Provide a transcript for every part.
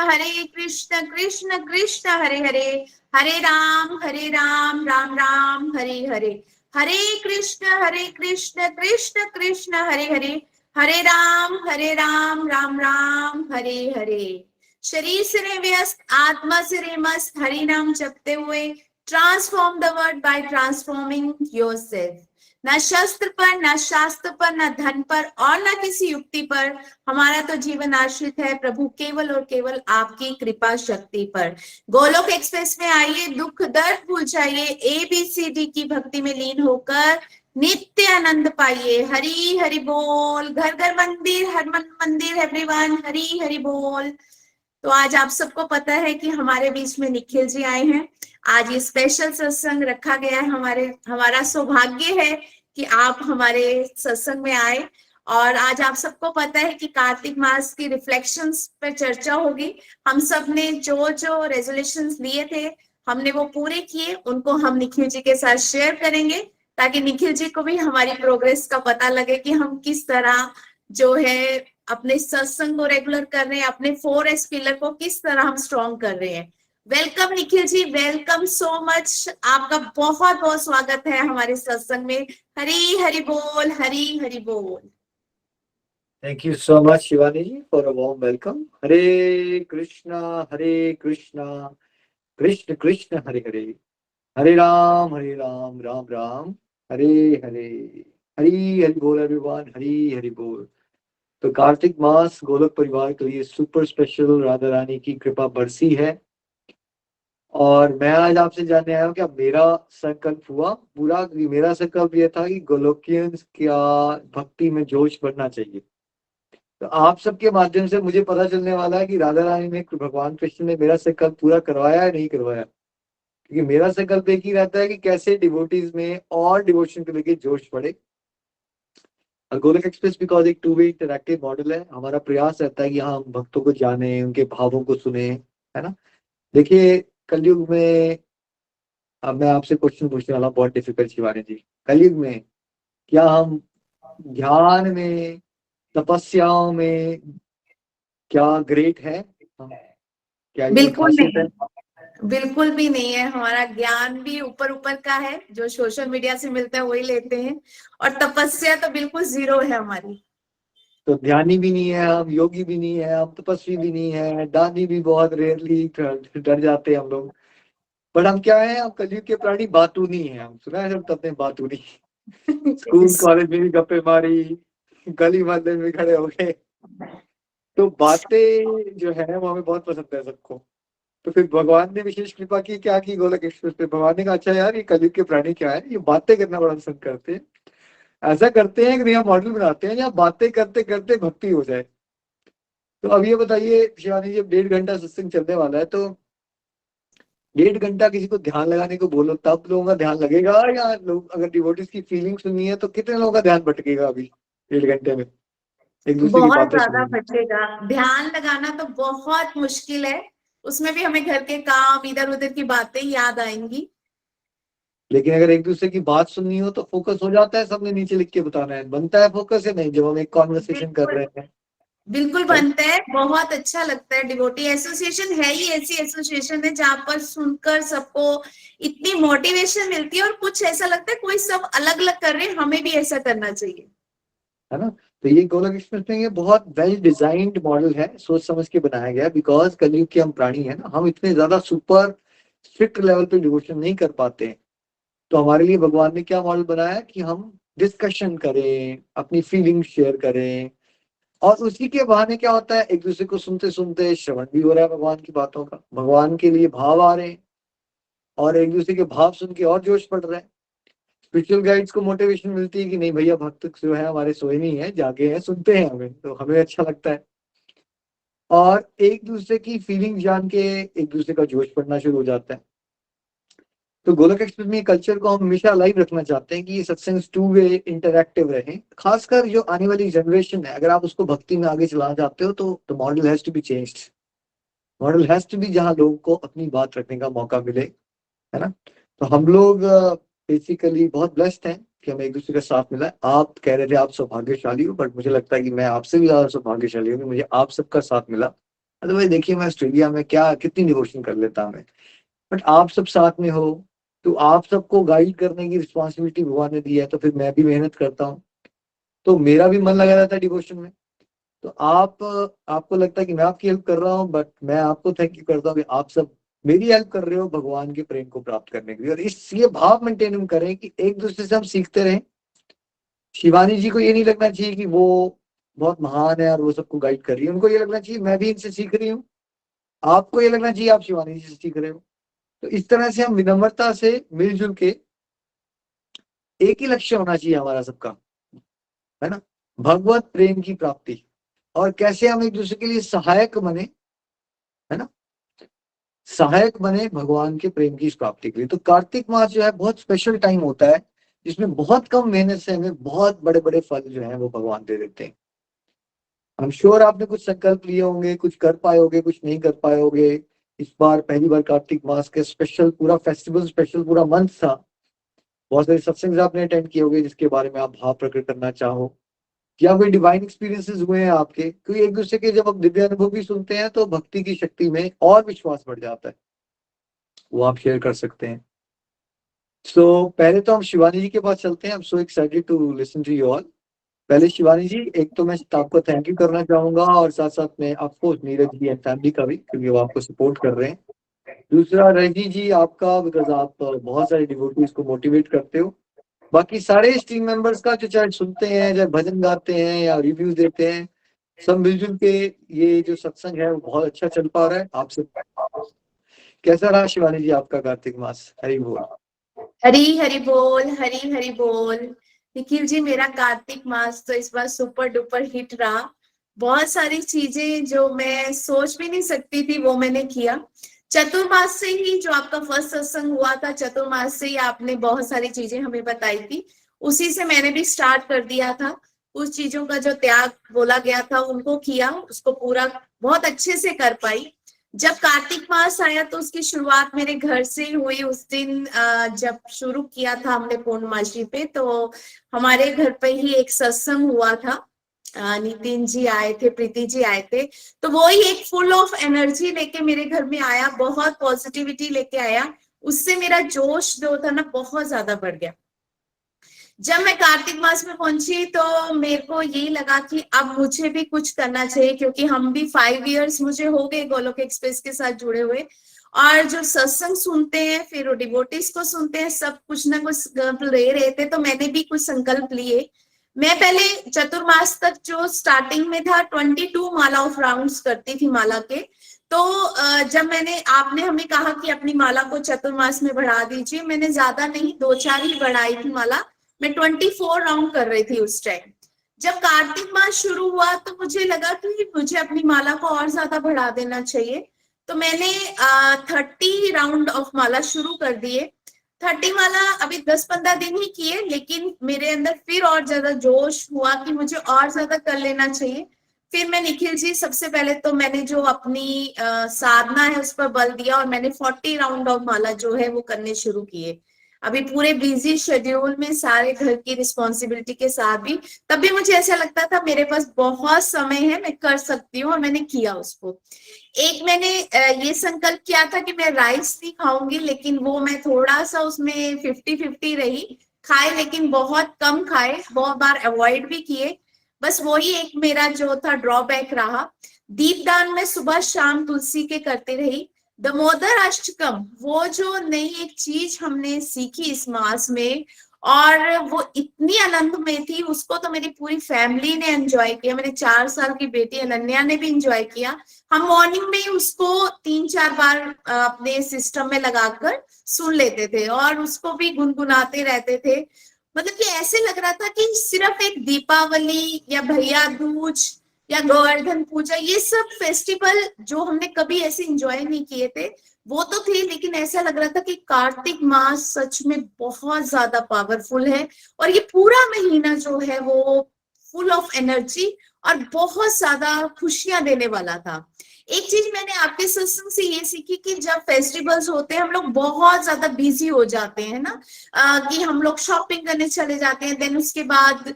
हरे कृष्ण कृष्ण कृष्ण हरे हरे, हरे राम राम राम हरे हरे। हरे कृष्ण कृष्ण कृष्ण हरे हरे, हरे राम राम राम हरे हरे। शरीर से रहे व्यस्त, आत्मा से रहे मस्त, हरि नाम जपते हुए transform the world by transforming yourself. न शस्त्र पर, न शास्त्र पर, न धन पर और न किसी युक्ति पर हमारा तो जीवन आश्रित है प्रभु केवल और केवल आपकी कृपा शक्ति पर। गोलोक एक्सप्रेस में आइए, दुख दर्द भूल जाइए, ABCD की भक्ति में लीन होकर नित्य आनंद पाइए। हरि हरि बोल। घर घर मंदिर, हर मन मंदिर एवरीवन, हरि हरि बोल। तो आज आप सबको पता है कि हमारे बीच में निखिल जी आए हैं। आज ये स्पेशल सत्संग रखा गया है। हमारा सौभाग्य है कि आप हमारे सत्संग में आए। और आज आप सबको पता है कि कार्तिक मास की रिफ्लेक्शंस पर चर्चा होगी। हम सब ने जो जो रेजोल्यूशंस लिए थे हमने वो पूरे किए, उनको हम निखिल जी के साथ शेयर करेंगे ताकि निखिल जी को भी हमारी प्रोग्रेस का पता लगे कि हम किस तरह जो है अपने सत्संग को रेगुलर कर रहे हैं, अपने 4S पिलर को किस तरह हम स्ट्रॉन्ग कर रहे हैं। Welcome Nikhil ji, welcome so much. आपका बहुत बहुत स्वागत है हमारे सत्संग में। हरी हरि बोल, हरी हरि बोल। Thank you so much, Shivani ji, for a warm welcome. Hare Krishna, Krishna Krishna, Hare Hare, Hare Ram, Ram Ram, Hare Hare. हरी हरि बोल एवरीवन, हरी हरि बोल। तो कार्तिक मास गोलक परिवार के लिए सुपर स्पेशल राधा रानी की कृपा बरसी है। और मैं आज आपसे जानने आया हूँ कि मेरा संकल्प हुआ पूरा। मेरा संकल्प ये था कि गोलोकियंस क्या भक्ति में जोश बढ़ना चाहिए। तो आप सबके माध्यम से मुझे पता चलने वाला है कि राधा रानी ने, भगवान कृष्ण ने मेरा संकल्प पूरा करवाया है नहीं करवाया। क्योंकि मेरा संकल्प एक ही रहता है कि कैसे डिवोटीज में और डिवोशन को लेके जोश बढ़े। और गोलक एक्सप्रेस बिकॉज एक 2 वे इंटरैक्टिव मॉडल है, हमारा प्रयास रहता है कि हम भक्तों को जाने, उनके भावों को सुने, है ना। देखिए कलयुग में, अब मैं आपसे क्वेश्चन पूछने वाला हूँ बहुत डिफिकल्ट, शिवानी जी। कलयुग में क्या हम ध्यान में, तपस्याओं में क्या ग्रेट है हम? क्या ये बिल्कुल खासियत है? नहीं, बिल्कुल भी नहीं है। हमारा ज्ञान भी ऊपर ऊपर का है, जो सोशल मीडिया से मिलता है वही लेते हैं। और तपस्या तो बिल्कुल जीरो है हमारी। तो ध्यानी भी नहीं है हम, योगी भी नहीं है हम, तपस्वी भी नहीं है, दानी भी बहुत रेयरली डर जाते हैं हम लोग। पर हम क्या है, हम कलयुग के प्राणी बातूनी है। हम सुना है सब अपने बातूनी। स्कूल कॉलेज में भी गप्पे मारी, गली मोहल्ले में खड़े हो गए। तो बातें जो है वो हमें बहुत पसंद है सबको। तो फिर भगवान ने विशेष कृपा की, क्या की गोलक एक्सप्रेस पे। भगवान ने कहा अच्छा यार, ये कलयुग के प्राणी क्या है, ये बातें करना बड़ा पसंद करते हैं। ऐसा करते हैं कि नया मॉडल बनाते हैं जहाँ बातें करते करते भक्ति हो जाए। तो अब ये बताइए शिवानी जी, 1.5 घंटा सत्संग चलने वाला है, तो 1.5 घंटा किसी को ध्यान लगाने को बोलो तब लोगों का ध्यान लगेगा, या लोग अगर डिवोटीज की फीलिंग सुननी है तो कितने लोगों का ध्यान भटकेगा अभी 1.5 घंटे में एक दूसरे की बहुत बातें ज्यादा सुनने में? फटेगा। ध्यान लगाना तो बहुत मुश्किल है, उसमें भी हमें घर के काम, इधर उधर की बातें याद आएंगी। लेकिन अगर एक दूसरे की बात सुननी हो तो फोकस हो जाता है। सबने नीचे लिख के बताना है, बनता है फोकस या नहीं जब हम एक कॉन्वर्सेशन कर बिल्कुल, रहे हैं? बिल्कुल है? बनता है। बहुत अच्छा लगता है। डिवोटी एसोसिएशन है ही ऐसी एसोसिएशन है जहां पर सुनकर सबको इतनी मोटिवेशन मिलती है और कुछ ऐसा लगता है कोई सब अलग अलग कर रहे हैं, हमें भी ऐसा करना चाहिए। है ना। तो ये गोलक एक्सप्रेस में ये बहुत वेल डिजाइंड मॉडल है, सोच समझ के बनाया गया। बिकॉज कलयुग के हम प्राणी है ना, हम इतने ज्यादा सुपर स्ट्रिक्ट लेवल पे डिवोशन नहीं कर पाते हैं। तो हमारे लिए भगवान ने क्या मॉडल बनाया कि हम डिस्कशन करें, अपनी फीलिंग शेयर करें, और उसी के बहाने क्या होता है, एक दूसरे को सुनते सुनते श्रवण भी हो रहा है भगवान की बातों का, भगवान के लिए भाव आ रहे हैं, और एक दूसरे के भाव सुन के और जोश पड़ रहा है। स्पिरिचुअल गाइड्स को मोटिवेशन मिलती है कि नहीं भैया, भक्त जो है हमारे सोए नहीं है, जागे हैं, सुनते हैं हमें, तो हमें अच्छा लगता है। और एक दूसरे की फीलिंग जान के एक दूसरे का जोश पड़ना शुरू हो जाता है। तो गोलक एक्सप्रेस में कल्चर को हम हमेशा लाइव रखना चाहते हैं कि ये सत्संग टू वे इंटरैक्टिव रहे, खासकर जो आने वाली जनरेशन है, अगर आप उसको भक्ति में आगे चलाना चाहते हो तो the model has to be changed. Model has to be जहां लोगों को अपनी बात रखने का मौका मिले, है ना। तो हम लोग बेसिकली बहुत ब्लेस्ड हैं कि हमें एक दूसरे का साथ मिला है। आप कह रहे थे आप सौभाग्यशाली हो, बट मुझे लगता है कि मैं आपसे भी ज्यादा सौभाग्यशाली हूँ कि मुझे आप सबका साथ मिला। अदरवाइज देखिए, मैं ऑस्ट्रेलिया में क्या कितनी डिवोशन कर लेता मैं, बट आप सब साथ में हो, तो आप सबको गाइड करने की रिस्पॉन्सिबिलिटी भगवान ने दी है, तो फिर मैं भी मेहनत करता हूँ, तो मेरा भी मन लगा रहता है डिवोशन में। तो आपको लगता है कि मैं आपकी हेल्प कर रहा हूँ, बट मैं आपको थैंक यू करता हूँ कि आप सब मेरी हेल्प कर रहे हो भगवान के प्रेम को प्राप्त करने के लिए। और इस ये भाव मेंटेन हम करें कि एक दूसरे से हम सीखते रहें। शिवानी जी को ये नहीं लगना चाहिए कि वो बहुत महान है और वो सबको गाइड कर रही है, उनको ये लगना चाहिए मैं भी इनसे सीख रही हूँ। आपको ये लगना चाहिए आप शिवानी जी से सीख रहे हो। तो इस तरह से हम विनम्रता से मिलजुल के, एक ही लक्ष्य होना चाहिए हमारा सबका, है ना, भगवत प्रेम की प्राप्ति। और कैसे हम एक दूसरे के लिए सहायक बने, है ना, सहायक बने भगवान के प्रेम की इस प्राप्ति के लिए। तो कार्तिक मास जो है बहुत स्पेशल टाइम होता है, जिसमें बहुत कम मेहनत से हमें बहुत बड़े बड़े फल जो है वो भगवान दे देते हैं। आई एम श्योर आपने कुछ संकल्प लिए होंगे, कुछ कर पाए होंगे, कुछ नहीं कर पाए होंगे। इस बार पहली बार कार्तिक मास के स्पेशल पूरा फेस्टिवल, स्पेशल पूरा मंथ था। बहुत सारे सत्संग आपने अटेंड किए होंगे जिसके बारे में आप भाव प्रकट करना चाहो, या कोई डिवाइन एक्सपीरियंसेस हुए हैं आपके, क्योंकि एक दूसरे के जब हम दिव्य अनुभव भी सुनते हैं तो भक्ति की शक्ति में और विश्वास बढ़ जाता है, वो आप शेयर कर सकते हैं। सो पहले तो हम शिवानी जी के पास चलते हैं। I am so excited to listen to you all. पहले शिवानी जी, एक तो मैं आपको थैंक यू करना चाहूंगा, और साथ साथ में आपको नीरज जी एंड फैमिली का भी, क्योंकि वो आपको सपोर्ट कर रहे हैं। दूसरा रजनी जी आपका, बिकॉज आप बहुत सारे डिवोटीज को मोटिवेट करते हो। बाकी सारे टीम मेंबर्स का, जो चाहे सुनते हैं, चाहे भजन गाते हैं या रिव्यूज देते हैं, सब मिलजुल के ये जो सत्संग है वो बहुत अच्छा चल पा रहा है। आपसे कैसा रहा शिवानी जी आपका कार्तिक मास? हरि बोल। हरी हरी बोल, हरी हरी बोल। निखिल जी, मेरा कार्तिक मास तो इस बार सुपर डुपर हिट रहा। बहुत सारी चीजें जो मैं सोच भी नहीं सकती थी वो मैंने किया। चतुर्मास से ही, जो आपका फर्स्ट सत्संग हुआ था, चतुर्मास से ही आपने बहुत सारी चीजें हमें बताई थी। उसी से मैंने भी स्टार्ट कर दिया था। कुछ चीजों का जो त्याग बोला गया था उनको किया, उसको पूरा बहुत अच्छे से कर पाई। जब कार्तिक मास आया तो उसकी शुरुआत मेरे घर से ही हुई। उस दिन जब शुरू किया था हमने पूर्णमासी पे, तो हमारे घर पे ही एक सत्संग हुआ था। नितिन जी आए थे, प्रीति जी आए थे, तो वो ही एक फुल ऑफ एनर्जी लेके मेरे घर में आया, बहुत पॉजिटिविटी लेके आया। उससे मेरा जोश जो था ना बहुत ज्यादा बढ़ गया। जब मैं कार्तिक मास में पहुंची तो मेरे को यही लगा कि अब मुझे भी कुछ करना चाहिए, क्योंकि हम भी 5 इयर्स मुझे हो गए गोलोक एक्सप्रेस के साथ जुड़े हुए। और जो सत्संग सुनते हैं, फिर वो डिवोटीज को सुनते हैं, सब कुछ ना कुछ संकल्प ले रहे थे, तो मैंने भी कुछ संकल्प लिए। मैं पहले चतुर्मास तक जो स्टार्टिंग में था 22 माला ऑफ राउंड्स करती थी माला के। तो जब आपने हमें कहा कि अपनी माला को चतुर्मास में बढ़ा दीजिए, मैंने ज्यादा नहीं 2-4 ही बढ़ाई थी माला। मैं 24 राउंड कर रही थी उस टाइम। जब कार्तिक मास शुरू हुआ तो मुझे लगा कि मुझे अपनी माला को और ज्यादा बढ़ा देना चाहिए। तो मैंने 30 राउंड ऑफ माला शुरू कर दिए। 30 माला अभी 10-15 दिन ही किए, लेकिन मेरे अंदर फिर और ज्यादा जोश हुआ कि मुझे और ज्यादा कर लेना चाहिए। फिर मैं निखिल जी, सबसे पहले तो मैंने जो अपनी साधना है उस पर बल दिया, और मैंने 40 राउंड ऑफ माला जो है वो करने शुरू किए। अभी पूरे बिजी शेड्यूल में, सारे घर की रिस्पॉन्सिबिलिटी के साथ भी, तब भी मुझे ऐसा लगता था मेरे पास बहुत समय है, मैं कर सकती हूँ, और मैंने किया उसको। एक मैंने ये संकल्प किया था कि मैं राइस नहीं खाऊंगी, लेकिन वो मैं थोड़ा सा उसमें 50-50 रही। खाए लेकिन बहुत कम खाए, बहुत बार अवॉइड भी किए। बस वही एक मेरा जो था ड्रॉबैक रहा। दीपदान में सुबह शाम तुलसी के करते रही। दामोदर अष्टकम, वो जो नई एक चीज हमने सीखी इस मास में, और वो इतनी आनंद में थी, उसको तो मेरी पूरी फैमिली ने एंजॉय किया, मेरी 4 साल की बेटी अनन्या ने भी एंजॉय किया। हम मॉर्निंग में ही उसको 3-4 बार अपने सिस्टम में लगाकर सुन लेते थे और उसको भी गुनगुनाते रहते थे। मतलब कि ऐसे लग रहा था कि सिर्फ एक दीपावली या भैया दूज या गोवर्धन पूजा, ये सब फेस्टिवल जो हमने कभी ऐसे एंजॉय नहीं किए थे वो तो थे, लेकिन ऐसा लग रहा था कि कार्तिक मास सच में बहुत ज्यादा पावरफुल है। और ये पूरा महीना जो है वो फुल ऑफ एनर्जी और बहुत ज्यादा खुशियां देने वाला था। एक चीज मैंने आपके सत्संग से ये सीखी कि जब फेस्टिवल्स होते हैं हम लोग बहुत ज्यादा बिजी हो जाते हैं ना, कि हम लोग शॉपिंग करने चले जाते हैं, देन उसके बाद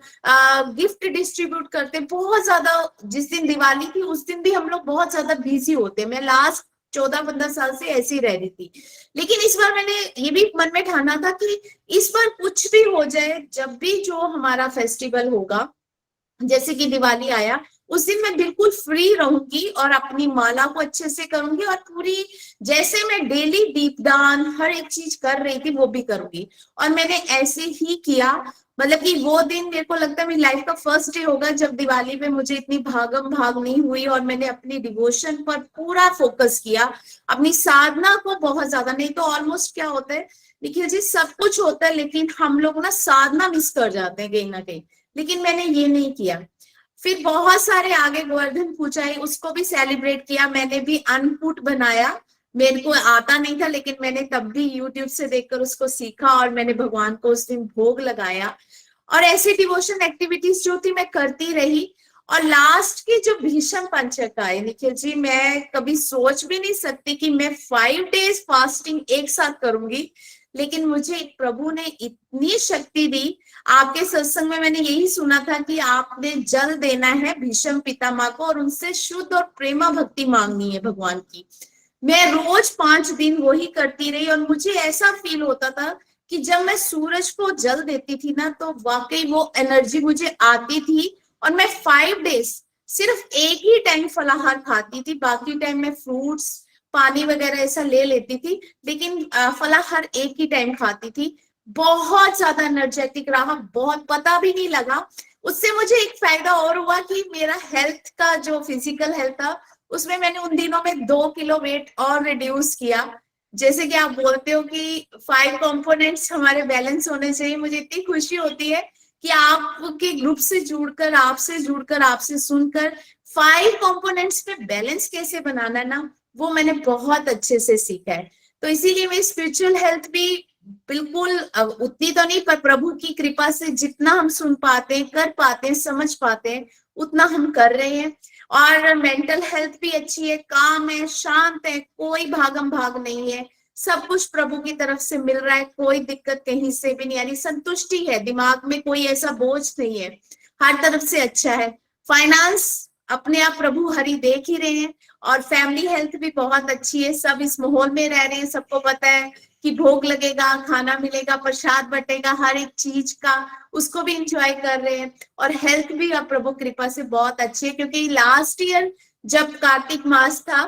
गिफ्ट डिस्ट्रीब्यूट करते हैं बहुत ज्यादा। जिस दिन दिवाली थी उस दिन भी हम लोग बहुत ज्यादा बिजी होते हैं। मैं लास्ट 14-15 साल से ऐसी रह रही थी, लेकिन इस बार मैंने ये भी मन में ठाना था कि इस बार कुछ भी हो जाए, जब भी जो हमारा फेस्टिवल होगा, जैसे कि दिवाली आया, उस दिन मैं बिल्कुल फ्री रहूंगी और अपनी माला को अच्छे से करूंगी और पूरी, जैसे मैं डेली दीपदान हर एक चीज कर रही थी वो भी करूंगी। और मैंने ऐसे ही किया। मतलब कि वो दिन मेरे को लगता है मेरी लाइफ का फर्स्ट डे होगा जब दिवाली में मुझे इतनी भागम भाग नहीं हुई और मैंने अपनी डिवोशन पर पूरा फोकस किया, अपनी साधना को बहुत ज्यादा। नहीं तो ऑलमोस्ट क्या होता है, देखिए जी, सब कुछ होता है लेकिन हम लोग ना साधना मिस कर जाते हैं कहीं ना कहीं, लेकिन मैंने ये नहीं किया। फिर बहुत सारे आगे गोवर्धन पूजा है, उसको भी सेलिब्रेट किया। मैंने भी अन्नकूट बनाया, मेरे को आता नहीं था लेकिन मैंने तब भी यूट्यूब से देखकर उसको सीखा और मैंने भगवान को उस दिन भोग लगाया। और ऐसी डिवोशन एक्टिविटीज जो थी मैं करती रही। और लास्ट की जो भीष्म पंचक आए निखिल जी, मैं कभी सोच भी नहीं सकती कि मैं 5 डेज फास्टिंग एक साथ करूंगी, लेकिन मुझे प्रभु ने इतनी शक्ति दी। आपके सत्संग में मैंने यही सुना था कि आपने जल देना है भीष्म पितामह को और उनसे शुद्ध और प्रेमा भक्ति मांगनी है भगवान की। मैं रोज 5 दिन वही करती रही और मुझे ऐसा फील होता था कि जब मैं सूरज को जल देती थी ना तो वाकई वो एनर्जी मुझे आती थी। और मैं 5 डेज सिर्फ एक ही टाइम फलाहार खाती थी, बाकी टाइम मैं फ्रूट्स पानी वगैरह ऐसा ले लेती थी, लेकिन फलाहार एक ही टाइम खाती थी। बहुत ज्यादा एनर्जेटिक रहा, बहुत पता भी नहीं लगा। उससे मुझे एक फायदा और हुआ कि मेरा हेल्थ का जो फिजिकल हेल्थ था उसमें मैंने उन दिनों में 2 किलो वेट और रिड्यूस किया। जैसे कि आप बोलते हो कि 5 कंपोनेंट्स हमारे बैलेंस होने चाहिए, मुझे इतनी खुशी होती है कि आपके ग्रुप से जुड़कर, आपसे सुनकर 5 कंपोनेंट्स पे बैलेंस कैसे बनाना है ना, वो मैंने बहुत अच्छे से सीखा है। तो इसीलिए मेरी स्पिरिचुअल हेल्थ भी बिल्कुल उतनी तो नहीं, पर प्रभु की कृपा से जितना हम सुन पाते हैं, कर पाते हैं, समझ पाते हैं, उतना हम कर रहे हैं। और मेंटल हेल्थ भी अच्छी है, काम है, शांत है, कोई भागम भाग नहीं है, सब कुछ प्रभु की तरफ से मिल रहा है, कोई दिक्कत कहीं से भी नहीं, यानी संतुष्टि है, दिमाग में कोई ऐसा बोझ नहीं है, हर तरफ से अच्छा है। फाइनेंस अपने आप प्रभु हरि देख ही रहे हैं। और फैमिली हेल्थ भी बहुत अच्छी है, सब इस माहौल में रह रहे हैं, सबको पता है कि भोग लगेगा, खाना मिलेगा, प्रसाद बटेगा, हर एक चीज का उसको भी इंजॉय कर रहे हैं। और हेल्थ भी अब प्रभु कृपा से बहुत अच्छी है, क्योंकि लास्ट ईयर जब कार्तिक मास था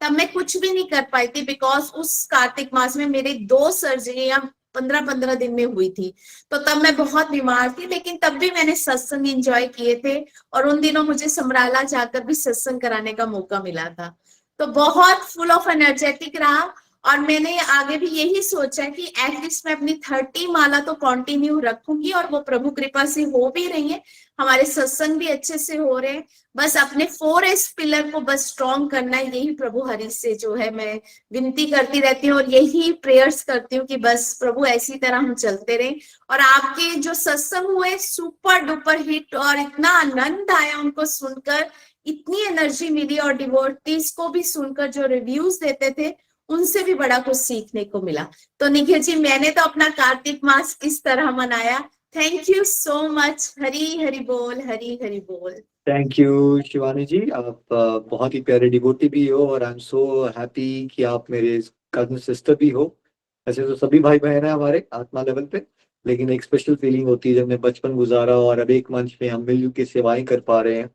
तब मैं कुछ भी नहीं कर पाई थी, बिकॉज उस कार्तिक मास में मेरी 2 सर्जरियां 15-15 दिन में हुई थी। तो तब मैं बहुत बीमार थी, लेकिन तब भी मैंने सत्संग एंजॉय किए थे और उन दिनों मुझे समराला जाकर भी सत्संग कराने का मौका मिला था। तो बहुत फुल ऑफ एनर्जेटिक रहा। और मैंने आगे भी यही सोचा कि एटलीस्ट मैं अपनी 30 माला तो कंटिन्यू रखूंगी, और वो प्रभु कृपा से हो भी रही है, हमारे सत्संग भी अच्छे से हो रहे हैं। बस अपने 4S पिलर को बस स्ट्रॉन्ग करना है, यही प्रभु हरि से जो है मैं विनती करती रहती हूँ और यही प्रेयर्स करती हूँ कि बस प्रभु ऐसी तरह हम चलते रहें। और आपके जो सत्संग हुए सुपर डुपर हिट, और इतना आनंद आया उनको सुनकर, इतनी एनर्जी मिली, और डिवोटीज को भी सुनकर जो रिव्यूज देते थे उनसे भी बड़ा कुछ सीखने को मिला। तो निखिल जी, मैंने तो अपना कार्तिक मास इस तरह मनाया। Thank you so much. Hari Hari बोल, हरी हरि बोल। थैंक यू शिवानी जी, आप बहुत ही प्यारे डिवोटी भी हो और आई एम सो हैप्पी कि आप मेरे कजन सिस्टर भी हो। ऐसे तो सभी भाई बहन है हमारे आत्मा लेवल पे, लेकिन एक स्पेशल फीलिंग होती है जब हमने बचपन गुजारा और अब एक मंच पे हम मिलजुल के सेवाएं कर पा रहे हैं।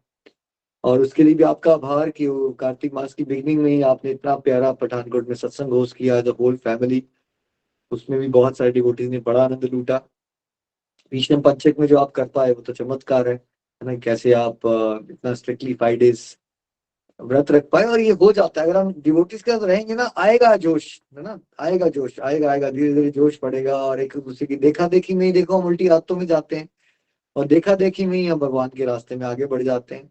और उसके लिए भी आपका आभार कि वो कार्तिक मास की बिगनिंग में ही आपने इतना प्यारा पठानकोट में सत्संग होस्ट किया, द होल फैमिली। उसमें भी बहुत सारे डिवोटीज ने बड़ा आनंद लूटा। भीष्म पंचक में जो आप कर पाए वो तो चमत्कार है ना, कैसे आप इतना स्ट्रिक्टली 5 days व्रत रख पाए। और ये हो जाता है अगर हम डिवोटीज के साथ रहेंगे ना, आएगा जोश, है ना, आएगा जोश, आएगा आएगा धीरे धीरे जोश पड़ेगा। और एक दूसरे की देखा देखी में ही, देखो हम उल्टी रास्तों में जाते हैं और देखा देखी में ही हम भगवान के रास्ते में आगे बढ़ जाते हैं।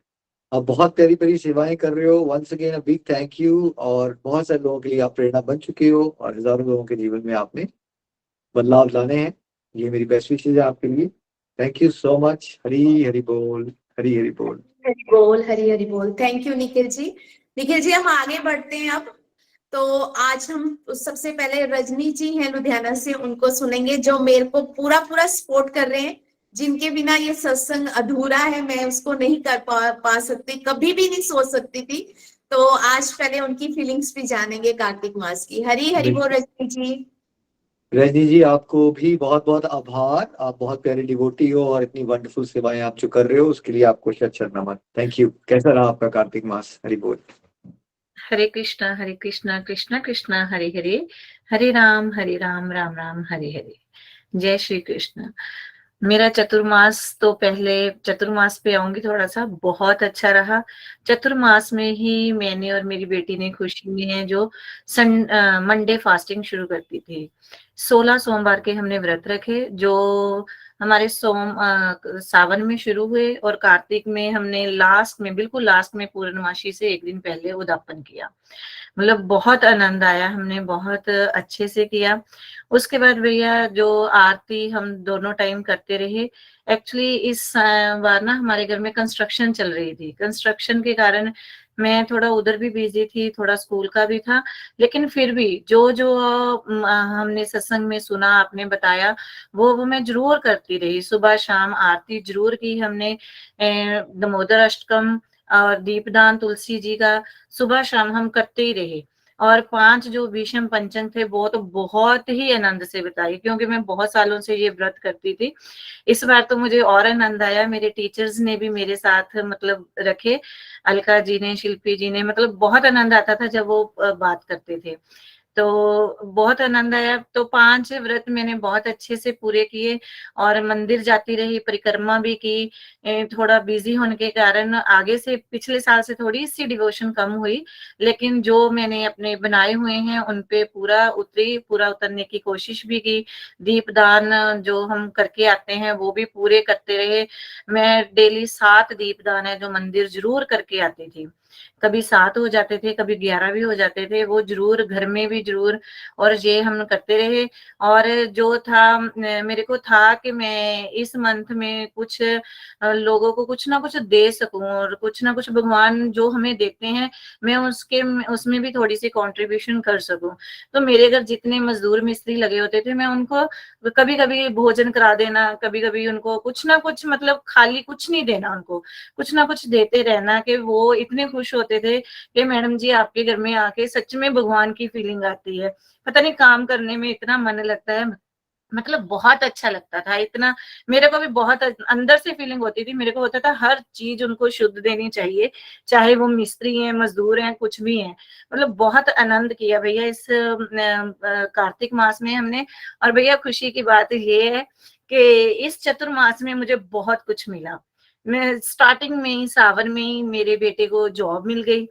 आप बहुत प्यारी प्यारी सेवाएं कर रहे हो, once again a big thank you. और बहुत सारे लोगों के लिए आप प्रेरणा बन चुके हो और हजारों लोगों के जीवन में आपने बदलाव लाने हैं। ये मेरी बेस्ट विशेष है आपके लिए। Thank you so much. Hari Hari बोल, हरी हरी बोल। हरि बोल, हरि हरि बोल। Thank you Nikhil ji. निखिल जी, हम आगे बढ़ते हैं अब। तो आज हम सबसे पहले रजनी जी हैं लुधियाना से, उनको सुनेंगे, जो मेरे को पूरा पूरा सपोर्ट कर रहे हैं, जिनके बिना ये सत्संग अधूरा है, मैं उसको नहीं कर पा सकती, कभी भी नहीं सोच सकती थी। तो आज पहले उनकी फीलिंग्स भी जानेंगे कार्तिक मास की। हरी हरि बोल रजनी जी। रजनी जी, आपको भी बहुत बहुत आभार। आप बहुत प्यारे डिवोटी हो और इतनी वंडरफुल सेवाएं आप जो कर रहे हो उसके लिए आपको शत शत नमन। Thank you. कैसा रहा आपका कार्तिक मास? हरि बोल। हरे कृष्णा कृष्णा कृष्णा हरे हरे, हरे राम राम राम हरे हरे। जय श्री कृष्ण। मेरा चतुर्मास, तो पहले चतुर्मास पे आऊंगी, थोड़ा सा बहुत अच्छा रहा। चतुर्मास में ही मैंने और मेरी बेटी ने खुशी में है जो मंडे फास्टिंग शुरू करती थी। 16 सोमवार के हमने व्रत रखे, जो हमारे सावन में शुरू हुए और कार्तिक में हमने लास्ट में, बिल्कुल लास्ट में, पूर्णमासी से एक दिन पहले उद्यापन किया। मतलब बहुत आनंद आया, हमने बहुत अच्छे से किया। उसके बाद भैया जो आरती हम दोनों टाइम करते रहे। एक्चुअली इस बार ना हमारे घर में कंस्ट्रक्शन चल रही थी, कंस्ट्रक्शन के कारण मैं थोड़ा उधर भी बिजी थी, थोड़ा स्कूल का भी था। लेकिन फिर भी जो जो हमने सत्संग में सुना, आपने बताया, वो मैं जरूर करती रही। सुबह शाम आरती जरूर की हमने, दामोदर अष्टकम और दीपदान तुलसी जी का सुबह शाम हम करते ही रहे। और 5 जो भीष्म पंचक थे वो तो बहुत ही आनंद से बिताई, क्योंकि मैं बहुत सालों से ये व्रत करती थी। इस बार तो मुझे और आनंद आया, मेरे टीचर्स ने भी मेरे साथ मतलब रखे, अलका जी ने, शिल्पी जी ने, मतलब बहुत आनंद आता था जब वो बात करते थे। तो बहुत आनंद आया। तो 5 व्रत मैंने बहुत अच्छे से पूरे किए और मंदिर जाती रही, परिक्रमा भी की। थोड़ा बिजी होने के कारण आगे से पिछले साल से थोड़ी सी डिवोशन कम हुई, लेकिन जो मैंने अपने बनाए हुए हैं उन पे पूरा उतरने की कोशिश भी की। दीपदान जो हम करके आते हैं वो भी पूरे करते रहे। मैं डेली 7 दीपदान है जो मंदिर जरूर करके आती थी। कभी 7 हो जाते थे, कभी 11 भी हो जाते थे, वो जरूर घर में भी जरूर। और ये हम करते रहे। और जो था, मेरे को था कि मैं इस मंथ में कुछ लोगों को कुछ ना कुछ दे सकूं, और कुछ ना कुछ भगवान जो हमें देते हैं मैं उसमें भी थोड़ी सी कंट्रीब्यूशन कर सकूं। तो मेरे घर जितने मजदूर मिस्त्री लगे होते थे, मैं उनको कभी कभी भोजन करा देना, कभी कभी उनको कुछ ना कुछ, मतलब खाली कुछ नहीं देना, उनको कुछ ना कुछ देते रहना, कि वो इतने खुश होते थे कि मैडम जी आपके घर में आके सच में भगवान की फीलिंग आती है। पता नहीं, काम करने में इतना मन लगता है, मतलब बहुत अच्छा लगता था। इतना मेरे को भी बहुत अंदर से फीलिंग होती थी, मेरे को होता था हर चीज उनको शुद्ध देनी चाहिए, चाहे वो मिस्त्री हैं, मजदूर हैं, कुछ भी हैं। मतलब बहुत आनंद किया भैया इस कार्तिक मास में हमने। और भैया खुशी की बात ये है कि इस चतुर्मास में मुझे बहुत कुछ मिला। मैं स्टार्टिंग में ही, सावन में ही, मेरे बेटे को जॉब मिल गई।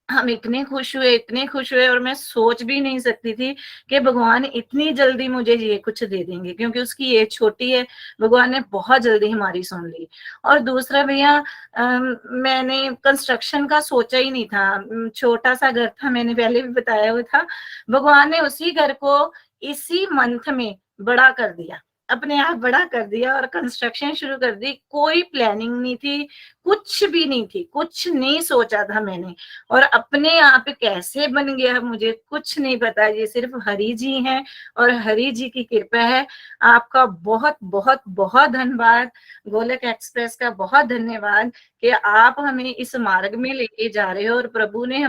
हम इतने खुश हुए, इतने खुश हुए, और मैं सोच भी नहीं सकती थी कि भगवान इतनी जल्दी मुझे ये कुछ दे देंगे, क्योंकि उसकी एज छोटी है। भगवान ने बहुत जल्दी हमारी सुन ली। और दूसरा भैया, मैंने कंस्ट्रक्शन का सोचा ही नहीं था। छोटा सा घर था, मैंने पहले भी बताया हुआ था। भगवान ने उसी घर को इसी मंथ में बड़ा कर दिया, अपने आप बड़ा कर दिया, और कंस्ट्रक्शन शुरू कर दी। कोई प्लानिंग नहीं थी, कुछ भी नहीं थी, कुछ नहीं सोचा था मैंने। और अपने आप कैसे बन गया मुझे कुछ नहीं पता, ये सिर्फ हरि जी हैं और हरि जी की कृपा है। आपका बहुत बहुत बहुत धन्यवाद, गोलक एक्सप्रेस का बहुत धन्यवाद कि आप हमें इस मार्ग में लेके जा रहे हो। और प्रभु ने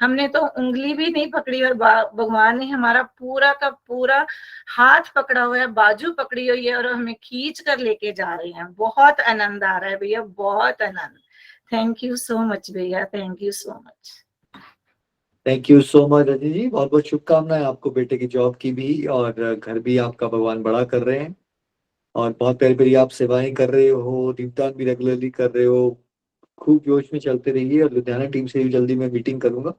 हमने तो उंगली भी नहीं पकड़ी, और भगवान ने हमारा पूरा का पूरा हाथ पकड़ा हुआ है, बाजू पकड़ी हुई है, और हमें खींच कर लेके जा रहे हैं। बहुत आनंद आ रहा है भैया, बहुत आनंद। थैंक यू सो मच भैया, thank you so much. Thank you so much Rajni ji, बहुत बहुत शुभकामनाएं आपको बेटे की जॉब की भी, और घर भी आपका भगवान बड़ा कर रहे हैं, और बहुत प्यारी प्यारी आप सेवाएं कर रहे हो, दीपदान भी रेगुलरली कर रहे हो। खूब जोश में चलते रहिए, और लुधियाना टीम से भी जल्दी मैं मीटिंग करूंगा।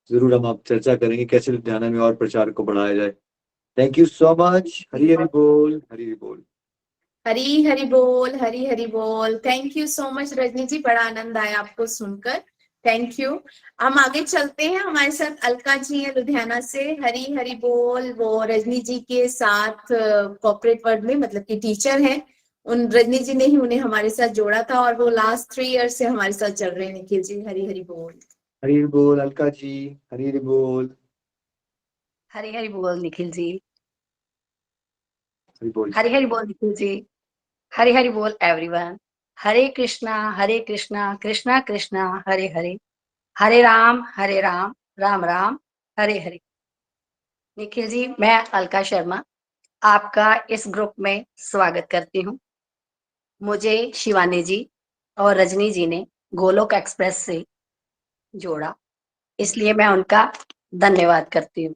जरूर हम आप चर्चा करेंगे कैसे लुधियाना में और प्रचार को बढ़ाया जाए। Thank you so much. Hari Hari बोल, हरी हरी बोल। हरी हरी बोल, हरी हरी बोल। Thank you so much Rajni ji, बड़ा आनंद आया आपको सुनकर। Thank you. हम आगे चलते हैं, हमारे साथ अलका जी हैं लुधियाना से। हरी हरी बोल। वो रजनी जी के साथ कॉर्पोरेट वर्ल्ड में मतलब कि टीचर हैं। उन रजनी जी ने ही उन्हें हमारे साथ जोड़ा था, और वो लास्ट 3 ईयर से हमारे साथ चल रहे हैं। निखिल जी, हरी हरी बोल। हरी हरी बोल अलका जी, हरी हरी बोल। हरी हरी बोल निखिल जी। हरी बोल। हरी हरी बोल निखिल जी। हरी हरी बोल एवरीवन। हरे कृष्णा कृष्णा कृष्णा हरे हरे, हरे राम राम राम हरे हरे। निखिल जी, मैं अलका शर्मा आपका इस ग्रुप में स्वागत करती हूँ। मुझे शिवानी जी और रजनी जी ने गोलोक एक्सप्रेस से जोड़ा, इसलिए मैं उनका धन्यवाद करती हूँ।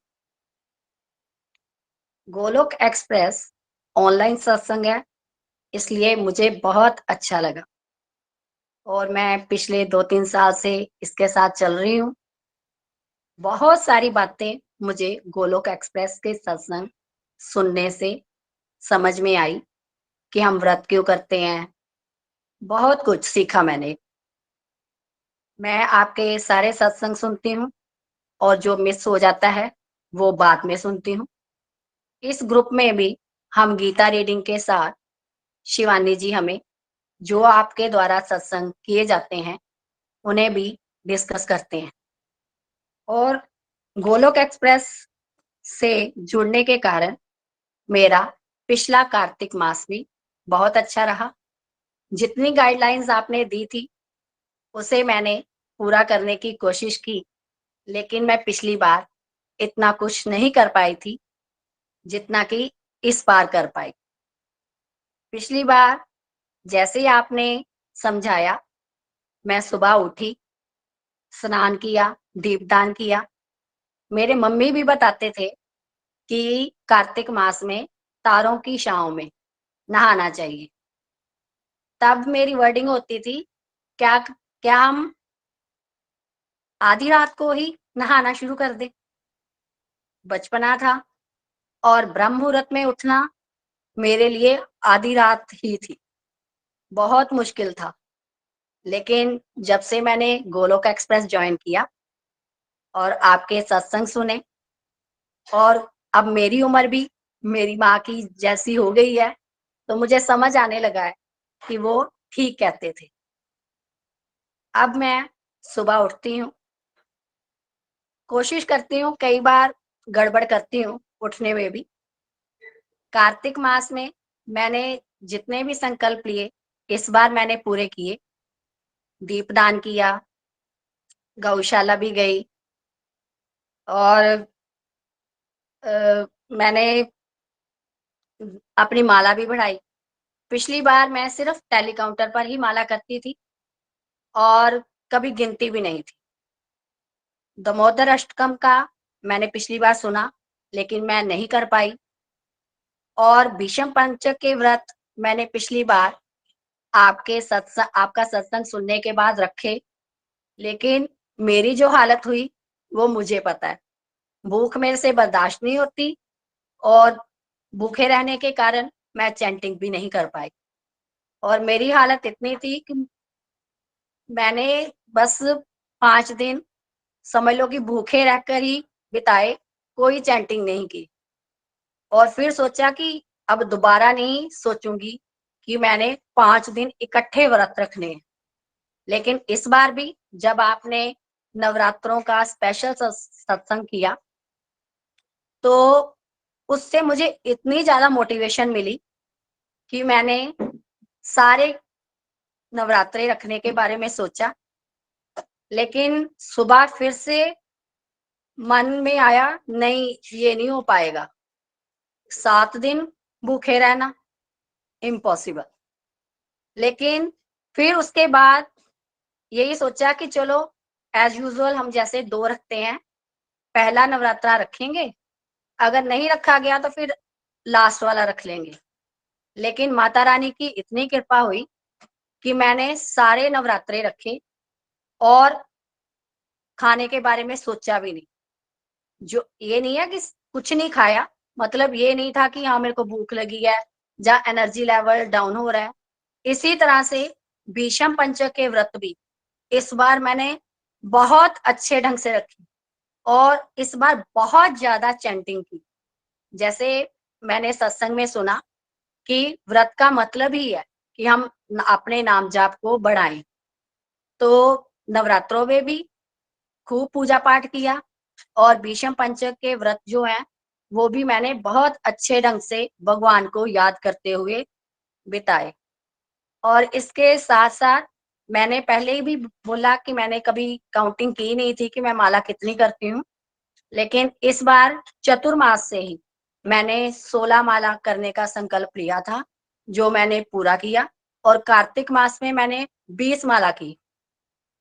गोलोक एक्सप्रेस ऑनलाइन सत्संग है, इसलिए मुझे बहुत अच्छा लगा, और मैं पिछले 2-3 साल से इसके साथ चल रही हूँ। बहुत सारी बातें मुझे गोलोक एक्सप्रेस के सत्संग सुनने से समझ में आई कि हम व्रत क्यों करते हैं। बहुत कुछ सीखा मैंने। मैं आपके सारे सत्संग सुनती हूँ, और जो मिस हो जाता है वो बाद में सुनती हूँ। इस ग्रुप में भी हम गीता रीडिंग के साथ शिवानी जी हमें जो आपके द्वारा सत्संग किए जाते हैं उन्हें भी डिस्कस करते हैं, और गोलोक एक्सप्रेस से जुड़ने के कारण मेरा पिछला कार्तिक मास भी बहुत अच्छा रहा। जितनी गाइडलाइंस आपने दी थी उसे मैंने पूरा करने की कोशिश की, लेकिन मैं पिछली बार इतना कुछ नहीं कर पाई थी जितना कि इस बार कर पाई। पिछली बार जैसे ही आपने समझाया, मैं सुबह उठी, स्नान किया, दीपदान किया। मेरे मम्मी भी बताते थे कि कार्तिक मास में तारों की छांव में नहाना चाहिए। तब मेरी वर्डिंग होती थी, क्या क्या हम आधी रात को ही नहाना शुरू कर दें? बचपना था, और ब्रह्म मुहूर्त में उठना मेरे लिए आधी रात ही थी। बहुत मुश्किल था। लेकिन जब से मैंने गोलोक एक्सप्रेस ज्वाइन किया और आपके सत्संग सुने, और अब मेरी उम्र भी मेरी माँ की जैसी हो गई है, तो मुझे समझ आने लगा है कि वो ठीक कहते थे। अब मैं सुबह उठती हूँ, कोशिश करती हूँ, कई बार गड़बड़ करती हूँ उठने में भी। कार्तिक मास में मैंने जितने भी संकल्प लिए इस बार मैंने पूरे किए। दीपदान किया, गौशाला भी गई, और मैंने अपनी माला भी बढ़ाई। पिछली बार मैं सिर्फ टेली काउंटर पर ही माला करती थी, और कभी गिनती भी नहीं थी। दामोदर अष्टकम का मैंने पिछली बार सुना, लेकिन मैं नहीं कर पाई। और भीष्म पंचक के व्रत मैंने पिछली बार आपका सत्संग सुनने के बाद रखे, लेकिन मेरी जो हालत हुई वो मुझे पता है। भूख मेरे से बर्दाश्त नहीं होती, और भूखे रहने के कारण मैं चैंटिंग भी नहीं कर पाई, और मेरी हालत इतनी थी कि मैंने बस 5 दिन समझ लो कि भूखे रहकर ही बिताए, कोई चैंटिंग नहीं की। और फिर सोचा कि अब दोबारा नहीं सोचूंगी कि मैंने 5 दिन इकट्ठे व्रत रखने हैं। लेकिन इस बार भी जब आपने नवरात्रों का स्पेशल सत्संग किया, तो उससे मुझे इतनी ज्यादा मोटिवेशन मिली कि मैंने सारे नवरात्रे रखने के बारे में सोचा। लेकिन सुबह फिर से मन में आया, नहीं ये नहीं हो पाएगा, 7 दिन भूखे रहना इम्पॉसिबल। लेकिन फिर उसके बाद यही सोचा कि चलो एज यूजुअल हम जैसे 2 रखते हैं पहला नवरात्रा रखेंगे, अगर नहीं रखा गया तो फिर लास्ट वाला रख लेंगे। लेकिन माता रानी की इतनी कृपा हुई कि मैंने सारे नवरात्रे रखे और खाने के बारे में सोचा भी नहीं। जो ये नहीं है कि कुछ नहीं खाया, मतलब ये नहीं था कि हाँ मेरे को भूख लगी है या एनर्जी लेवल डाउन हो रहा है। इसी तरह से भीष्म पंचक के व्रत भी इस बार मैंने बहुत अच्छे ढंग से रखे और इस बार बहुत ज्यादा चैंटिंग की। जैसे मैंने सत्संग में सुना कि व्रत का मतलब ही है कि हम अपने नाम जाप को बढ़ाएं, तो नवरात्रों में भी खूब पूजा पाठ किया और भीष्म पंचक के व्रत जो हैं वो भी मैंने बहुत अच्छे ढंग से भगवान को याद करते हुए बिताए। और इसके साथ साथ मैंने पहले ही भी बोला कि मैंने कभी काउंटिंग की नहीं थी कि मैं माला कितनी करती हूँ, लेकिन इस बार चतुर्मास से ही मैंने 16 माला करने का संकल्प लिया था, जो मैंने पूरा किया। और कार्तिक मास में मैंने 20 माला की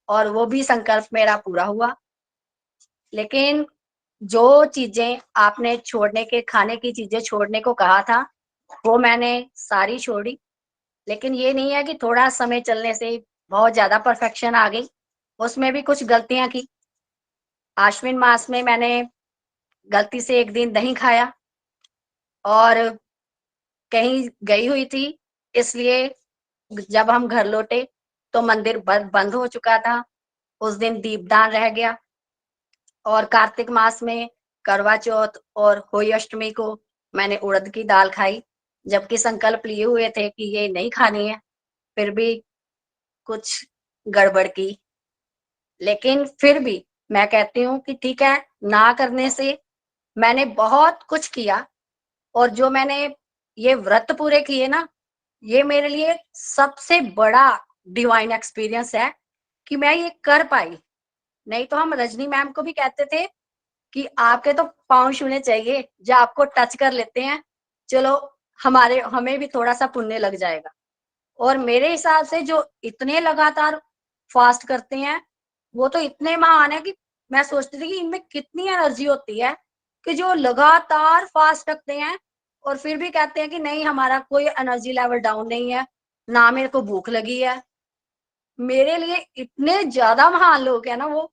और वो भी संकल्प मेरा पूरा हुआ। लेकिन जो चीजें आपने छोड़ने के, खाने की चीजें छोड़ने को कहा था, वो मैंने सारी छोड़ी। लेकिन ये नहीं है कि थोड़ा समय चलने से बहुत ज्यादा परफेक्शन आ गई, उसमें भी कुछ गलतियां की। आश्विन मास में मैंने गलती से एक दिन दही खाया और कहीं गई हुई थी, इसलिए जब हम घर लौटे तो मंदिर बंद हो चुका था। उस दिन दीपदान रह गया। और कार्तिक मास में करवा चौथ और होली अष्टमी को मैंने उड़द की दाल खाई, जबकि संकल्प लिए हुए थे कि ये नहीं खानी है, फिर भी कुछ गड़बड़ की। लेकिन फिर भी मैं कहती हूँ कि ठीक है, ना करने से मैंने बहुत कुछ किया। और जो मैंने ये व्रत पूरे किए ना, ये मेरे लिए सबसे बड़ा डिवाइन एक्सपीरियंस है कि मैं ये कर पाई। नहीं तो हम रजनी मैम को भी कहते थे कि आपके तो पाँव छूने चाहिए, जो आपको टच कर लेते हैं, चलो हमें भी थोड़ा सा पुण्य लग जाएगा। और मेरे हिसाब से जो इतने लगातार फास्ट करते हैं, वो तो इतने महान है कि मैं सोचती थी कि इनमें कितनी एनर्जी होती है कि जो लगातार फास्ट रखते हैं और फिर भी कहते हैं कि नहीं हमारा कोई एनर्जी लेवल डाउन नहीं है, ना मेरे को भूख लगी है। मेरे लिए इतने ज्यादा महान लोग हैं ना वो।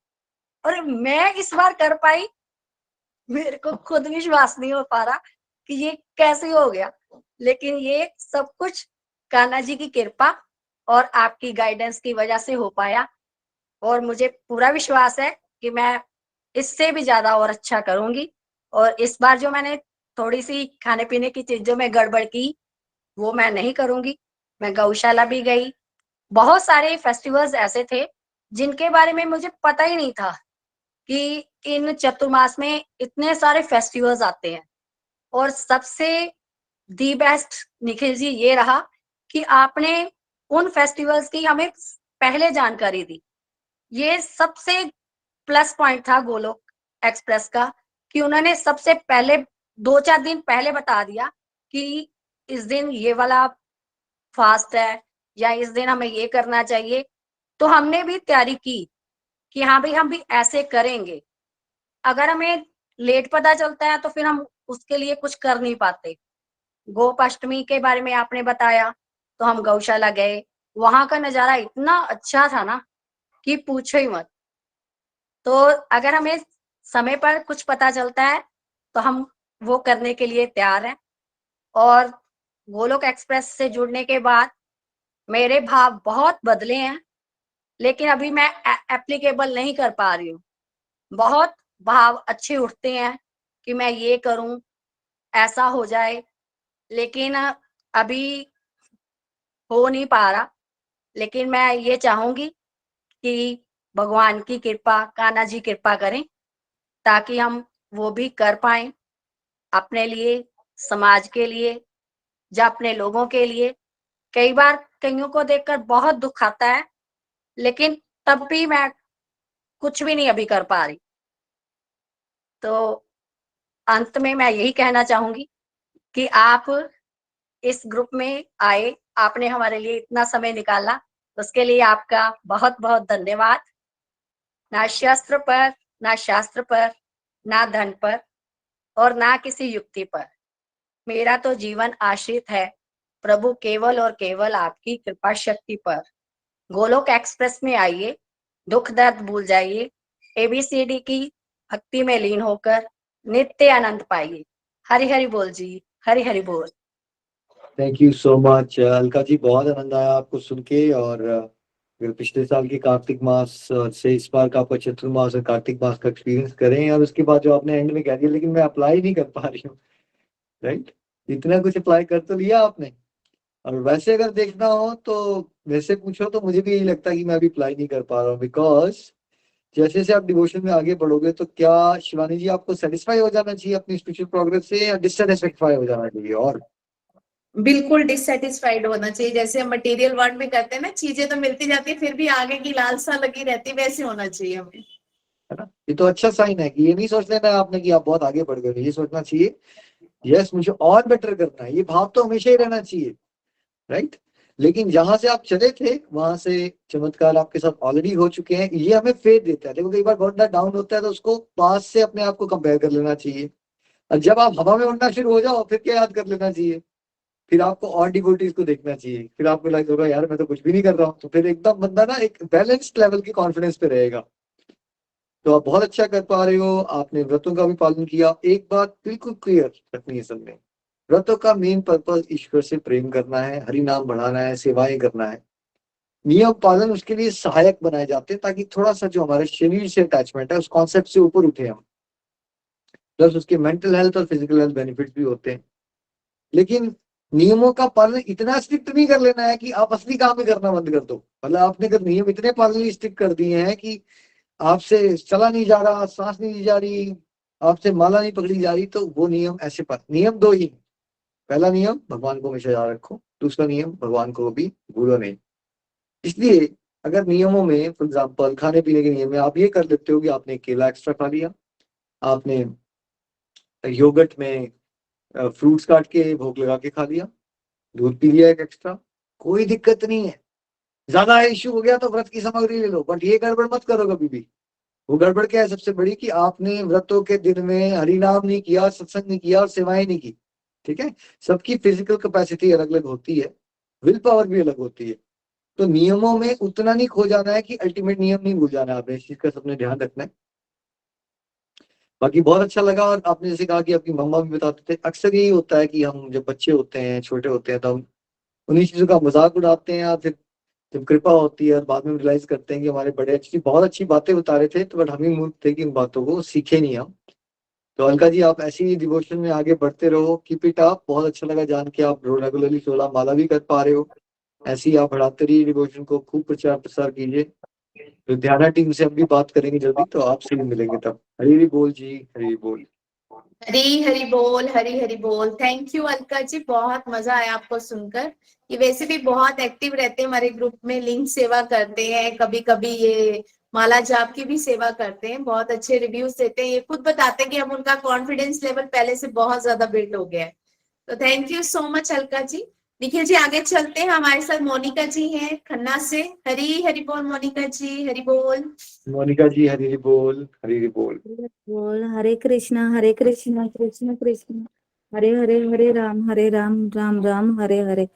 और मैं इस बार कर पाई, मेरे को खुद विश्वास नहीं हो पा रहा कि ये कैसे हो गया। लेकिन ये सब कुछ कान्हा जी की कृपा और आपकी गाइडेंस की वजह से हो पाया। और मुझे पूरा विश्वास है कि मैं इससे भी ज्यादा और अच्छा करूंगी। और इस बार जो मैंने थोड़ी सी खाने पीने की चीजों में गड़बड़ की, वो मैं नहीं करूंगी। मैं गौशाला भी गई। बहुत सारे फेस्टिवल्स ऐसे थे जिनके बारे में मुझे पता ही नहीं था कि इन चतुर्मास में इतने सारे फेस्टिवल्स आते हैं। और सबसे दी बेस्ट निखिल जी ये रहा कि आपने उन फेस्टिवल्स की हमें पहले जानकारी दी। ये सबसे प्लस पॉइंट था गोलोक एक्सप्रेस का कि उन्होंने सबसे पहले 2-4 दिन पहले बता दिया कि इस दिन ये वाला फास्ट है या इस दिन हमें ये करना चाहिए। तो हमने भी तैयारी की कि हाँ भाई हम भी ऐसे करेंगे। अगर हमें लेट पता चलता है तो फिर हम उसके लिए कुछ कर नहीं पाते। गोपाष्टमी के बारे में आपने बताया, तो हम गौशाला गए। वहां का नजारा इतना अच्छा था ना कि पूछो ही मत। तो अगर हमें समय पर कुछ पता चलता है तो हम वो करने के लिए तैयार हैं। और गोलोक एक्सप्रेस से जुड़ने के बाद मेरे भाव बहुत बदले हैं, लेकिन अभी मैं एप्लीकेबल नहीं कर पा रही हूँ। बहुत भाव अच्छे उठते हैं कि मैं ये करूं, ऐसा हो जाए, लेकिन अभी हो नहीं पा रहा। लेकिन मैं ये चाहूंगी कि भगवान की कृपा, कान्हा जी कृपा करें ताकि हम वो भी कर पाए अपने लिए, समाज के लिए या अपने लोगों के लिए। कई बार कईयों को देखकर बहुत दुख आता है, लेकिन तब भी मैं कुछ भी नहीं अभी कर पा रही। तो अंत में मैं यही कहना चाहूंगी कि आप इस ग्रुप में आए, आपने हमारे लिए इतना समय निकाला, उसके लिए आपका बहुत बहुत धन्यवाद। ना शस्त्र पर, ना शास्त्र पर, ना धन पर और ना किसी युक्ति पर। मेरा तो जीवन आश्रित है प्रभु केवल और केवल आपकी कृपा शक्ति पर। गोलोक एक्सप्रेस में आइए, दुख दर्द भूल जाइए, एबीसीडी की भक्ति में लीन होकर नित्य आनंद पाइए। हरि हरि बोल जी, हरि हरि बोल। Thank you so much Alka ji, बहुत आनंद आया आपको सुन के। और पिछले साल के कार्तिक मास से इस बार का आपका चतुर्मास और कार्तिक मास का एक्सपीरियंस करें। और उसके बाद जो आपने एंड में कह दिया, लेकिन मैं अप्लाई नहीं कर पा रही हूँ, राइट? इतना कुछ अप्लाई कर तो लिया आपने। और वैसे अगर देखना हो तो वैसे पूछो तो मुझे भी यही लगता है कि मैं अभी अप्लाई नहीं कर पा रहा हूँ, बिकॉज जैसे जैसे आप डिवोशन में आगे बढ़ोगे तो क्या शिवानी जी आपको सेटिस्फाई हो जाना चाहिए अपनी स्पिरिचुअल प्रोग्रेस से, या डिससेटिस्फाई हो जाना चाहिए? और बिल्कुल डिससेटिस्फाइड होना चाहिए। जैसे हम मटेरियल वर्ल्ड में करते हैं ना, चीजें तो मिलती जाती है फिर भी आगे की लालसा लगी रहती है, वैसे होना चाहिए हमें। है ना, ये तो अच्छा साइन है कि ये नहीं सोच लेना है आपने कि आप बहुत आगे बढ़ गए। ये सोचना चाहिए यस मुझे और बेटर करना है। ये भाव तो हमेशा ही रहना चाहिए, राइट? लेकिन जहां से आप चले थे वहां से चमत्कार आपके साथ ऑलरेडी हो चुके हैं, ये हमें फेथ देता है। देखो कई बार बंदा डाउन होता है तो उसको पास से अपने आप को कंपेयर कर लेना चाहिए। और जब आप हवा में उड़ना शुरू हो जाओ फिर क्या याद कर लेना चाहिए, फिर आपको और डिवोटीज को देखना चाहिए। फिर आपको लाइक होगा यार मैं तो कुछ भी नहीं कर रहा हूँ। तो फिर एकदम बंदा ना एक बैलेंस्ड लेवल की कॉन्फिडेंस पे रहेगा। तो आप बहुत अच्छा कर पा रहे हो, आपने व्रतों का भी पालन किया। एक बात बिल्कुल क्लियर रखनी है सबने, व्रतों का मेन पर्पस ईश्वर से प्रेम करना है, हरि नाम बढ़ाना है, सेवाएं करना है। नियम पालन उसके लिए सहायक बनाए जाते हैं ताकि थोड़ा सा जो हमारे शरीर से अटैचमेंट है उस कॉन्सेप्ट से ऊपर उठे हम। प्लस उसके मेंटल हेल्थ और फिजिकल हेल्थ बेनिफिट्स भी होते हैं। लेकिन नियमों का पालन इतना स्ट्रिक्ट नहीं कर लेना है कि आप असली काम ही करना बंद कर दो। मतलब आपने अगर नियम इतने पालन स्ट्रिक्ट कर दिए हैं कि आपसे चला नहीं जा रहा, सांस नहीं ली जा रही, आपसे माला नहीं पकड़ी जा रही, तो वो नियम ऐसे पर नियम दो ही। पहला नियम भगवान को हमेशा याद रखो, दूसरा नियम भगवान को भी भूलो नहीं। इसलिए अगर नियमों में फॉर एग्जाम्पल खाने पीने के नियम में आप ये कर लेते हो कि आपने केला एक्स्ट्रा खा लिया, आपने योगर्ट में फ्रूट्स काट के भोग लगा के खा लिया, दूध पी लिया एक एक्स्ट्रा, कोई दिक्कत नहीं है। ज्यादा इश्यू हो गया तो व्रत की सामग्री ले लो, बट ये गड़बड़ मत करो कभी भी। वो गड़बड़ क्या है सबसे बड़ी, कि आपने व्रतों के दिन में हरि नाम नहीं किया, सत्संग नहीं किया और सेवाएं नहीं की। ठीक है, सबकी फिजिकल कैपेसिटी अलग अलग होती है, विल पावर भी अलग होती है। तो नियमों में उतना नहीं खो जाना है कि अल्टीमेट नियम नहीं भूल जाना है। आपने इस चीज का सबने ध्यान रखना है। बाकी बहुत अच्छा लगा। और आपने जैसे कहा कि आपकी मम्मा भी बताते थे, अक्सर यही होता है कि हम जब बच्चे होते हैं, छोटे होते हैं, तो हम उन्हीं चीजों का मजाक उड़ाते हैं, या फिर जब कृपा होती है और बाद में रियलाइज करते हैं कि हमारे बड़े एक्चुअली बहुत अच्छी बातें बता रहे थे, तो बट हम ही मूर्ख थे कि उन बातों को सीखे नहीं हम। तो अलका जी आप ऐसी ही डिवोशन में आगे बढ़ते रहो, कीप इट अप। बहुत अच्छा लगा जान के आप रेगुलरली 16 माला भी कर पा रहे हो। ऐसे ही आप बढ़ाते रहिए डिवोशन को, खूब प्रचार प्रसार कीजिए। तो ध्याना टीम से हम भी बात करेंगे जल्दी, तो आपसे भी मिलेंगे तब। हरी हरी बोल जी, हरी हरी बोल। हरी हरी बोल, हरी हरी बोल। थैंक यू अलका जी, बहुत मजा आया आपको सुनकर। ये वैसे भी बहुत एक्टिव रहते हैं हमारे ग्रुप में, लिंक सेवा करते हैं, कभी कभी ये माला जाप की भी सेवा करते हैं, बहुत अच्छे रिव्यूज देते हैं। ये खुद बताते हैं कि अब उनका कॉन्फिडेंस लेवल पहले से बहुत ज्यादा बिल्ड हो गया है। तो thank you so much Alka ji. Nikhil ji आगे चलते हैं, हमारे साथ मोनिका जी हैं खन्ना से। हरी हरी बोल मोनिका जी, हरी बोल। मोनिका जी हरी हरी बोल, हरी हरी बोल। बोल हरे कृष्णा कृष्ण कृष्ण हरे हरे, हरे राम राम हरे हरे।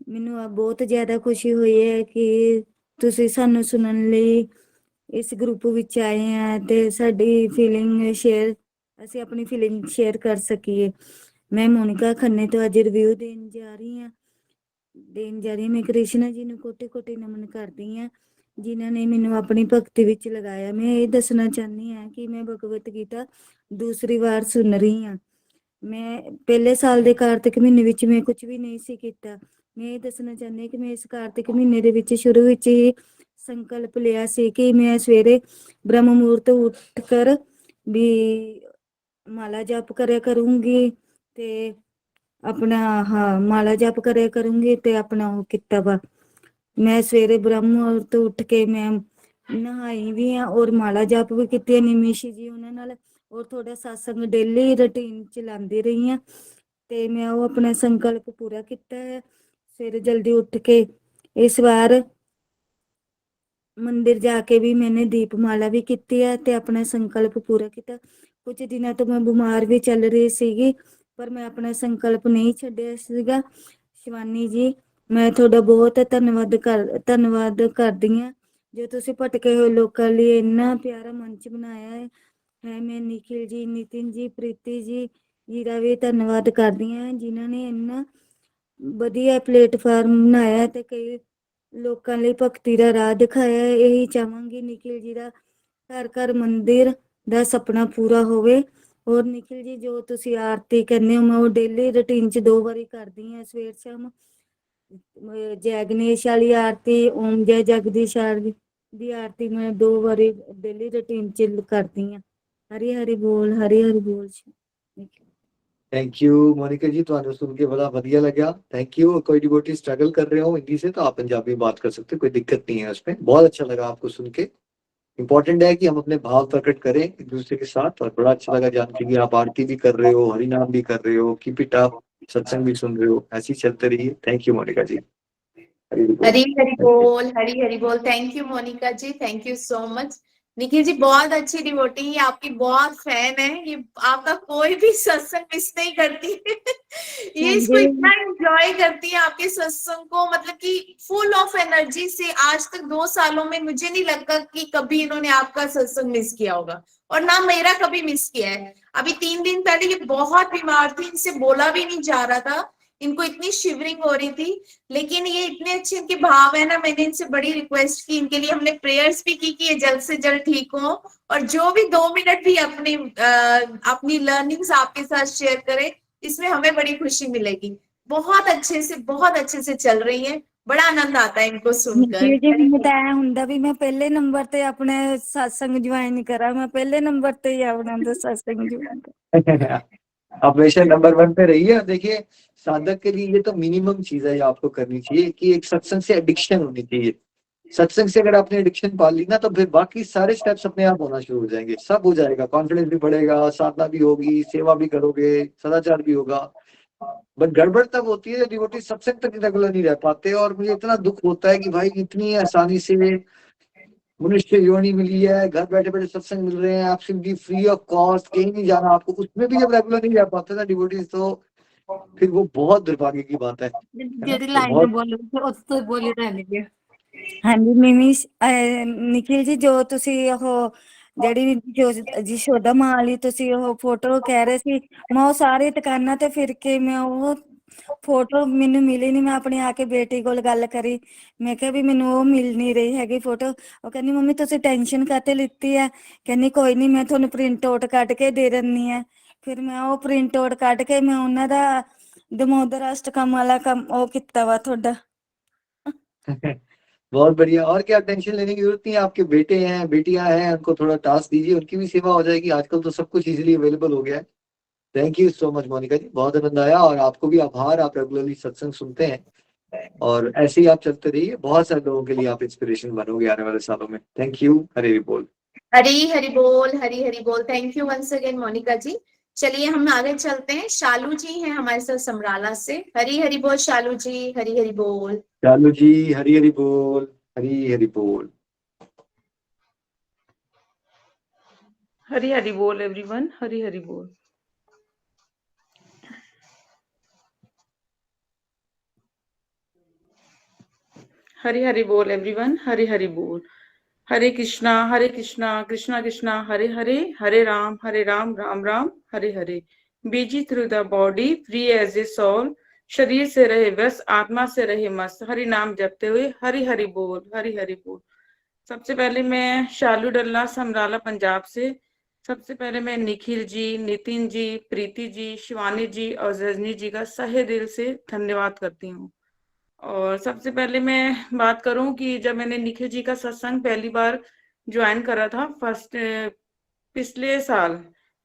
ਮੈਨੂੰ ਬਹੁਤ ਜ਼ਿਆਦਾ ਖੁਸ਼ੀ ਹੋਈ ਹੈ ਕਿ ਤੁਸੀਂ ਸਾਨੂੰ ਸੁਣਨ ਲਈ ਇਸ ਗਰੁੱਪ ਵਿੱਚ ਆਏ ਆ ਤੇ ਸਾਡੀ ਫੀਲਿੰਗ ਸ਼ੇਅਰ, ਅਸੀਂ ਆਪਣੀ ਫੀਲਿੰਗ ਸ਼ੇਅਰ ਕਰ ਸਕੀਏ। ਮੈਂ ਮੋਨਿਕਾ ਖੰਨੇ ਤੋਂ ਅੱਜ ਰਿਵਿਊ ਦੇਣ ਜਾ ਰਹੀ ਹਾਂ। ਮੈਂ ਕ੍ਰਿਸ਼ਨਾ ਜੀ ਨੂੰ ਕੋਟि ਕੋਟि ਨਮਨ ਕਰਦੀ ਹਾਂ ਜਿਨ੍ਹਾਂ ਨੇ ਮੈਨੂੰ ਆਪਣੀ ਭਗਤੀ ਵਿੱਚ ਲਗਾਇਆ। ਮੈਂ ਇਹ ਦੱਸਣਾ ਚਾਹੁੰਦੀ ਹਾਂ ਕਿ ਮੈਂ ਭਗਵਤ ਗੀਤਾ ਦੂਸਰੀ ਵਾਰ ਸੁਣ ਰਹੀ ਹਾਂ। ਮੈਂ ਪਹਿਲੇ ਸਾਲ ਦੇ ਕਾਰਤਿਕ ਮਹੀਨੇ ਵਿੱਚ ਮੈਂ ਕੁਝ ਵੀ ਨਹੀਂ ਸੀ ਕੀਤਾ। ਮੈਂ ਇਹ ਦੱਸਣਾ ਚਾਹੁੰਦੀ ਹਾਂ ਕਿ ਮੈਂ ਇਸ ਕਾਰਤਿਕ ਮਹੀਨੇ ਦੇ ਵਿੱਚ ਸ਼ੁਰੂ ਵਿੱਚ ਹੀ ਸੰਕਲਪ ਲਿਆ ਸੀ ਕਿ ਮੈਂ ਸਵੇਰੇ ਬ੍ਰਹਮ ਮੁਹੂਰਤ ਉੱਠ ਕਰ ਵੀ ਮਾਲਾ ਜਪ ਕਰਿਆ ਕਰੂੰਗੀ ਤੇ ਆਪਣਾ ਮਾਲਾ ਜਪ ਕਰਿਆ ਕਰੂੰਗੀ ਤੇ ਆਪਣਾ ਉਹ ਕੀਤਾ ਵਾ। ਮੈਂ ਸਵੇਰੇ ਬ੍ਰਹਮ ਮੁਹੂਰਤ ਉੱਠ ਕੇ ਮੈਂ ਨਹਾਈ ਵੀ ਆ ਔਰ ਮਾਲਾ ਜਪ ਵੀ ਕੀਤੀ ਨਿਮਿਸ਼ੀ ਜੀ ਉਹਨਾਂ ਨਾਲ, ਔਰ ਥੋੜਾ ਸਤਸੰਗ ਡੇਲੀ ਰੂਟੀਨ ਚਲਾਉਂਦੀ ਰਹੀ ਆ ਤੇ ਮੈਂ ਉਹ ਆਪਣਾ ਸੰਕਲਪ ਪੂਰਾ ਕੀਤਾ ਹੈ। ਸਵੇਰੇ ਜਲਦੀ ਉੱਠ ਕੇ ਇਸ ਵਾਰ ਮੰਦਿਰ ਜਾ ਕੇ ਵੀ ਮੈਨੇ ਦੀਪਮਾਲਾ ਵੀ ਕੀਤੀ ਹੈ ਤੇ ਆਪਣਾ ਸੰਕਲਪ ਪੂਰਾ ਕੀਤਾ। ਕੁਝ ਦਿਨਾਂ ਤੋਂ ਮੈਂ ਬਿਮਾਰ ਵੀ ਚੱਲ ਰਹੀ ਸੀਗੀ, ਪਰ ਮੈਂ ਆਪਣਾ ਸੰਕਲਪ ਨਹੀਂ ਛੱਡਿਆ ਸੀਗਾ। ਸ਼ਿਵਾਨੀ ਜੀ, ਮੈਂ ਤੁਹਾਡਾ ਬਹੁਤ ਧੰਨਵਾਦ ਕਰਦੀ ਹਾਂ, ਜੋ ਤੁਸੀਂ ਭਟਕੇ ਹੋਏ ਲੋਕਾਂ ਲਈ ਇੰਨਾ ਪਿਆਰਾ ਮੰਚ ਬਣਾਇਆ ਹੈ। ਮੈਂ ਨਿਖਿਲ ਜੀ, ਨਿਤਿਨ ਜੀ, ਪ੍ਰੀਤੀ ਜੀ ਦਾ ਵੀ ਧੰਨਵਾਦ ਕਰਦੀ ਹਾਂ, ਜਿਨ੍ਹਾਂ ਨੇ ਇੰਨਾ ਵਧੀਆ ਪਲੇਟਫਾਰਮ ਬਣਾਇਆ ਤੇ ਕਈ ਲੋਕਾਂ ਲਈ ਭਗਤੀ ਦਾ ਰਾਹ ਦਿਖਾਇਆ। ਇਹੀ ਚਾਹਾਂਗੀ ਨਿਖਿਲ ਜੀ ਦਾ ਘਰ ਘਰ ਮੰਦਿਰ ਦਾ ਸੁਪਨਾ ਪੂਰਾ ਹੋਵੇ। ਔਰ ਨਿਖਿਲ ਜੀ, ਜੋ ਤੁਸੀਂ ਆਰਤੀ ਕਹਿੰਦੇ ਹੋ, ਮੈਂ ਉਹ ਡੇਲੀ ਰੂਟੀਨ 'ਚ 2 ਵਾਰੀ ਕਰਦੀ ਹਾਂ, ਸਵੇਰ ਸ਼ਾਮ। ਜੈ ਗਣੇਸ਼ ਵਾਲੀ ਆਰਤੀ, ਓਮ ਜੈ ਜਗਦੀਸ਼ ਦੀ ਆਰਤੀ ਮੈਂ 2 ਵਾਰੀ ਡੇਲੀ ਰੂਟੀਨ 'ਚ ਕਰਦੀ ਹਾਂ। ਹਰੀ ਹਰੀ ਬੋਲ, ਹਰੀ ਹਰੀ ਬੋਲ। थैंक यू मोनिका जी, ਤੁਹਾਨੂੰ सुन के बड़ा बढ़िया लगा। Thank you. कोई डिवोटी स्ट्रगल कर रहे हो हिंदी से तो आप पंजाबी में बात कर सकते हो, कोई दिक्कत नहीं है उसमें। बहुत अच्छा लगा आपको सुन के। इम्पोर्टेंट है कि हम अपने भाव प्रकट करें एक दूसरे के साथ, और बड़ा अच्छा लगा जान के कि आप आरती भी कर रहे हो, हरि नाम भी कर रहे हो, कीप इट अप, सत्संग भी सुन रहे हो, ऐसे ही चलते रहिए। Thank you Monika ji. हरि बोल। Hari Hari Thank you. बोल, हरी हरी बोल। Thank you Monika ji, thank you so much. Nikhil ji बहुत अच्छी डिवोटी है, आपकी बहुत फैन है ये, आपका कोई भी सत्संग मिस नहीं करती ये इसको इतना एंजॉय करती है आपके सत्संग को, मतलब कि फुल ऑफ एनर्जी से। आज तक 2 सालों में मुझे नहीं लगता कि कभी इन्होंने आपका सत्संग मिस किया होगा, और ना मेरा कभी मिस किया है। अभी 3 दिन पहले ये बहुत बीमार थी, इनसे बोला भी नहीं जा रहा था, इनको इतनी शिवरिंग हो रही थी, लेकिन ये इतने अच्छे इनके भाव है ना, मैंने इनसे बड़ी रिक्वेस्ट की, इनके लिए हमने प्रेयर्स भी की कि ये जल्द से जल्द ठीक हो, और जो भी 2 मिनट भी अपनी लर्निंग्स आपके साथ शेयर करे, इसमें हमें बड़ी खुशी मिलेगी। बहुत अच्छे से चल रही है, बड़ा आनंद आता है इनको सुनकर। ਜੀ ਮੈਨੂੰ ਤਾਂ ਐ ਹੁੰਦਾ ਵੀ ਮੈਂ ਪਹਿਲੇ ਨੰਬਰ ਤੇ ਆਪਣੇ satsang ज्वाइन करा, मैं पहले नंबर ਤੇ ਹੀ ਆਪਣਾ satsang ज्वाइन करा। आप हमेशा नंबर 1 पे रहिए। देखिए, साधक के लिए ये तो मिनिमम चीज है जो आपको करनी चाहिए कि एक सत्संग से एडिक्शन होनी चाहिए। सत्संग से अगर आपने एडिक्शन पाल ली ना, तो फिर बाकी सारे स्टेप्स अपने आप होना शुरू हो जाएंगे, सब हो जाएगा। कॉन्फिडेंस भी बढ़ेगा, साधना भी होगी, सेवा भी करोगे, सदाचार भी होगा। बट गड़बड़ तब होती है जब डिवोटी सत्संग तक रेगुलर नहीं रह पाते। और मुझे इतना दुख होता है कि भाई इतनी आसानी से मनुष्य योनि मिली है, घर बैठे बैठे सत्संग मिल रहे हैं, आप सिंपली फ्री ऑफ कॉस्ट, कहीं नहीं जाना आपको, उसमें भी जब रेगुलर नहीं रह पाते ना डिवोटीज, तो फिर वो बहुत दुर्भाग्य की बात है ना? ਜਿਹੜੀ तो ਲਾਈਨ बहुत ਬੋਲੋ ਉਸ ਤੋਂ ਬੋਲੀ ਰਹਿਣੀ। ਹਾਂਜੀ ਮਿਮੀ, ਨਿਖਿਲ ਜੀ, ਜੋ ਤੁਸੀਂ ਉਹ ਜਿਹੜੀ ਯਸ਼ੋਦਾ ਮਾਂ ਵਾਲੀ ਤੁਸੀਂ ਉਹ ਫੋਟੋ ਕਹਿ ਰਹੇ ਸੀ, ਮੈਂ ਉਹ ਸਾਰੇ ਦੁਕਾਨਾਂ ਤੇ ਫਿਰ ਕੇ ਮੈਂ ਉਹ ਫੋਟੋ ਮੈਨੂੰ ਮਿਲੀ ਨਹੀਂ। ਮੈਂ ਆਪਣੀ ਆ ਕੇ ਬੇਟੀ ਕੋਲ ਗੱਲ ਕਰੀ, ਮੈਂ ਕਿਹਾ ਵੀ ਮੈਨੂੰ ਉਹ ਮਿਲ ਨਹੀਂ ਰਹੀ ਹੈਗੀ ਫੋਟੋ। ਉਹ ਕਹਿੰਦੀ ਮੰਮੀ ਤੁਸੀਂ ਟੈਨਸ਼ਨ ਕਾਤੇ ਲਿੱਤੀ ਆ? ਕਹਿੰਦੀ ਕੋਈ ਨਹੀਂ, ਮੈਂ ਤੁਹਾਨੂੰ ਪ੍ਰਿੰਟ ਆਊਟ ਕੱਢ ਕੇ ਦੇ ਦਿੰਦੀ ਆ। ਫਿਰ ਮੈਂ ਉਹ ਪ੍ਰਿੰਟ ਆਊਟ ਕੱਢ ਕੇ ਮੈਂ ਉਹਨਾਂ ਦਾ ਦਮੋਦਰ ਅਸ਼ਟਕਮ ਵਾਲਾ ਕੰਮ ਉਹ ਕੀਤਾ ਵਾ ਤੁਹਾਡਾ। बहुत बढ़िया। और क्या टेंशन लेने की जरूरत नहीं है। आपके बेटे हैं, बेटियां हैं, उनको थोड़ा टास्क दीजिए, उनकी भी सेवा हो जाएगी। आजकल तो सब कुछ इजीली अवेलेबल हो गया है। Thank you so much Monika ji, बहुत आनंद आया। और आपको भी आभार, आप रेगुलरली सत्संग सुनते हैं, और ऐसे ही आप चलते रहिए। बहुत सारे लोगों के लिए आप इंस्पिरेशन बनोगे आने वाले सालों में। Thank you. हरे बोल। हरी हरी बोल, हरी हरी बोल। Thank you once again Monika ji. चलिए हम आगे चलते हैं, शालू जी हैं हमारे साथ समराला से। हरी हरी बोल शालू जी, हरी हरी बोल। चालू जी, हरी हरी बोल, हरी हरी बोल। हरी हरी बोल एवरीवन, हरी हरी बोल। हरी हरी बोल एवरीवन, हरी हरी बोल। Hare Krishna Krishna Krishna Hare Hare, Hare Ram Ram Ram Hare Hare. Busy through the body, free as a soul, शरीर से रहे व्यस्त, आत्मा से रहे मस्त, हरि नाम जपते हुए हरि हरि बोल, हरि हरि बोल। सबसे पहले मैं शालू डल्ला, समराला, पंजाब से। सबसे पहले मैं निखिल जी, नितिन जी, प्रीति जी, शिवानी जी और रजनी जी का सहे दिल से धन्यवाद करती हूँ। और सबसे पहले मैं बात करूं कि जब मैंने निखिल जी का सत्संग पहली बार ज्वाइन करा था पिछले साल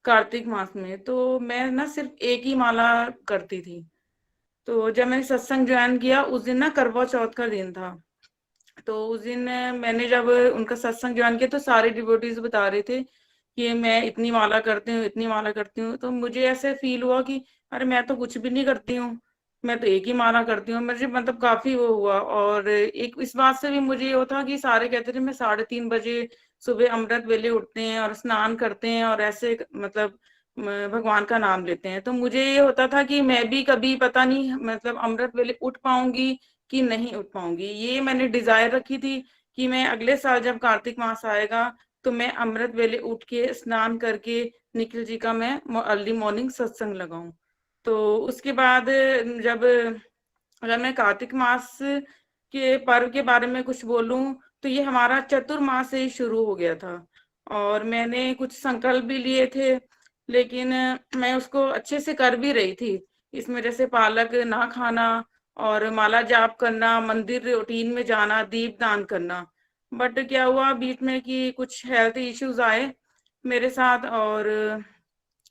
कार्तिक मास में, तो मैं ना सिर्फ एक ही माला करती थी। तो जब मैंने सत्संग ज्वाइन किया उस दिन ना करवा चौथ का दिन था। तो उस दिन मैंने जब उनका सत्संग ज्वाइन किया तो सारे डिवोटीज बता रहे थे कि मैं इतनी माला करती हूँ, इतनी माला करती हूँ। तो मुझे ऐसे फील हुआ कि अरे मैं तो कुछ भी नहीं करती हूँ, मैं तो एक ही माला करती हूँ। मुझे मतलब काफी वो हुआ, और एक इस बात से भी मुझे ये होता कि सारे कहते थे मैं 3:30 बजे सुबह अमृत वेले उठते हैं और स्नान करते हैं और ऐसे मतलब भगवान का नाम लेते हैं। तो मुझे ये होता था कि मैं भी कभी पता नहीं मतलब अमृत वेले उठ पाऊंगी कि नहीं उठ पाऊंगी। ये मैंने डिजायर रखी थी कि मैं अगले साल जब कार्तिक मास आएगा तो मैं अमृत वेले उठ के स्नान करके निखिल जी का मैं अर्ली मॉर्निंग सत्संग लगाऊं। तो उसके बाद जब अगर मैं कार्तिक मास के पर्व के बारे में कुछ बोलूं तो ये हमारा चतुर्मास से ही शुरू हो गया था, और मैंने कुछ संकल्प भी लिए थे, लेकिन मैं उसको अच्छे से कर भी रही थी। इसमें जैसे पालक ना खाना और माला जाप करना, मंदिर रूटीन में जाना, दीप दान करना। बट क्या हुआ बीच में कि कुछ हेल्थ इश्यूज आए मेरे साथ, और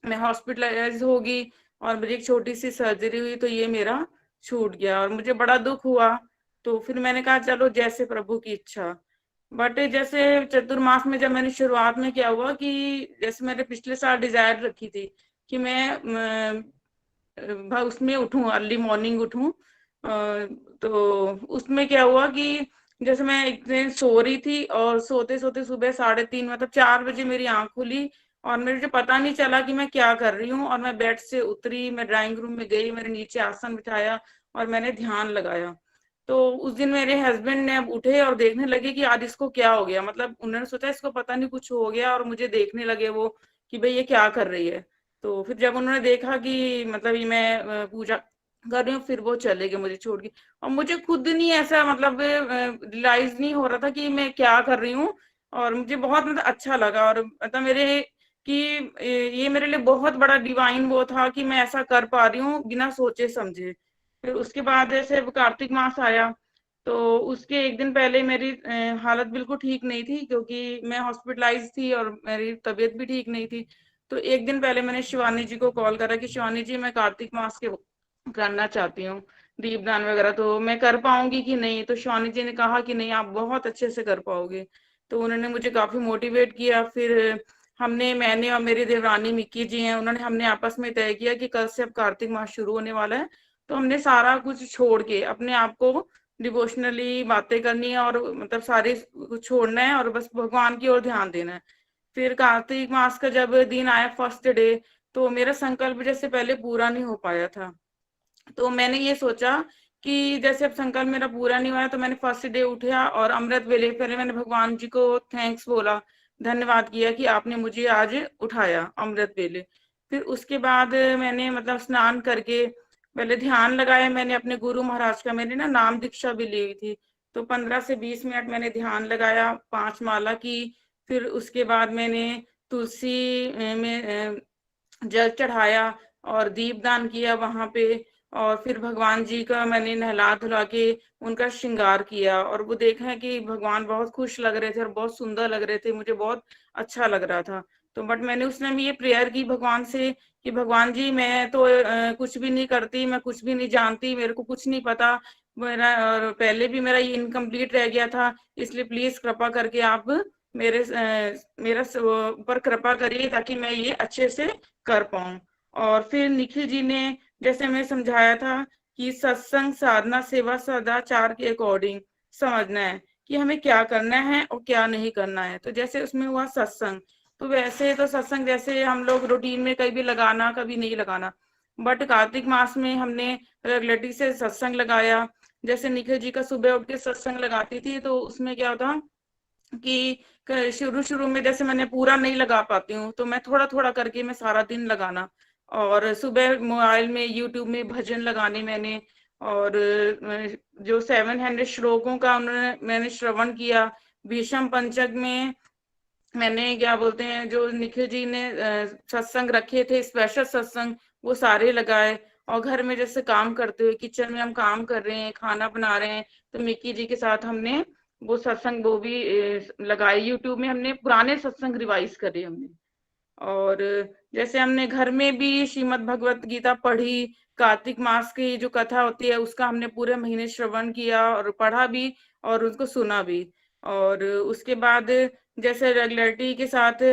मैं हॉस्पिटलाइज हो गई और मेरी एक छोटी सी सर्जरी हुई, तो ये मेरा छूट गया और मुझे बड़ा दुख हुआ। तो फिर मैंने कहा चलो जैसे प्रभु की इच्छा। बट जैसे चतुर्मास में जब मैंने शुरुआत में क्या हुआ कि जैसे मैंने पिछले साल डिजायर रखी थी कि मैं उसमें उठूं, अर्ली मॉर्निंग उठूं। तो उसमें क्या हुआ कि जैसे मैं एक दिन सो रही थी और सोते सोते सुबह 3:30 मतलब 4 बजे मेरी आंख खुली और मुझे पता नहीं चला कि मैं क्या कर रही हूँ। और मैं बेड से उतरी, मैं ड्राइंग रूम में गई, मैंने नीचे आसन बिठाया और मैंने ध्यान लगाया। तो उस दिन मेरे हस्बैंड ने अब उठे और देखने लगे कि आज इसको क्या हो गया, मतलब उन्होंने सोचा इसको पता नहीं कुछ हो गया, और मुझे देखने लगे वो कि भाई ये क्या कर रही है। तो फिर जब उन्होंने देखा कि मतलब ये मैं पूजा कर रही हूँ, फिर वो चले गए मुझे छोड़ के। और मुझे खुद नहीं ऐसा मतलब रियलाइज नहीं हो रहा था कि मैं क्या कर रही हूँ, और मुझे बहुत मतलब अच्छा लगा। और मतलब मेरे कि ये मेरे लिए बहुत बड़ा डिवाइन वो था कि मैं ऐसा कर पा रही हूँ बिना सोचे समझे। फिर उसके बाद जैसे कार्तिक मास आया तो उसके एक दिन पहले मेरी हालत बिल्कुल ठीक नहीं थी, क्योंकि मैं हॉस्पिटलाइज थी और मेरी तबीयत भी ठीक नहीं थी। तो एक दिन पहले मैंने शिवानी जी को कॉल करा कि शिवानी जी मैं कार्तिक मास के करना चाहती हूँ दीपदान वगैरह, तो मैं कर पाऊंगी कि नहीं। तो शिवानी जी ने कहा कि नहीं आप बहुत अच्छे से कर पाओगे। तो उन्होंने मुझे काफी मोटिवेट किया। फिर हमने, मैंने और मेरी देवरानी मिक्की जी हैं, उन्होंने हमने आपस में तय किया कि कल से अब कार्तिक मास शुरू होने वाला है, तो हमने सारा कुछ छोड़ के अपने आप को डिवोशनली बातें करनी है और मतलब सारे कुछ छोड़ना है और बस भगवान की ओर ध्यान देना है। फिर कार्तिक मास का जब दिन आया फर्स्ट डे, तो मेरा संकल्प जैसे पहले पूरा नहीं हो पाया था। तो मैंने ये सोचा कि जैसे अब संकल्प मेरा पूरा नहीं हुआ, तो मैंने फर्स्ट डे उठा और अमृत वेले पहले मैंने भगवान जी को थैंक्स बोला, धन्यवाद किया कि आपने मुझे आज उठाया अमृत वेले। फिर उसके बाद मैंने मतलब स्नान करके पहले ध्यान लगाया। मैंने अपने गुरु महाराज का, मैंने ना नाम दीक्षा भी ली हुई थी, तो 15 से 20 मिनट मैंने ध्यान लगाया, 5 माला की। फिर उसके बाद मैंने तुलसी में जल चढ़ाया और दीपदान किया वहां पे। और फिर भगवान जी का मैंने नहला धुला के उनका श्रृंगार किया, और वो देखा है कि भगवान बहुत खुश लग रहे थे और बहुत सुंदर लग रहे थे, मुझे बहुत अच्छा लग रहा था। तो बट मैंने उसने भी ये प्रेयर की भगवान से कि भगवान जी मैं तो कुछ भी नहीं करती, मैं कुछ भी नहीं जानती, मेरे को कुछ नहीं पता, मेरा और पहले भी मेरा ये इनकम्प्लीट रह गया था, इसलिए प्लीज कृपा करके आप मेरा ऊपर कृपा करिए ताकि मैं ये अच्छे से कर पाऊं। और फिर निखिल जी ने जैसे हमें समझाया था कि सत्संग साधना सेवा सदाचार के अकॉर्डिंग समझना है कि हमें क्या करना है और क्या नहीं करना है। तो जैसे उसमें हुआ सत्संग, तो वैसे तो सत्संग जैसे हम लोग रूटीन में कभी लगाना कभी नहीं लगाना, बट कार्तिक मास में हमने रेगुलरिटी से सत्संग लगाया। जैसे निखिल जी का सुबह उठ के सत्संग लगाती थी, तो उसमें क्या होता कि शुरू शुरू में जैसे मैंने पूरा नहीं लगा पाती हूँ, तो मैं थोड़ा थोड़ा करके मैं सारा दिन लगाना, और सुबह मोबाइल में यूट्यूब में भजन लगाने मैंने, और जो 700 श्लोकों का उन्होंने मैंने श्रवण किया। भीष्म पंचक में मैंने क्या बोलते हैं जो निखिल जी ने सत्संग रखे थे, स्पेशल सत्संग, वो सारे लगाए। और घर में जैसे काम करते हुए किचन में हम काम कर रहे हैं, खाना बना रहे हैं, तो मिक्की जी के साथ हमने वो सत्संग वो भी लगाए। यूट्यूब में हमने पुराने सत्संग रिवाइज करे हमने। और जैसे हमने घर में भी श्रीमद् भगवत गीता पढ़ी, कार्तिक मास की जो कथा होती है उसका हमने पूरे महीने श्रवण किया और पढ़ा भी और उसको सुना भी। और उसके बाद जैसे रेगुलरिटी के साथ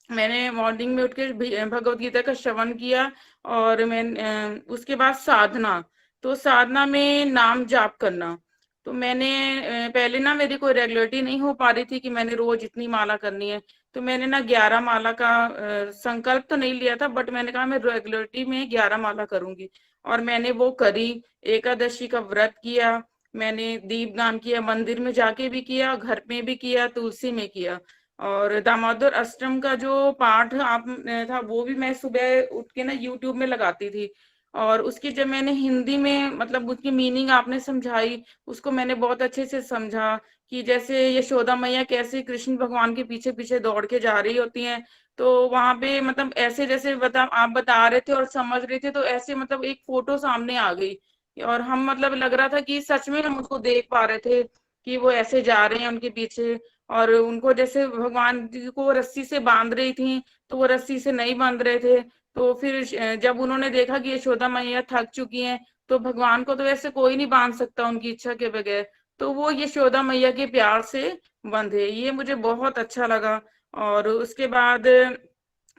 मैंने मॉर्निंग में उठ के भगवत गीता का श्रवण किया। और मैं उसके बाद साधना, तो साधना में नाम जाप करना। तो मैंने पहले ना मेरी कोई रेगुलरिटी नहीं हो पा रही थी कि मैंने रोज इतनी माला करनी है। तो मैंने ना 11 माला का संकल्प तो नहीं लिया था, बट मैंने कहा मैं रेगुलरिटी में 11 माला करूंगी, और मैंने वो करी। एकादशी का व्रत किया, मैंने दीपदान किया, मंदिर में जाके भी किया, घर में भी किया, तुलसी में किया। और दामोदर अष्टम का जो पाठ आप था वो भी मैं सुबह उठ के ना यूट्यूब में लगाती थी। और उसकी जब मैंने हिंदी में मतलब उसकी मीनिंग आपने समझाई, उसको मैंने बहुत अच्छे से समझा कि जैसे यशोदा मैया कैसे कृष्ण भगवान के पीछे पीछे दौड़ के जा रही होती हैं। तो वहां पे मतलब ऐसे जैसे आप बता रहे थे और समझ रहे थे, तो ऐसे मतलब एक फोटो सामने आ गई, और हम मतलब लग रहा था कि सच में हम उसको देख पा रहे थे कि वो ऐसे जा रहे हैं उनके पीछे। और उनको जैसे भगवान जी को रस्सी से बांध रही थी, तो वो रस्सी से नहीं बांध रहे थे। तो फिर जब उन्होंने देखा कि यशोदा मैया थक चुकी हैं, तो भगवान को तो ऐसे कोई नहीं बांध सकता उनकी इच्छा के बगैर, तो वो यशोदा मैया के प्यार से बंधे। ये मुझे बहुत अच्छा लगा। और उसके बाद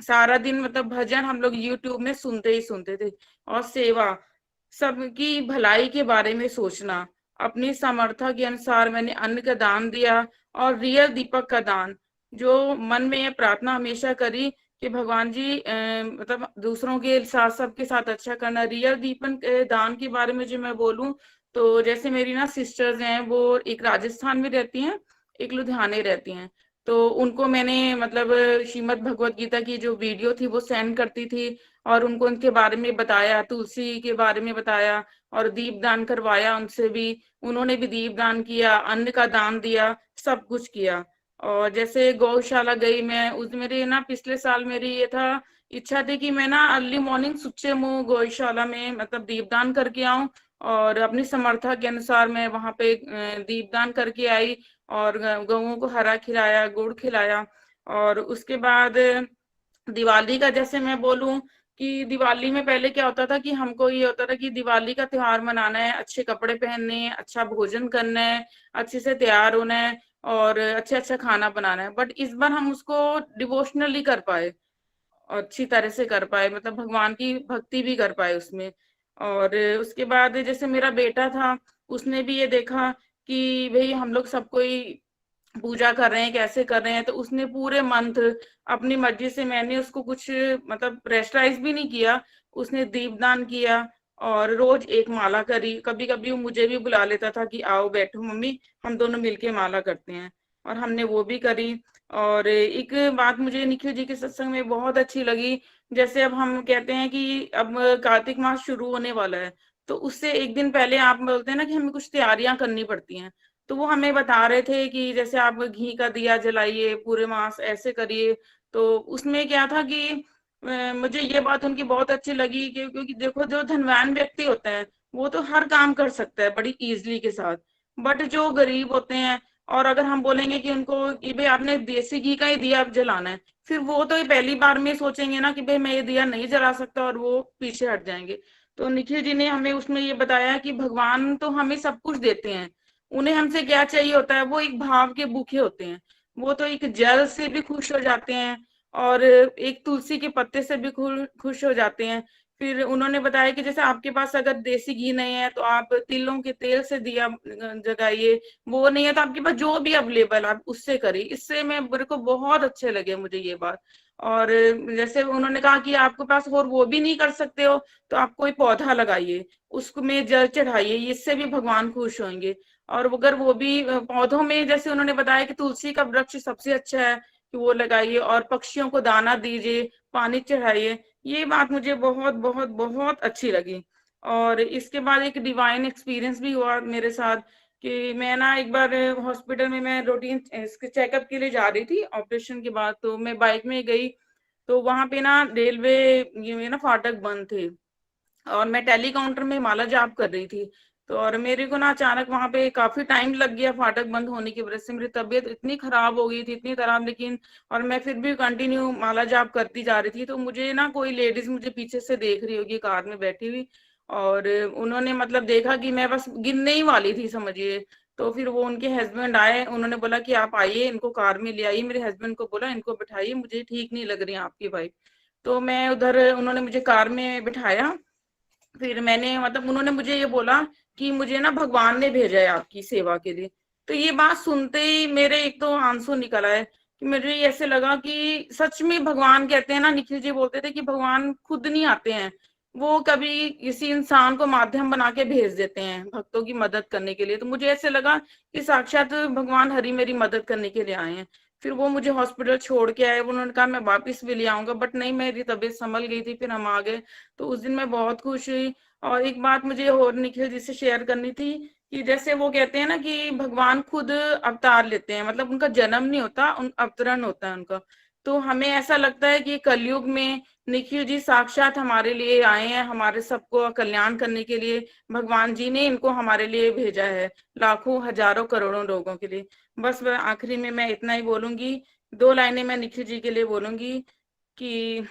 सारा दिन मतलब भजन हम लोग यूट्यूब में सुनते ही सुनते थे। और सेवा, सबकी भलाई के बारे में सोचना, अपनी सामर्थ्य के अनुसार मैंने अन्न का दान दिया। और रियल दीपक का दान, जो मन में ये प्रार्थना हमेशा करी कि भगवान जी मतलब दूसरों के साथ सबके साथ अच्छा करना। रियल दीपक दान के बारे में जो मैं बोलूं, तो जैसे मेरी ना सिस्टर्स हैं, वो एक राजस्थान में रहती हैं, एक लुधियाने रहती हैं। तो उनको मैंने मतलब श्रीमद् भगवत गीता की जो वीडियो थी वो सेंड करती थी, और उनको उनके बारे में बताया, तुलसी के बारे में बताया, और दीप दान करवाया उनसे भी। उन्होंने भी दीप दान किया, अन्न का दान दिया, सब कुछ किया। और जैसे गौशाला गई मैं, उस मेरे ना पिछले साल मेरी ये था इच्छा थी कि मैं ना अर्ली मॉर्निंग सुच्चे मुंह गौशाला में मतलब दीपदान करके आऊं। और अपनी समर्था के अनुसार मैं वहां पे दीपदान करके आई, और गऊओं को हरा खिलाया, गुड़ खिलाया। और उसके बाद दिवाली का जैसे मैं बोलूं कि दिवाली में पहले क्या होता था कि हमको ये होता था कि दिवाली का त्योहार मनाना है, अच्छे कपड़े पहनने हैं, अच्छा भोजन करना है, अच्छे से तैयार होना है, और अच्छा अच्छा खाना बनाना है। बट इस बार हम उसको डिवोशनली कर पाए, अच्छी तरह से कर पाए, मतलब भगवान की भक्ति भी कर पाए उसमें। और उसके बाद जैसे मेरा बेटा था, उसने भी ये देखा कि भाई हम लोग सब कोई पूजा कर रहे हैं, कैसे कर रहे हैं, तो उसने पूरे मंत्र अपनी मर्जी से, मैंने उसको कुछ मतलब प्रेशराइज भी नहीं किया, उसने दीपदान किया। और रोज एक माला करी, कभी कभी वो मुझे भी बुला लेता था कि आओ बैठो मम्मी, हम दोनों मिलके माला करते हैं, और हमने वो भी करी। और एक बात मुझे निखिल जी के सत्संग में बहुत अच्छी लगी, जैसे अब हम कहते हैं कि अब कार्तिक मास शुरू होने वाला है, तो उससे एक दिन पहले आप बोलते हैं ना कि हमें कुछ तैयारियां करनी पड़ती हैं। तो वो हमें बता रहे थे कि जैसे आप घी का दिया जलाइए, पूरे मास ऐसे करिए। तो उसमें क्या था कि मुझे ये बात उनकी बहुत अच्छी लगी कि क्योंकि देखो जो धनवान व्यक्ति होता है वो तो हर काम कर सकता है बड़ी इजली के साथ, बट जो गरीब होते हैं, और अगर हम बोलेंगे कि उनको कि भाई आपने देसी घी का ही दिया जलाना है, फिर वो तो ये पहली बार में सोचेंगे ना कि भाई मैं ये दिया नहीं जला सकता, और वो पीछे हट जाएंगे। तो निखिल जी ने हमें उसमें ये बताया कि भगवान तो हमें सब कुछ देते हैं, उन्हें हमसे क्या चाहिए होता है, वो एक भाव के भूखे होते हैं। वो तो एक जल से भी खुश हो जाते हैं, और एक तुलसी के पत्ते से भी खुश हो जाते हैं। फिर उन्होंने बताया कि जैसे आपके पास अगर देसी घी नहीं है तो आप तिलों के तेल से दिया जगाइए, वो नहीं है तो आपके पास जो भी अवेलेबल आप उससे करिए। इससे मैं मेरे को बहुत अच्छे लगे मुझे ये बात। और जैसे उन्होंने कहा कि आपके पास और वो भी नहीं कर सकते हो तो आप कोई पौधा लगाइए, उसमें जल चढ़ाइए, इससे भी भगवान खुश होंगे। और अगर वो भी पौधों में जैसे उन्होंने बताया कि तुलसी का वृक्ष सबसे अच्छा है कि वो लगाइए, और पक्षियों को दाना दीजिए, पानी चढ़ाइए। ये बात मुझे बहुत बहुत बहुत अच्छी लगी। और इसके बाद एक डिवाइन एक्सपीरियंस भी हुआ मेरे साथ कि मैं ना एक बार हॉस्पिटल में मैं रूटीन चेकअप के लिए जा रही थी ऑपरेशन के बाद, तो मैं बाइक में गई, तो वहां पे ना रेलवे ये ना फाटक बंद थे, और मैं टेली काउंटर में माला जाप कर रही थी। तो और मेरे को ना अचानक वहां पे काफी टाइम लग गया, फाटक बंद होने की वजह से मेरी तबीयत इतनी खराब हो गई थी, इतनी खराब, लेकिन और मैं फिर भी कंटिन्यू माला जाप करती जा रही थी। तो मुझे ना कोई लेडीज मुझे पीछे से देख रही होगी कार में बैठी हुई, और उन्होंने मतलब देखा कि मैं बस गिरने ही वाली थी समझिए। तो फिर वो उनके हस्बैंड आए, उन्होंने बोला कि आप आइए, इनको कार में ले आइए। मेरे हस्बैंड को बोला इनको बिठाइए, मुझे ठीक नहीं लग रही है आपकी वाइफ। तो मैं उधर, उन्होंने मुझे कार में बिठाया, फिर मैंने मतलब उन्होंने मुझे ये बोला कि मुझे ना भगवान ने भेजा है आपकी सेवा के लिए। तो ये बात सुनते ही मेरे एक तो आंसू निकल आए कि मुझे ऐसे लगा कि सच में भगवान कहते हैं ना, निखिल जी बोलते थे कि भगवान खुद नहीं आते हैं, वो कभी किसी इंसान को माध्यम बना के भेज देते हैं भक्तों की मदद करने के लिए। तो मुझे ऐसे लगा कि साक्षात भगवान हरि मेरी मदद करने के लिए आए हैं। फिर वो मुझे हॉस्पिटल छोड़ के आए, उन्होंने कहा मैं वापस भी ले आऊंगा, बट नहीं, मेरी तबीयत संभल गई थी, फिर हम आ गए। तो उस दिन मैं बहुत खुश हुई। और एक बात मुझे और निखिल जी से शेयर करनी थी कि जैसे वो कहते हैं ना कि भगवान खुद अवतार लेते हैं, मतलब उनका जन्म नहीं होता, उन अवतरण होता है उनका। तो हमें ऐसा लगता है कि कलयुग में निखिल जी साक्षात हमारे लिए आए हैं, हमारे सबको कल्याण करने के लिए। भगवान जी ने इनको हमारे लिए भेजा है, लाखों हजारों करोड़ों लोगों के लिए। बस वह आखिरी में मैं इतना ही बोलूंगी, 2 लाइनें मैं निखिल जी के लिए बोलूंगी कि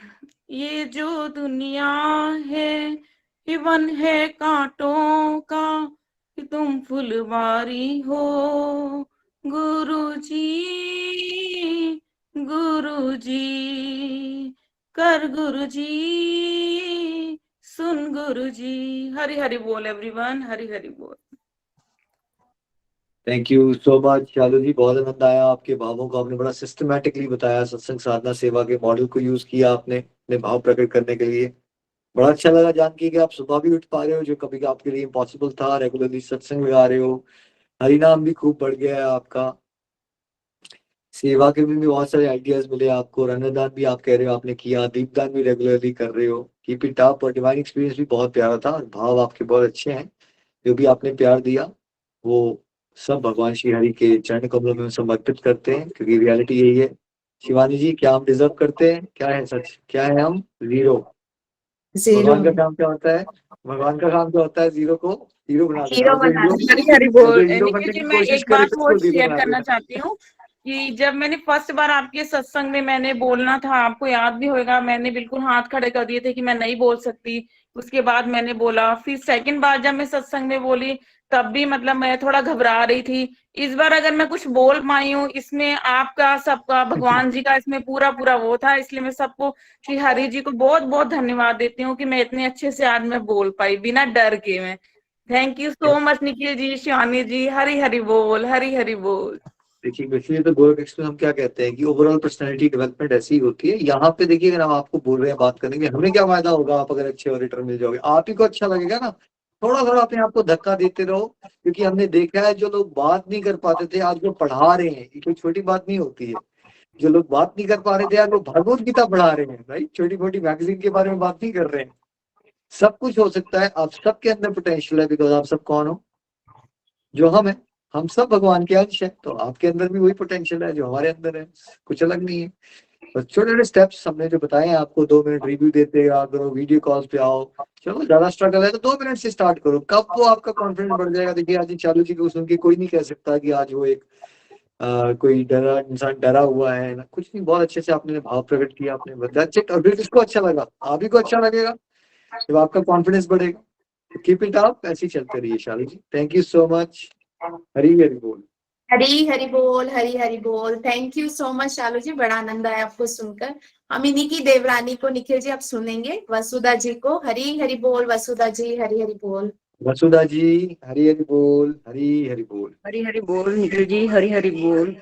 ये जो दुनिया है ये वन है कांटों का, कि तुम फुलवारी हो गुरुजी, गुरुजी, कर गुरुजी, सुन गुरुजी। हरि हरि बोल एवरीवन, हरि हरि बोल। Thank you so much Shalu जी, बहुत आनंद आया आपके भावों को आपने बड़ा सिस्टमैटिकली बताया, सत्संग साधना सेवा के मॉडल को यूज किया आपने अपने भाव प्रकट करने के लिए। बड़ा अच्छा लगा जान के कि आप सुबह भी उठ पा रहे हो जो कभी आपके लिए इम्पॉसिबल था, रेगुलरली सत्संग लगा रहे हो, हरिनाम भी खूब बढ़ गया है आपका, सेवा के भी बहुत सारे आइडियाज मिले आपको, रंगदान भी आप कह रहे हो आपने किया, दीपदान भी रेगुलरली कर रहे हो। Keep it up. और डिवाइन एक्सपीरियंस भी बहुत प्यारा था और भाव आपके बहुत अच्छे हैं। जो भी आपने प्यार दिया वो सब भगवान श्री हरि के चरण कमलों में समर्पित करते हैं, क्योंकि रियलिटी यही है। शिवानी जी, क्या हम डिजर्व करते हैं? क्या है सच? क्या है हम? जीरो। जीरो। भगवान का काम क्या होता है? भगवान का काम क्या होता है? जीरो को हीरो बना देना। हीरो और जो बना हीरो देना। हरी हरी और बोल। जो हीरो निखिल बनने जी की मैं कोशिश एक करे बात उसको और जीरो शेयर बना करना देना। चाहती हूँ कि जब मैंने फर्स्ट बार आपके सत्संग में मैंने बोलना था, आपको याद भी होगा, मैंने बिल्कुल हाथ खड़े कर दिए थे कि मैं नहीं बोल सकती। उसके बाद मैंने बोला, फिर सेकंड बार जब मैं सत्संग में बोली तब भी मतलब मैं थोड़ा घबरा रही थी। इस बार अगर मैं कुछ बोल पाई हूँ, इसमें आपका सबका भगवान जी का इसमें पूरा पूरा वो था, इसलिए मैं सबको श्री हरि जी को बहुत बहुत धन्यवाद देती हूँ कि मैं इतने अच्छे से आज मैं बोल पाई बिना डर के। मैं thank you so much Nikhil ji, Shivani ji, Hari Hari बोल, हरी हरी बोल। देखिए, इसलिए तो गोरख एक्सप्रेस हम क्या कहते हैं कि ओवरऑल पर्सनैलिटी डेवलपमेंट ऐसी ही होती है। यहाँ पे देखिए, अगर हम आपको बोल रहे हैं, बात करेंगे, हमें क्या फायदा होगा? आप अगर अच्छे ऑडिटर मिल जाओगे, आप ही को अच्छा लगेगा ना। थोड़ा थोड़ा अपने आप को धक्का देते रहो, क्योंकि हमने देखा है जो लोग बात नहीं कर पाते थे आज वो पढ़ा रहे हैं। ये कोई छोटी बात नहीं होती है। जो लोग बात नहीं कर पा रहे थे आज वो भगवत गीता पढ़ा रहे हैं। भाई, छोटी मोटी मैगजीन के बारे में बात नहीं कर रहे हैं। सब कुछ हो सकता है। आप सबके अंदर पोटेंशियल है, बिकॉज आप सब कौन हो? जो हम है। हम सब भगवान के अंश है, तो आपके अंदर भी वही पोटेंशियल है जो हमारे अंदर है। कुछ अलग नहीं है। बस छोटे छोटे स्टेप्स हमने जो बताए हैं आपको, 2 मिनट रिव्यू देते आ करो, वीडियो कॉल्स पे आओ। चलो, ज्यादा स्ट्रगल है तो 2 मिनट से स्टार्ट करो। कब वो आपका कॉन्फिडेंस बढ़ जाएगा? देखिए, आज चालू जी को सुन के कोई नहीं कह सकता कि आज वो एक कोई डरा इंसान डरा हुआ है ना, कुछ नहीं। बहुत अच्छे से आपने भाव प्रकट किया, आपने बताया चेक। और फिर किसको अच्छा लगा? आप ही को अच्छा लगेगा जब आपका कॉन्फिडेंस बढ़ेगा। तो कीप इट अप, ऐसे ही चलते रहिए Shalu ji. Thank you so much. Hari Hari बोल। हरी हरि बोल, हरी हरि बोल। Thank you so much Shalu ji, बड़ा आनंद आया आपको सुनकर। हम इन्हीं की देवरानी को निखिल जी आप सुनेंगे, वसुधा जी को। हरी हरि बोल वसुधा जी, हरी हरि बोल। वसुधा जी, हरी हरी बोल, हरी हरी बोल। हरी हरी बोल निखिल जी, हरी हरी बोल।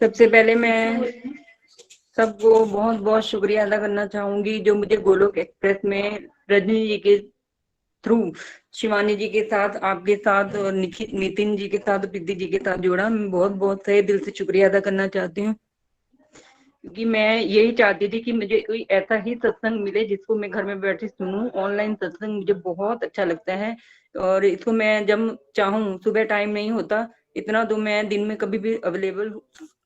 सबसे पहले मैं सबको बहुत बहुत शुक्रिया अदा करना चाहूंगी जो मुझे गोलोक एक्सप्रेस में रजनी जी के थ्रू, शिवानी जी के साथ, आपके साथ और नितिन जी के साथ, प्रीति जी के साथ जोड़ा। मैं बहुत बहुत सही दिल से शुक्रिया अदा करना चाहती हूँ, क्योंकि मैं यही चाहती थी कि मुझे कोई ऐसा ही सत्संग मिले जिसको मैं घर में बैठे सुनूं। ऑनलाइन सत्संग मुझे बहुत अच्छा लगता है और इसको मैं जब चाहूँ, सुबह टाइम नहीं होता इतना तो मैं दिन में कभी भी अवेलेबल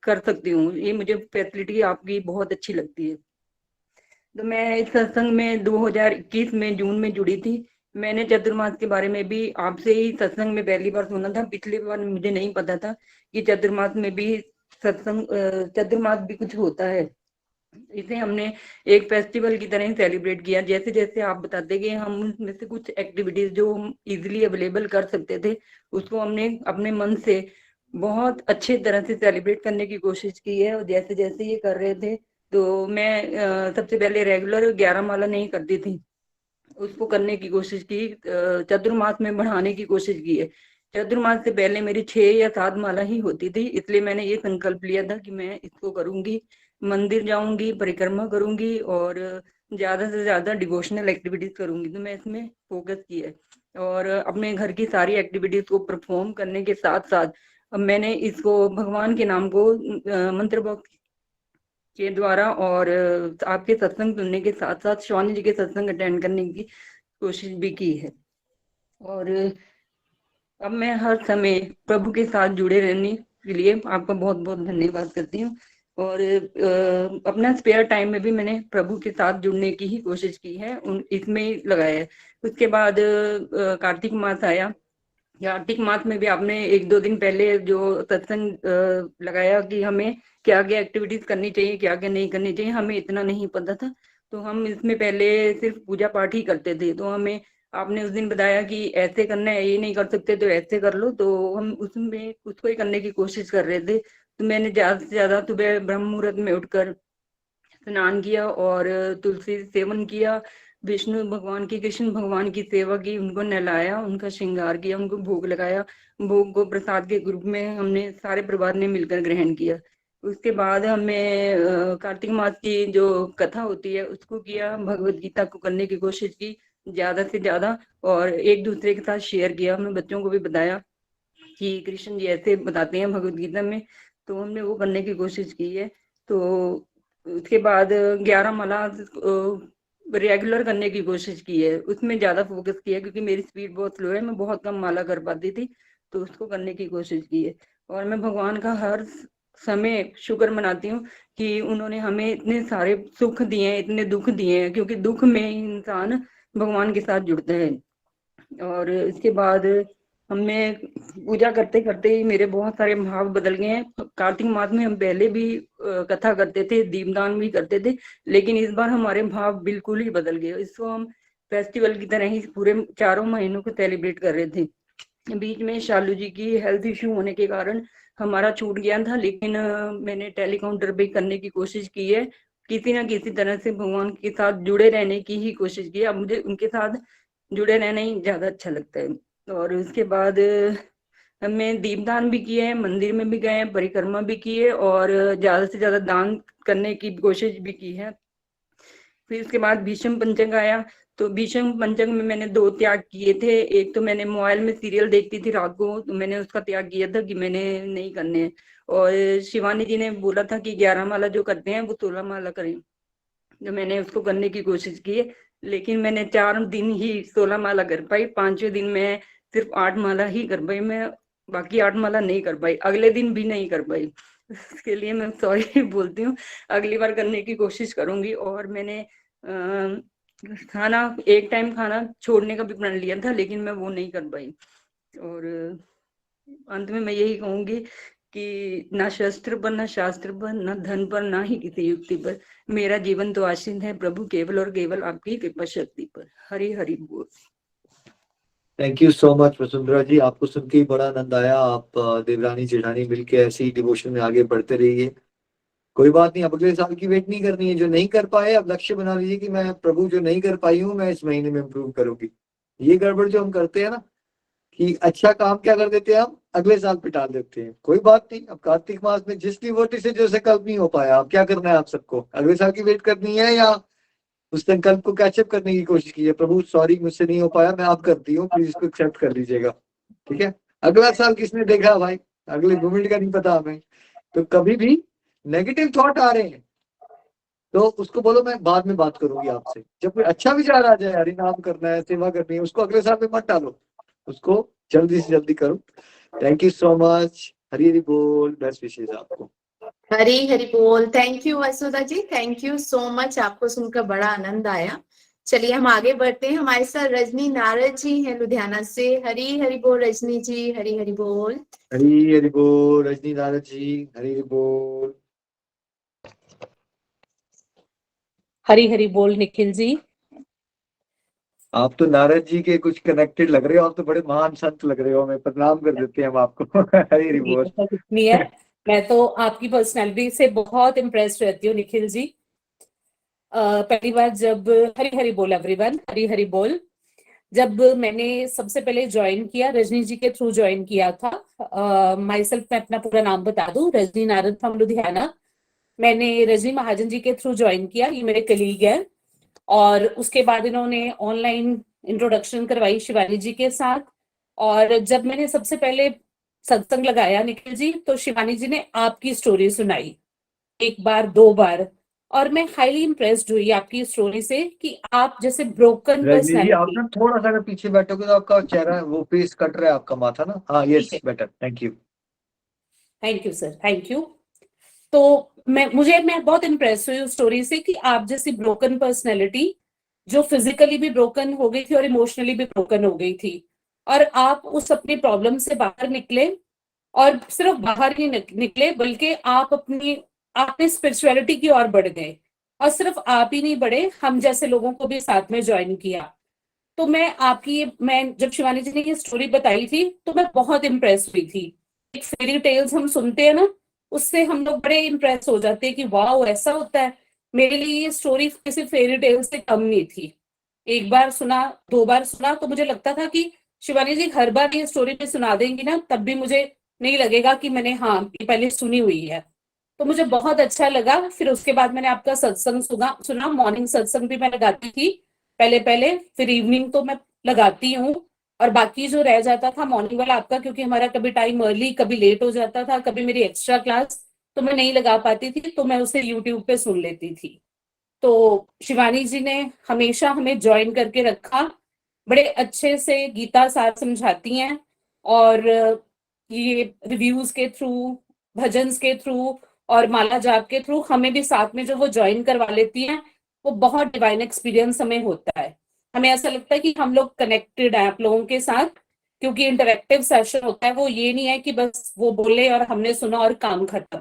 कर सकती हूँ। ये मुझे फैसिलिटी आपकी बहुत अच्छी लगती है। तो मैं इस सत्संग में 2021 में जून में जुड़ी थी। मैंने चतुर्मास के बारे में भी आपसे ही सत्संग में पहली बार सुना था। पिछली बार मुझे नहीं पता था कि चतुर्मास में भी सत्संग, चतुर्मास भी कुछ होता है। इसे हमने एक फेस्टिवल की तरह ही सेलिब्रेट किया। जैसे जैसे आप बताते गए, हम उसमें से कुछ एक्टिविटीज जो हम इजिली अवेलेबल कर सकते थे उसको हमने अपने मन से बहुत अच्छे तरह से सेलिब्रेट करने की कोशिश की है। और जैसे जैसे ये कर रहे थे तो मैं सबसे पहले रेगुलर 11 माला नहीं करती थी, उसको करने की कोशिश की, चतुर्मास में बढ़ाने की कोशिश की है। चतुर्मास से पहले मेरी 6 या 7 माला ही होती थी, इसलिए मैंने ये संकल्प लिया था कि मैं इसको करूंगी, मंदिर जाऊंगी, परिक्रमा करूंगी और ज्यादा से ज्यादा डिवोशनल एक्टिविटीज करूंगी। तो मैं इसमें फोकस किया है और अपने घर की सारी एक्टिविटीज को परफॉर्म करने के साथ साथ अब मैंने इसको भगवान के नाम को मंत्र बॉक्स के द्वारा और आपके सत्संग सुनने के साथ साथ शिवानी जी के सत्संग अटेंड करने की कोशिश भी की है। और अब मैं हर समय प्रभु के साथ जुड़े रहने के लिए आपका बहुत बहुत धन्यवाद करती हूँ। और अपना स्पेयर टाइम में भी मैंने प्रभु के साथ जुड़ने की ही कोशिश की है, इसमें ही लगाया है। उसके बाद कार्तिक मास आया। कार्तिक मास में भी आपने 1-2 दिन पहले जो सत्संग लगाया कि हमें क्या क्या एक्टिविटीज करनी चाहिए, क्या क्या नहीं करनी चाहिए, हमें इतना नहीं पता था। तो हम इसमें पहले सिर्फ पूजा पाठ ही करते थे। तो हमें आपने उस दिन बताया कि ऐसे करना है, ये नहीं कर सकते तो ऐसे कर लो। तो हम उसमें उसको ही करने की कोशिश कर रहे थे। तो मैंने ज्यादा से ज्यादा सुबह ब्रह्म मुहूर्त में उठकर स्नान किया और तुलसी सेवन किया, विष्णु भगवान की, कृष्ण भगवान की सेवा की, उनको नहलाया, उनका श्रृंगार किया, उनको भोग लगाया। भोग को प्रसाद के रूप में हमने सारे परिवार ने मिलकर ग्रहण किया। उसके बाद हमने कार्तिक मास की जो कथा होती है उसको किया, भगवत गीता को करने की कोशिश की ज्यादा से ज्यादा और एक दूसरे के साथ शेयर किया। हमने बच्चों को भी बताया कि कृष्ण जी ऐसे बताते हैं भगवत गीता में, तो हमने वो करने की कोशिश की है। तो उसके बाद 11 माला रेगुलर करने की कोशिश की है, उसमें ज्यादा फोकस किया क्योंकि मेरी स्पीड बहुत स्लो है, मैं बहुत कम माला कर पाती थी। तो उसको करने की कोशिश की है और मैं भगवान का हर समय शुक्र मनाती हूँ कि उन्होंने हमें इतने सारे सुख दिए हैं, इतने दुख दिए हैं, क्योंकि दुख में ही इंसान भगवान के साथ जुड़ता है। और इसके बाद हमने पूजा करते करते ही मेरे बहुत सारे भाव बदल गए हैं। कार्तिक मास में हम पहले भी कथा करते थे, दीपदान भी करते थे, लेकिन इस बार हमारे भाव बिल्कुल ही बदल गए। इसको हम फेस्टिवल की तरह ही पूरे 4 महीनों को सेलिब्रेट कर रहे थे। बीच में शालू जी की हेल्थ इश्यू होने के कारण हमारा छूट गया था, लेकिन मैंने टेलीकाउंटर भी करने की कोशिश की है, किसी ना किसी तरह से भगवान के साथ जुड़े रहने की ही कोशिश की है। अब मुझे उनके साथ जुड़े रहना ही ज्यादा अच्छा लगता है। और उसके बाद हमने दीपदान भी किए हैं, मंदिर में भी गए हैं, परिक्रमा भी की है और ज्यादा से ज्यादा दान करने की कोशिश भी की है। फिर उसके बाद भीष्म पंचक आया, तो भीष्म पंचक में मैंने 2 त्याग किए थे। एक तो मैंने मोबाइल में सीरियल देखती थी रात को, तो मैंने उसका त्याग किया था कि मैंने नहीं करने हैं। और शिवानी जी ने बोला था कि 11 माला जो करते हैं वो 16 माला करें, तो मैंने उसको करने की कोशिश की है। लेकिन मैंने 4 दिन ही 16 माला कर पाई, 5वें दिन मैं सिर्फ 8 माला ही कर पाई, मैं बाकी 8 माला नहीं कर पाई, अगले दिन भी नहीं कर पाई। उसके लिए मैं सॉरी बोलती हूँ, अगली बार करने की कोशिश करूंगी। और मैंने खाना, एक टाइम खाना छोड़ने का भी प्रण लिया था, लेकिन मैं वो नहीं कर पाई। और अंत में मैं यही कहूंगी कि ना शस्त्र पर, ना शास्त्र पर, ना धन पर, ना ही किसी युक्ति पर, मेरा जीवन तो आश्रित है प्रभु केवल और केवल आपकी कृपा शक्ति पर। हरि हरि बोल। Thank you so much Vasundhara ji, आपको सुन के ही बड़ा आनंद आया। आप देवरानी जेठानी मिलके ऐसे ही डिवोशन में आगे बढ़ते रहिए। कोई बात नहीं, अब अगले साल की वेट नहीं करनी है। जो नहीं कर पाए अब लक्ष्य बना लीजिए कि मैं प्रभु जो नहीं कर पाई हूँ मैं इस महीने में इम्प्रूव करूंगी। ये गड़बड़ जो हम करते हैं ना कि अच्छा काम क्या कर देते हैं, हम अगले साल पे टाल देते हैं। कोई बात नहीं, अब कार्तिक मास में जिस डिवोटी से जो संकल्प नहीं हो पाया, अब क्या करना है आप सबको, अगले साल की वेट करनी है या उस संकल्प को कैचअप करने की कोशिश की है। प्रभु सॉरी मुझसे नहीं हो पाया, मैं आप करती हूँ, प्लीज इसको एक्सेप्ट कर लीजिएगा। ठीक है, अगला साल किसने देखा भाई, अगले मूवमेंट का नहीं पता हमें। तो कभी भी नेगेटिव थॉट आ रहे हैं तो उसको बोलो मैं बाद में बात करूंगी आपसे। जब कोई अच्छा विचार आ जाए, हरि नाम करना है, सेवा करनी है, उसको अगले साल में मत डालो, उसको जल्दी से जल्दी करो। Thank you so much. Hari Hari बोल, बेस्ट विशेष आपको। हरी हरी बोल। Thank you Vasudha ji, thank you so much, आपको सुनकर बड़ा आनंद आया। चलिए हम आगे बढ़ते हैं। हमारे साथ रजनी नारद जी हैं लुधियाना से। हरी हरी बोल रजनी जी, हरी हरी बोल। हरि हरि बोल रजनी नारद जी, हरि हरि बोल। हरी हरी बोल निखिल जी। आप तो नारद जी के कुछ कनेक्टेड लग रहे हो, आप तो बड़े महान संत लग रहे हो, हमें प्रणाम कर देते हैं हम आपको। हरि हरि बोल। ऐसा कुछ नहीं है, मैं तो आपकी पर्सनैलिटी से बहुत इम्प्रेस रहती हूँ निखिल जी। पहली बार जब हरी हरी बोल एवरीवन, हरी हरी बोल, जब मैंने सबसे पहले ज्वाइन किया, रजनी जी के थ्रू ज्वाइन किया था। माई सेल्फ, मैं अपना पूरा नाम बता दूं, रजनी नारद फ्रॉम लुधियाना। मैंने रजनी महाजन जी के थ्रू ज्वाइन किया, ये मेरे कलीग हैं। और उसके बाद इन्होंने ऑनलाइन इंट्रोडक्शन करवाई शिवानी जी के साथ। और जब मैंने सबसे पहले सत्संग लगाया निखिल जी, तो शिवानी जी ने आपकी स्टोरी सुनाई, एक बार दो बार, और मैं हाईली इम्प्रेस्ड हुई आपकी स्टोरी से कि आप जैसे ब्रोकन रजनी जी, आप पर्सनैलिटी। ना थोड़ा सा अगर पीछे बैठोगे तो आपका चेहरा वो फेस कट रहा है, आपका माथा ना। हाँ, ठीक यस, है, better, thank you. Thank you sir, thank you. तो मैं बहुत इम्प्रेस हुई उस स्टोरी से कि आप जैसी ब्रोकन पर्सनैलिटी, जो फिजिकली भी ब्रोकन हो गई थी और इमोशनली भी ब्रोकन हो गई थी, और आप उस अपनी प्रॉब्लम से बाहर निकले। और सिर्फ बाहर ही निकले, बल्कि आप अपने स्पिरिचुअलिटी की ओर बढ़ गए। और सिर्फ आप ही नहीं बढ़े, हम जैसे लोगों को भी साथ में ज्वाइन किया। तो मैं जब शिवानी जी ने ये स्टोरी बताई थी, तो मैं बहुत इम्प्रेस हुई थी। एक फेरी टेल्स हम सुनते हैं ना, उससे हम लोग बड़े इम्प्रेस हो जाते हैं कि वाह, ऐसा होता है। मेरे लिए ये स्टोरी किसी फेरी टेल से कम नहीं थी। एक बार सुना, दो बार सुना, तो मुझे लगता था कि शिवानी जी हर बार ये स्टोरी पे सुना देंगी ना, तब भी मुझे नहीं लगेगा कि मैंने हाँ ये पहले सुनी हुई है। तो मुझे बहुत अच्छा लगा। फिर उसके बाद मैंने आपका सत्संग सुना। मॉर्निंग सत्संग भी मैं लगाती थी पहले पहले, फिर इवनिंग तो मैं लगाती हूँ। और बाकी जो रह जाता था मॉर्निंग वाला आपका, क्योंकि हमारा कभी टाइम अर्ली, कभी लेट हो जाता था, कभी मेरी एक्स्ट्रा क्लास, तो मैं नहीं लगा पाती थी, तो मैं उसे यूट्यूब पे सुन लेती थी। तो शिवानी जी ने हमेशा हमें ज्वाइन करके रखा। बड़े अच्छे से गीता सार समझाती हैं। और ये रिव्यूज के थ्रू, भजन्स के थ्रू और माला जाप के थ्रू हमें भी साथ में जो वो ज्वाइन करवा लेती हैं, वो बहुत डिवाइन एक्सपीरियंस हमें होता है। हमें ऐसा लगता है कि हम लोग कनेक्टेड हैं आप लोगों के साथ, क्योंकि इंटरेक्टिव सेशन होता है। वो ये नहीं है कि बस वो बोले और हमने सुना और काम खत्म।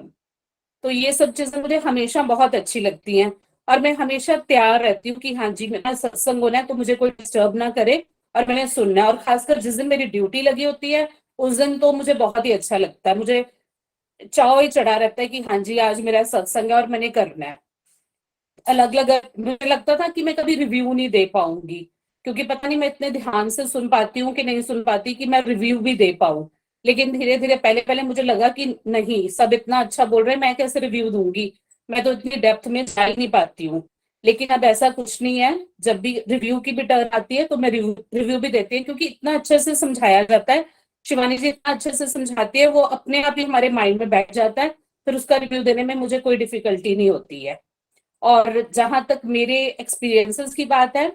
तो ये सब चीजें मुझे हमेशा बहुत अच्छी लगती हैं। और मैं हमेशा तैयार रहती हूँ कि हाँ जी, मेरा सत्संग होना है तो मुझे कोई डिस्टर्ब ना करे, और मैंने सुनना है। और खासकर जिस दिन मेरी ड्यूटी लगी होती है, उस दिन तो मुझे बहुत ही अच्छा लगता है। मुझे चाव ही चढ़ा रहता है कि हाँ जी, आज मेरा सत्संग है और मैंने करना है। अलग अलग मुझे लगता था कि मैं कभी रिव्यू नहीं दे पाऊंगी, क्योंकि पता नहीं मैं इतने ध्यान से सुन पाती हूँ कि नहीं सुन पाती कि मैं रिव्यू भी दे पाऊं। लेकिन धीरे धीरे, पहले पहले मुझे लगा कि नहीं, सब इतना अच्छा बोल रहे हैं, मैं कैसे रिव्यू दूंगी, मैं तो इतनी डेप्थ में जा ही नहीं पाती हूँ। लेकिन अब ऐसा कुछ नहीं है। जब भी रिव्यू की भी टर्न आती है तो मैं रिव्यू भी देती हूँ, क्योंकि इतना अच्छे से समझाया जाता है। शिवानी जी इतना अच्छे से समझाती है, वो अपने आप ही हमारे माइंड में बैठ जाता है। फिर उसका रिव्यू देने में मुझे कोई डिफिकल्टी नहीं होती है। और जहां तक मेरे एक्सपीरियंसेस की बात है,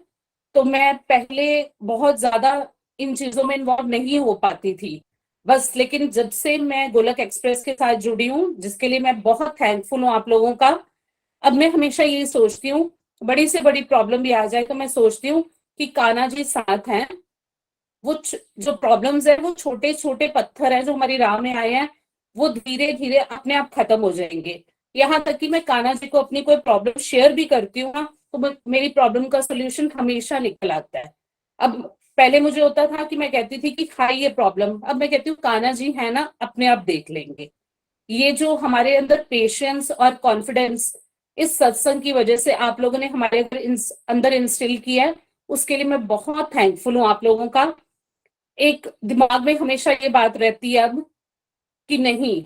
तो मैं पहले बहुत ज्यादा इन चीजों में इन्वॉल्व नहीं हो पाती थी बस। लेकिन जब से मैं गोलक एक्सप्रेस के साथ जुड़ी हूँ, जिसके लिए मैं बहुत थैंकफुल हूँ आप लोगों का, अब मैं हमेशा यही सोचती हूँ, बड़ी से बड़ी प्रॉब्लम भी आ जाए तो मैं सोचती हूँ कि कान्हा जी साथ हैं। जो प्रॉब्लम्स है, वो छोटे छोटे पत्थर है जो हमारी राह में आए हैं, वो धीरे धीरे अपने आप खत्म हो जाएंगे। यहाँ तक कि मैं कान्हा जी को अपनी कोई प्रॉब्लम शेयर भी करती हूँ ना, तो मेरी प्रॉब्लम का सोल्यूशन हमेशा निकल आता है। अब पहले मुझे होता था कि मैं कहती थी कि हाँ ये प्रॉब्लम, अब मैं कहती हूँ कान्हा जी है ना, अपने आप देख लेंगे। ये जो हमारे अंदर पेशेंस और कॉन्फिडेंस इस सत्संग की वजह से आप लोगों ने हमारे अंदर इंस्टिल किया है, उसके लिए मैं बहुत थैंकफुल हूँ आप लोगों का। एक दिमाग में हमेशा ये बात रहती है अब कि नहीं,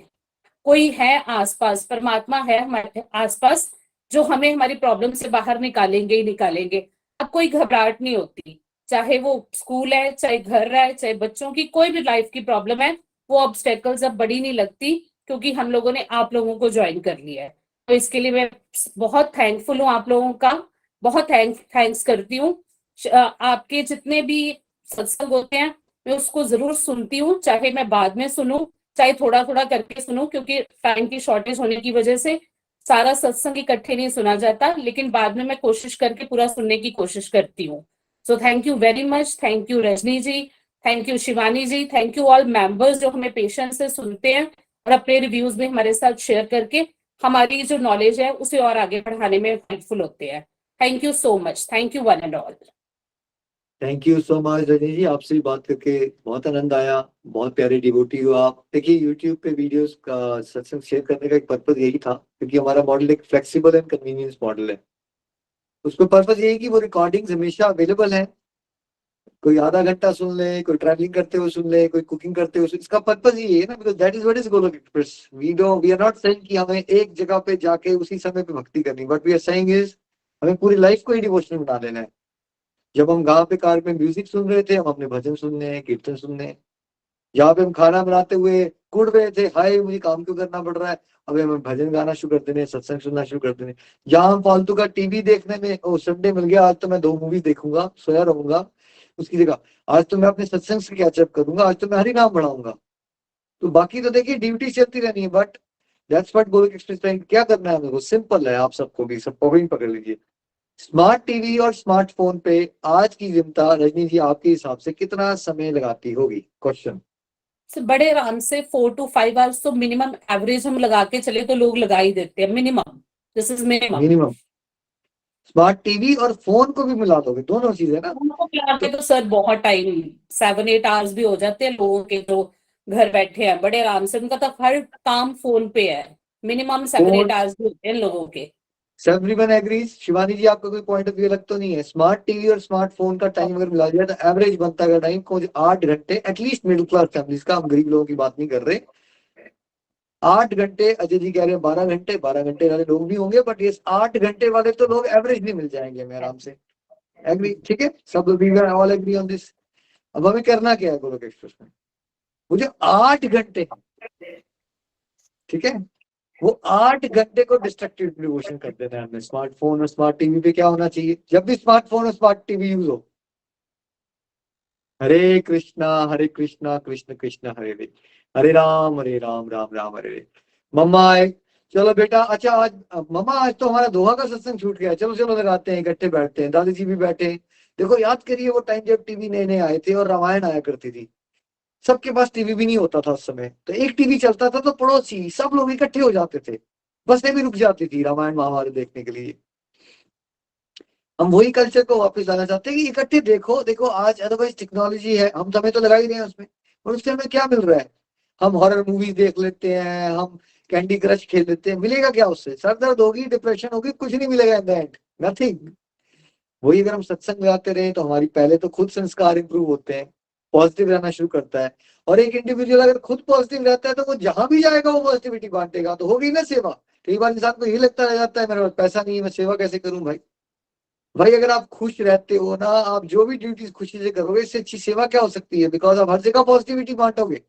कोई है आसपास, परमात्मा है हमारे आसपास, जो हमें हमारी प्रॉब्लम से बाहर निकालेंगे ही निकालेंगे। अब कोई घबराहट नहीं होती, चाहे वो स्कूल है, चाहे घर है, चाहे बच्चों की कोई भी लाइफ की प्रॉब्लम है, वो ऑब्स्टेकल्स अब बड़ी नहीं लगती, क्योंकि हम लोगों ने आप लोगों को ज्वाइन कर लिया है। तो इसके लिए मैं बहुत थैंकफुल हूँ आप लोगों का, बहुत थैंक्स करती हूँ। आपके जितने भी सत्संग होते हैं, मैं उसको जरूर सुनती हूँ, चाहे मैं बाद में सुनूं, चाहे थोड़ा थोड़ा करके सुनो, क्योंकि टाइम की शॉर्टेज होने की वजह से सारा सत्संग इकट्ठे नहीं सुना जाता। लेकिन बाद में मैं कोशिश करके पूरा सुनने की कोशिश करती हूँ। So thank you very much. Thank you Rajni ji, thank you Shivani ji, thank you all members जो हमें पेशेंस से सुनते हैं और अपने रिव्यूज भी हमारे साथ शेयर करके हमारी जो नॉलेज है उसे और आगे बढ़ाने में हेल्पफुल होते हैं। Thank you so much. Thank you one and all. Thank you so much Rajni ji, आपसे भी बात करके बहुत आनंद आया। बहुत प्यारे डिवोटी हो आप। देखिए, यूट्यूब पे वीडियोस का सत्संग शेयर करने का एक पर्पज यही था, क्योंकि हमारा मॉडल एक फ्लेक्सिबल एंड कन्वीनियंस मॉडल है। उसका पर्पज ये है कि वो रिकॉर्डिंग्स हमेशा अवेलेबल है, कोई आधा घंटा सुन ले, कोई ट्रैवलिंग करते हुए सुन ले, कोई कुकिंग करते हुए इसका पर्पज ये है ना, because that is what is Golok express. We are not saying कि हमें एक जगह पे जाके उसी समय पे भक्ति करनी, but we are saying is हमें पूरी लाइफ को ही डिवोशनल बना लेना है। जब हम गाँव पे कार में म्यूजिक सुन रहे थे, हम अपने भजन सुन रहे हैं, कीर्तन सुन रहे हैं। जहाँ पे हम खाना बनाते हुए कुड़ रहे थे, हाय मुझे काम क्यों करना पड़ रहा है, अबे हमें भजन गाना शुरू कर देने, सत्संग सुनना शुरू कर देने। जहाँ हम फालतू का टीवी देखने में, ओ संडे मिल गया आज तो मैं 2 मूवी देखूंगा, सोया रहूंगा, उसकी जगह आज तो मैं अपने सत्संग से कैचअप करूंगा, आज तो मैं हरि नाम बढ़ाऊंगा। तो बाकी तो देखिए ड्यूटी चलती रहनी है, but that's what Golok express time क्या करना है हमें, वो सिंपल है, आप सबको भी पकड़ लीजिए। स्मार्ट टीवी और स्मार्टफोन पे आज की जनता, रजनी जी आपके हिसाब से कितना समय लगाती होगी? क्वेश्चन। बड़े आराम से 4 to 5 आवर्स तो मिनिमम एवरेज हम लगा के चले तो लोग लगा ही देते हैं, minimum, this is minimum. Smart TV और फोन को भी मिला दोगे, दोनों चीजें ना, उनको मिला के तो सर बहुत टाइम, 7-8 आवर्स भी हो जाते हैं लोगों के जो घर बैठे हैं बड़े आराम से, उनका तो हर काम फोन पे है, मिनिमम 7-8 आवर्स भी होते हैं लोगों के। Everyone agrees. शिवानी जी आपका कोई पॉइंट ऑफ व्यू अलग तो नहीं है? स्मार्ट टीवी और स्मार्टफोन का टाइम अगर मिला दिया तो एवरेज बनता है टाइम को 8 घंटे, एटलीस्ट मिडिल क्लास फैमिलीज का, हम गरीब लोगों की बात नहीं कर रहे। 8 घंटे, अजय जी कह रहे हैं 12 घंटे, 12 घंटे वाले लोग भी होंगे, बट ये 8 घंटे वाले तो लोग एवरेज भी मिल जाएंगे हमें आराम से। एग्री? ठीक है, सब लोग ऑल एग्री ऑन दिस। अब हमें करना क्या है गोलोक एक्सप्रेस में? मुझे 8 घंटे, ठीक है, वो 8 घंटे को डिस्ट्रक्टेड डिवोशन कर देना है हमें। स्मार्टफोन और स्मार्ट टीवी पे क्या होना चाहिए जब भी स्मार्टफोन और स्मार्ट टीवी यूज हो? हरे कृष्णा कृष्ण कृष्ण हरे हरे, हरे राम राम राम हरे हरे। मम्मा आए, चलो बेटा, अच्छा आज मम्मा आज तो हमारा दोहा का सत्संग छूट गया, चलो चलो लगाते हैं, इकट्ठे बैठते हैं। दादी जी भी बैठे हैं। देखो याद करिए वो टाइम जब टीवी नए नए आए थे और रामायण आया करती थी, सबके पास टीवी भी नहीं होता था उस समय, तो एक टीवी चलता था तो पड़ोसी सब लोग इकट्ठे हो जाते थे, बसें भी रुक जाती थी रामायण महाभारत देखने के लिए। हम वही कल्चर को वापस लाना चाहते हैं कि इकट्ठे देखो। देखो आज अदरवाइज टेक्नोलॉजी है, हम समय तो लगा ही रहे हैं उसमें, और उससे हमें क्या मिल रहा है? हम हॉरर मूवीज देख लेते हैं, हम कैंडी क्रश खेल लेते हैं, मिलेगा क्या उससे? सर दर्द होगी, डिप्रेशन होगी, कुछ नहीं मिलेगा इन द एंड, नथिंग। वही अगर हम सत्संग गाते रहे तो हमारी पहले तो खुद संस्कार इंप्रूव होते हैं, पॉजिटिव रहना शुरू करता है। और एक इंडिविजुअल अगर खुद पॉजिटिव रहता है तो वो जहां भी जाएगा वो पॉजिटिविटी बांटेगा, तो होगी ना सेवा। कई बार इंसान को ये लगता रह जाता है मेरे पास पैसा नहीं है, मैं सेवा कैसे करूं? भाई अगर आप खुश रहते हो ना, आप जो भी ड्यूटीज खुशी से करोगे, इससे अच्छी सेवा क्या हो सकती है? बिकॉज आप हर जगह पॉजिटिविटी बांटोगे,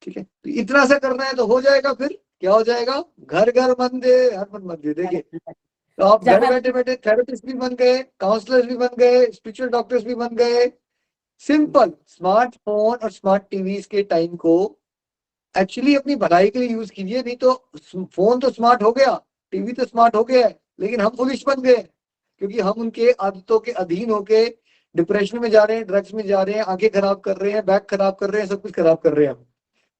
ठीक है। तो इतना सा करना है तो हो जाएगा। फिर क्या हो जाएगा? घर घर मंदिर, हर मन मंदिर। देखिए तो आप घर बैठे बैठे थेरेपिस्ट भी बन गए, काउंसलर्स भी बन गए, स्पिरिचुअल डॉक्टर्स भी बन गए। सिंपल स्मार्टफोन और स्मार्ट टीवीज के टाइम को एक्चुअली अपनी भलाई के लिए यूज कीजिए। नहीं तो फोन तो स्मार्ट हो गया, टीवी तो स्मार्ट हो गया है, लेकिन हम फुलिश बन गए क्योंकि हम उनके आदतों के अधीन होके डिप्रेशन में जा रहे हैं, ड्रग्स में जा रहे हैं, आंखें खराब कर रहे हैं, बैक खराब कर रहे हैं, सब कुछ खराब कर रहे हैं हम।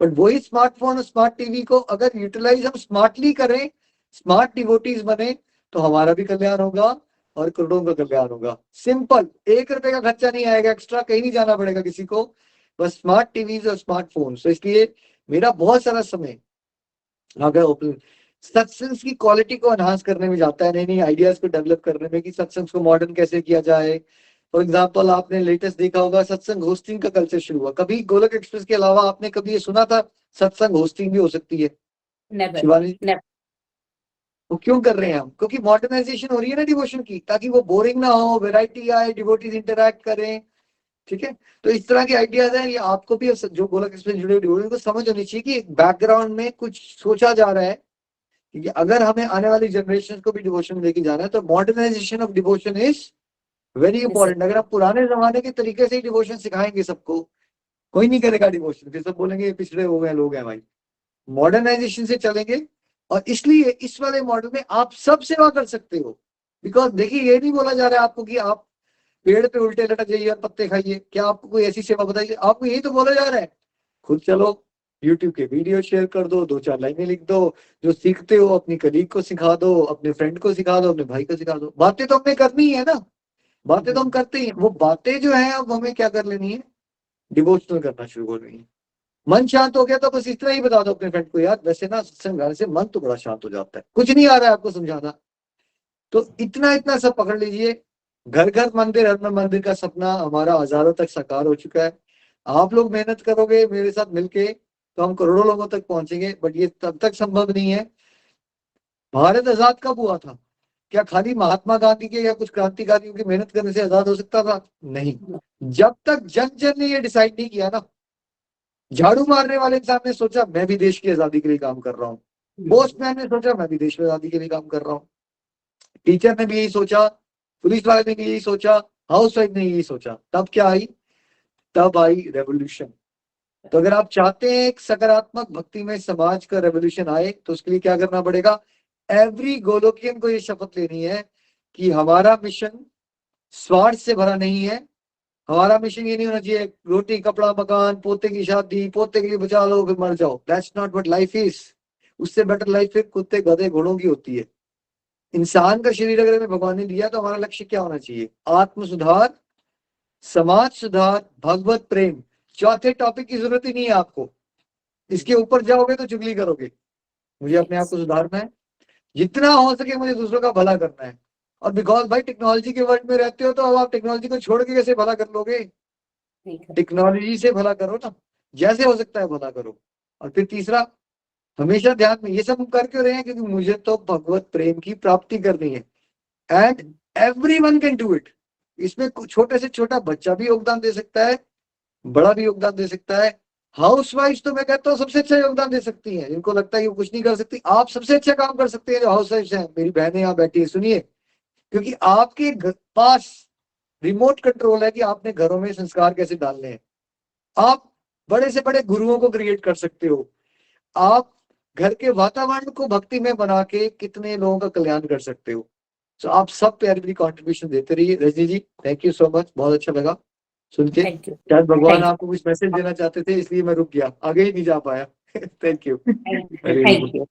बट वही स्मार्टफोन और स्मार्ट टीवी को अगर यूटिलाइज हम स्मार्टली करें, स्मार्ट डिवोटीज बने, तो हमारा भी कल्याण होगा और करोड़ों का कल्याण होगा। सिंपल, 1 रुपए का खर्चा नहीं आएगा, एक्स्ट्रा कहीं नहीं जाना पड़ेगा किसी को, बस स्मार्ट टीवीज और स्मार्टफोन। तो इसलिए मेरा बहुत सारा समय अगर सत्संग की क्वालिटी को एनहांस करने में जाता है, नई नई आइडियाज को डेवलप करने में कि सत्संग को मॉडर्न कैसे किया जाए। फॉर एग्जांपल आपने लेटेस्ट देखा होगा सत्संग होस्टिंग का कल्चर शुरू हुआ। कभी गोलोक एक्सप्रेस के अलावा आपने कभी ये सुना था सत्संग होस्टिंग भी हो सकती है? शिवानी जी, वो क्यों कर रहे हैं हम? क्योंकि मॉडर्नाइजेशन हो रही है ना डिवोशन की, ताकि वो बोरिंग ना हो, वेराइटी आए, डिवोटीज इंटरैक्ट करें, ठीक है। तो इस तरह के आइडियाज हैं, ये आपको भी जो गोलोक एक्सप्रेस जुड़े डिवोटी को समझ होनी चाहिए कि बैकग्राउंड में कुछ सोचा जा रहा है कि अगर हमें आने वाली जनरेशन को भी डिवोशन लेके जाना है तो modernisation of devotion is very important. अगर आप पुराने जमाने के तरीके से ही डिवोशन सिखाएंगे सबको, कोई नहीं करेगा डिवोशन, फिर सब बोलेंगे पिछड़े हो गए लोग हैं भाई। मॉडर्नाइजेशन से चलेंगे, और इसलिए इस वाले मॉडल में आप सब सेवा कर सकते हो। बिकॉज देखिए ये नहीं बोला जा रहा है आपको कि आप पेड़ पे उल्टे लटक जाइए और पत्ते खाइए, क्या आपको कोई ऐसी सेवा बताइए? आपको यही तो बोला जा रहा है, खुद चलो यूट्यूब के वीडियो शेयर कर दो, 2-4 लाइनें लिख दो, जो सीखते हो अपनी कलीग को सिखा दो, अपने फ्रेंड को सिखा दो, अपने भाई को सिखा दो। बातें तो हमें करनी है ना, बातें तो हम करते ही हैं। वो बातें जो है अब हमें क्या कर लेनी है? डिवोशनल करना शुरू करनी है। मन शांत हो गया तो बस इतना ही बता दो अपने फ्रेंड को, यार वैसे ना सत्संग गाने से मन तो बड़ा शांत हो जाता है, कुछ नहीं आ रहा है आपको समझाना, तो इतना इतना सब पकड़ लीजिए, घर घर मंदिर, हर मंदिर का सपना हमारा हजारों तक साकार हो चुका है। आप लोग मेहनत करोगे मेरे साथ मिलके तो हम करोड़ों लोगों तक पहुंचेंगे, बट ये तब तक संभव नहीं है। भारत आजाद कब हुआ था? क्या खाली महात्मा गांधी के या कुछ क्रांतिकारियों की मेहनत करने से आजाद हो सकता था? नहीं। जब तक जन जन ने ये डिसाइड नहीं किया ना, झाड़ू मारने वाले इंसान ने सोचा मैं भी देश की आजादी के लिए काम कर रहा हूँ, पोस्टमैन ने सोचा मैं भी देश की आजादी के लिए काम कर रहा हूँ, टीचर ने भी यही सोचा, पुलिस वाले ने भी यही सोचा, हाउस वाइफ ने यही सोचा, तब क्या आई? तब आई रेवोल्यूशन। तो अगर आप चाहते हैं एक सकारात्मक भक्ति में समाज का रेवोल्यूशन आए तो उसके लिए क्या करना पड़ेगा? एवरी गोलोकियन को ये शपथ लेनी है कि हमारा मिशन स्वार्थ से भरा नहीं है। हमारा मिशन ये नहीं होना चाहिए रोटी कपड़ा मकान, पोते की शादी, पोते के लिए बचा लो फिर मर जाओ। That's not what life is. उससे बेटर लाइफ फिर कुत्ते गधे घोड़ों की होती है। इंसान का शरीर अगर हमें भगवान ने दिया तो हमारा लक्ष्य क्या होना चाहिए? आत्म सुधार, समाज सुधार, भगवत प्रेम। चौथे टॉपिक की जरूरत ही नहीं है आपको। इसके ऊपर जाओगे तो चुगली करोगे। मुझे अपने आप को सुधारना है, जितना हो सके मुझे दूसरों का भला करना है। और बिकॉज भाई टेक्नोलॉजी के वर्ल्ड में रहते हो तो अब आप टेक्नोलॉजी को छोड़ के कैसे भला कर लोगे? टेक्नोलॉजी से भला करो ना, जैसे हो सकता है भला करो। और फिर तीसरा, हमेशा ध्यान में ये सब हम कर क्यों रहे हैं? क्योंकि मुझे तो भगवत प्रेम की प्राप्ति करनी है and everyone can do it. इसमें छोटे से छोटा बच्चा भी योगदान दे सकता है, बड़ा भी योगदान दे सकता है। हाउस वाइफ तो मैं कहता हूँ सबसे अच्छा योगदान दे सकती हैं। जिनको लगता है कि वो कुछ नहीं कर सकती, आप सबसे अच्छा काम कर सकते हैं जो हाउस वाइफ हैं। मेरी बहनें यहाँ बैठी है, सुनिए, क्योंकि आपके पास रिमोट कंट्रोल है कि आपने घरों में संस्कार कैसे डालने हैं। आप बड़े से बड़े गुरुओं को क्रिएट कर सकते हो। आप घर के वातावरण को भक्ति में बना के कितने लोगों का कल्याण कर सकते हो। तो आप सब प्यारी प्यारी कॉन्ट्रीब्यूशन देते रहिए। Rajni ji thank you so much, बहुत अच्छा लगा सुन के। Thank you. शायद भगवान Thank you. आपको कुछ मैसेज देना चाहते थे इसलिए मैं रुक गया, आगे ही नहीं जा पाया। Thank you. Thank you.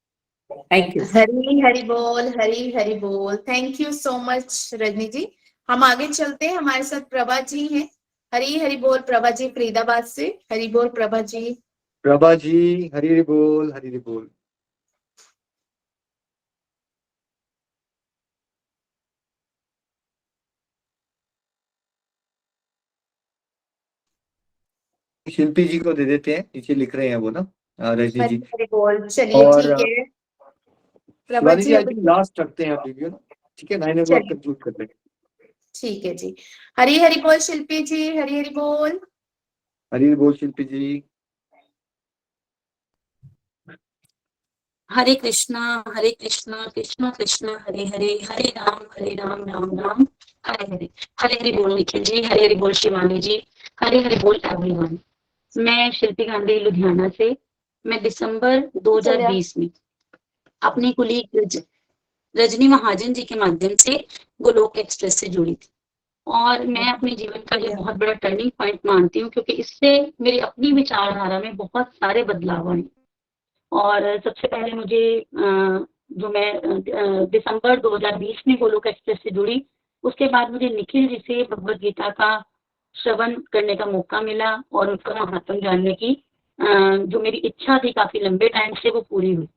Thank you. Hari Hari बोल, हरी हरि बोल। Thank you so much Rajni ji. हम आगे चलते हैं, हमारे साथ प्रभा जी हैं। हरी हरि बोल प्रभा जी फरीदाबाद से। हरि बोल प्रभा जी। प्रभा जी हरी हरी बोल, हरी हरी बोल। शिल्पी जी को दे देते हैं, नीचे लिख रहे हैं वो ना, रजनी जी। हरी हरि बोल। चलिए और ठीक है प्रभा शिवानी जी, जी आई अभी थिंक लास्ट रखते हैं वीडियो ना, ठीक है 9 o'clock चलिए कंक्लूड कर लेंगे। ठीक है जी। हरी हरि बोल शिल्पी जी, हरी हरि बोल। हरी हरी बोल शिल्पी जी। हरे कृष्णा कृष्णा कृष्णा हरे हरे, हरे राम राम हरे हरे। हरे हरे बोल निखिल जी, हरे हरे बोल शिवानी जी, हरे हरे बोल एवरीवन। मैं शिल्पी गांधी लुधियाना से। मैं दिसंबर 2020 में अपनी कुलीग रजनी महाजन जी के माध्यम से गोलोक एक्सप्रेस से जुड़ी थी और मैं अपने जीवन का ये बहुत बड़ा टर्निंग पॉइंट मानती हूँ क्योंकि इससे मेरी अपनी विचारधारा में बहुत सारे बदलाव आए। और सबसे पहले मुझे जो मैं दिसंबर 2020 में गोलोक एक्सप्रेस से जुड़ी, उसके बाद मुझे निखिल जी से भगवत गीता का श्रवण करने का मौका मिला और उनका महात्म जानने की जो मेरी इच्छा थी काफी लंबे टाइम से, वो पूरी हुई।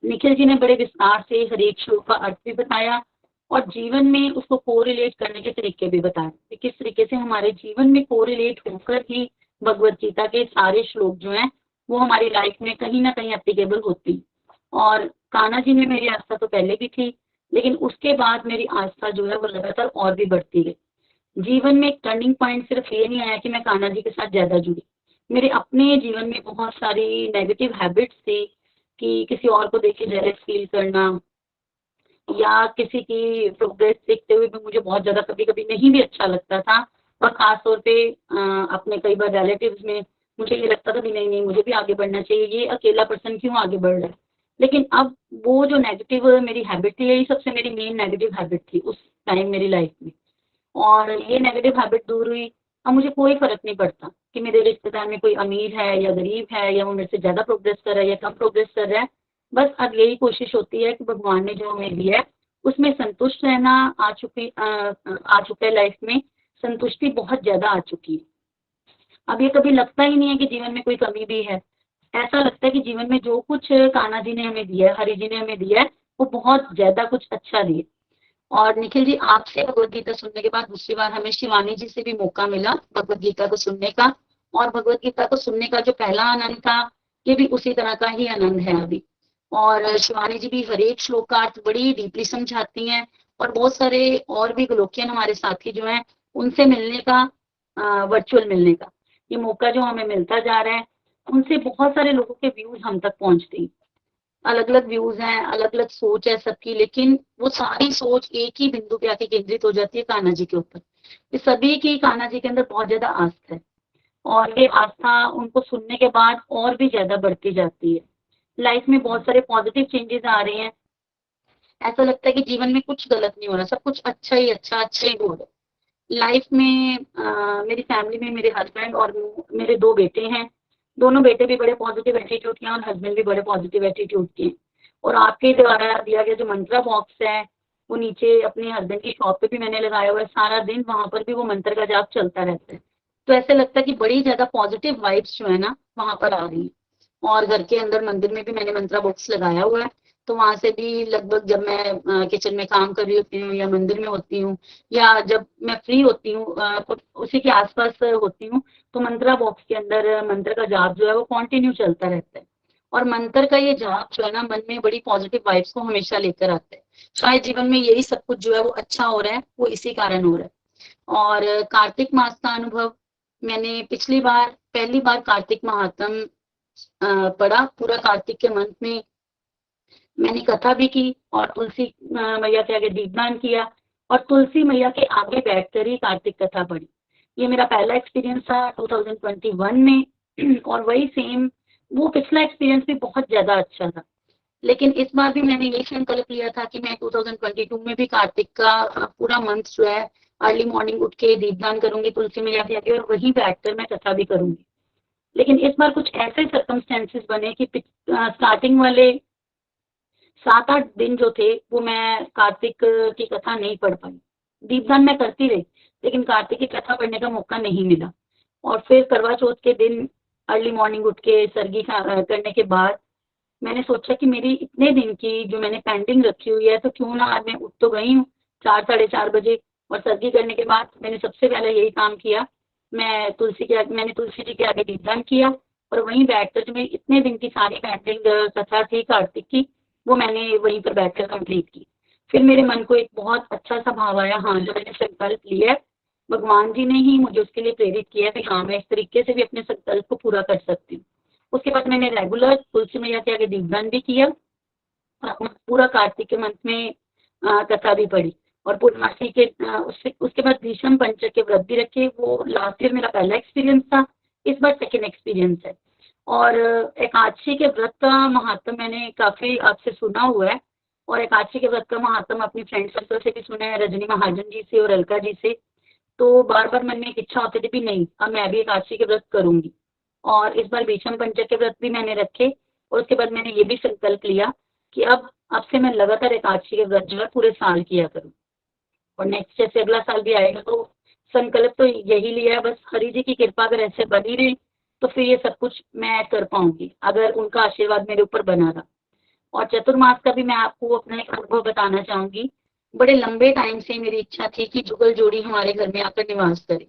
निखिल जी ने बड़े विस्तार से हर एक श्लोक का अर्थ भी बताया और जीवन में उसको कोरिलेट करने के तरीके भी बताए कि किस तरीके से हमारे जीवन में कोरिलेट होकर ही भगवत गीता के सारे श्लोक जो हैं वो हमारी लाइफ में कहीं ना कहीं एप्लीकेबल होती। और कान्हा जी में मेरी आस्था तो पहले भी थी, लेकिन उसके बाद मेरी आस्था जो है वो लगातार और भी बढ़ती गई। जीवन में एक टर्निंग पॉइंट सिर्फ ये नहीं आया कि मैं कान्हा जी के साथ ज्यादा जुड़ी, मेरे अपने जीवन में बहुत सारी नेगेटिव हैबिट्स थी कि किसी और को देख के जेलस फील करना या किसी की प्रोग्रेस देखते हुए भी मुझे बहुत ज्यादा कभी कभी नहीं भी अच्छा लगता था। और खास तौर पे अपने कई बार रिलेटिव्स में मुझे ये लगता था कि नहीं मुझे भी आगे बढ़ना चाहिए, ये अकेला पर्सन क्यों आगे बढ़ रहा है। लेकिन अब वो जो नेगेटिव मेरी हैबिट थी, यही सबसे मेरी मेन नेगेटिव हैबिट थी उस टाइम मेरी लाइफ में। और ये नेगेटिव हैबिट दूर हुई। अब मुझे कोई फर्क नहीं पड़ता कि मेरे रिश्तेदार में कोई अमीर है या गरीब है या वो मेरे से ज्यादा प्रोग्रेस कर रहा है या कम प्रोग्रेस कर रहा है। बस अब यही कोशिश होती है कि भगवान ने जो हमें दिया है उसमें संतुष्ट रहना आ चुका है। लाइफ में संतुष्टि बहुत ज्यादा आ चुकी है। अब ये कभी लगता ही नहीं है कि जीवन में कोई कमी भी है। ऐसा लगता है कि जीवन में जो कुछ कान्हा जी ने हमें दिया है, हरि जी ने हमें दिया है, वो बहुत ज्यादा कुछ अच्छा दिया। और निखिल जी, आपसे भगवत गीता सुनने के बाद दूसरी बार हमें शिवानी जी से भी मौका मिला भगवत गीता को सुनने का, और भगवत गीता को सुनने का जो पहला आनंद था, ये भी उसी तरह का ही आनंद है अभी। और शिवानी जी भी हर एक श्लोक का अर्थ बड़ी डीपली समझाती हैं, और बहुत सारे और भी गोलोकियन हमारे साथी जो हैं, उनसे मिलने का, वर्चुअल मिलने का ये मौका जो हमें मिलता जा रहा है, उनसे बहुत सारे लोगों के व्यूज हम तक पहुंचते हैं। अलग अलग व्यूज हैं, अलग अलग सोच है सबकी, लेकिन वो सारी सोच एक ही बिंदु पे आके केंद्रित हो जाती है कान्हा जी के ऊपर। इस सभी की कान्हा जी के अंदर बहुत ज्यादा आस्था है, और ये आस्था उनको सुनने के बाद और भी ज्यादा बढ़ती जाती है। लाइफ में बहुत सारे पॉजिटिव चेंजेस आ रहे हैं, ऐसा लगता है कि जीवन में कुछ गलत नहीं हो रहा, सब कुछ अच्छा ही अच्छा ही हो रहा है। लाइफ में मेरी फैमिली में मेरे हस्बैंड और मेरे 2 बेटे हैं, दोनों बेटे भी बड़े पॉजिटिव एटीट्यूड के हैं और हस्बैंड भी बड़े पॉजिटिव एटीट्यूड के हैं। और आपके द्वारा दिया गया जो मंत्रा बॉक्स है, वो नीचे अपने हस्बैंड की शॉप पे भी मैंने लगाया हुआ है, सारा दिन वहां पर भी वो मंत्र का जाप चलता रहता है। तो ऐसे लगता है कि बड़ी ज्यादा पॉजिटिव वाइब्स जो है ना वहां पर आ रही है। और घर के अंदर मंदिर में भी मैंने मंत्रा बॉक्स लगाया हुआ है, तो वहां से भी लगभग जब मैं किचन में काम कर रही होती हूँ या मंदिर में होती हूँ, या जब मैं फ्री होती हूँ उसी के आसपास होती हूँ, तो मंत्रा बॉक्स के अंदर मंत्र का जाप जो है वो कंटिन्यू चलता रहता है। और मंत्र का ये जाप जो है ना मन में बड़ी पॉजिटिव वाइब्स को हमेशा लेकर आता है। शायद जीवन में यही सब कुछ जो है वो अच्छा हो रहा है, वो इसी कारण हो रहा है। और कार्तिक मास का अनुभव, मैंने पहली बार कार्तिक महात्म पढ़ा, पूरा कार्तिक के मंथ में मैंने कथा भी की और तुलसी मैया के आगे दीपदान किया, और तुलसी मैया के आगे बैठकर ही कार्तिक कथा पढ़ी। ये मेरा पहला एक्सपीरियंस था 2021 में, और वही सेम वो पिछला एक्सपीरियंस भी बहुत ज्यादा अच्छा था। लेकिन इस बार भी मैंने यही संकल्प लिया था कि मैं 2022 में भी कार्तिक का पूरा मंथ जो है अर्ली मॉर्निंग उठ के दीपदान करूंगी तुलसी मैया के आगे, और वहीं बैठकर मैं कथा भी करूंगी। लेकिन इस बार कुछ ऐसे सर्कमस्टेंसेस बने कि स्टार्टिंग वाले 7-8 दिन जो थे वो मैं कार्तिक की कथा नहीं पढ़ पाई। दीपदान मैं करती रही, लेकिन कार्तिक की कथा पढ़ने का मौका नहीं मिला। और फिर करवा चौथ के दिन अर्ली मॉर्निंग उठ के सरगी करने के बाद मैंने सोचा कि मेरी इतने दिन की जो मैंने पेंडिंग रखी हुई है, तो क्यों ना आज मैं उठ तो गई हूँ 4-4:30 बजे, और सरगी करने के बाद मैंने सबसे पहले यही काम किया, मैंने तुलसी जी के आगे दीपदान किया, और वहीं बैठकर जो मेरी इतने दिन की सारी पेंडिंग कथा थी कार्तिक की, वो मैंने वहीं पर बैठकर कंप्लीट की। फिर मेरे मन को एक बहुत अच्छा सा भाव आया, हाँ जो मैंने संकल्प लिया है, भगवान जी ने ही मुझे उसके लिए प्रेरित किया कि हाँ मैं इस तरीके से भी अपने संकल्प को पूरा कर सकती हूँ। उसके बाद मैंने रेगुलर तुलसी मैया के आगे दीपदान भी किया, पूरा कार्तिक के मंथ में कथा भी पढ़ी, और पूर्णमासी के उसके बाद भीष्म पंचक के व्रत भी रखे। वो लास्ट ईयर मेरा पहला एक्सपीरियंस था, इस बार सेकेंड एक्सपीरियंस है। और एकादशी के व्रत का महात्म मैंने काफी आपसे सुना हुआ है, और एकादशी के व्रत का महात्म अपनी फ्रेंड सर्कल से भी सुना है, रजनी महाजन जी से और अलका जी से। तो बार बार मन में एक इच्छा होती थी भी नहीं, अब मैं भी एकादशी के व्रत करूंगी। और इस बार भीष्म पंचक के व्रत भी मैंने रखे, और उसके बाद मैंने ये भी संकल्प लिया कि अब से मैं लगातार एकादशी के व्रत जो है पूरे साल किया करूँ। और नेक्स्ट जैसे अगला साल भी आएगा, तो संकल्प तो यही लिया है, बस हरि जी की कृपा अगर ऐसे बनी रही तो फिर ये सब कुछ मैं कर पाऊंगी, अगर उनका आशीर्वाद मेरे ऊपर बना रहा। और चतुर्मास का भी मैं आपको अपना एक अनुभव बताना चाहूंगी। बड़े लंबे टाइम से मेरी इच्छा थी कि जुगल जोड़ी हमारे घर में आकर निवास करे।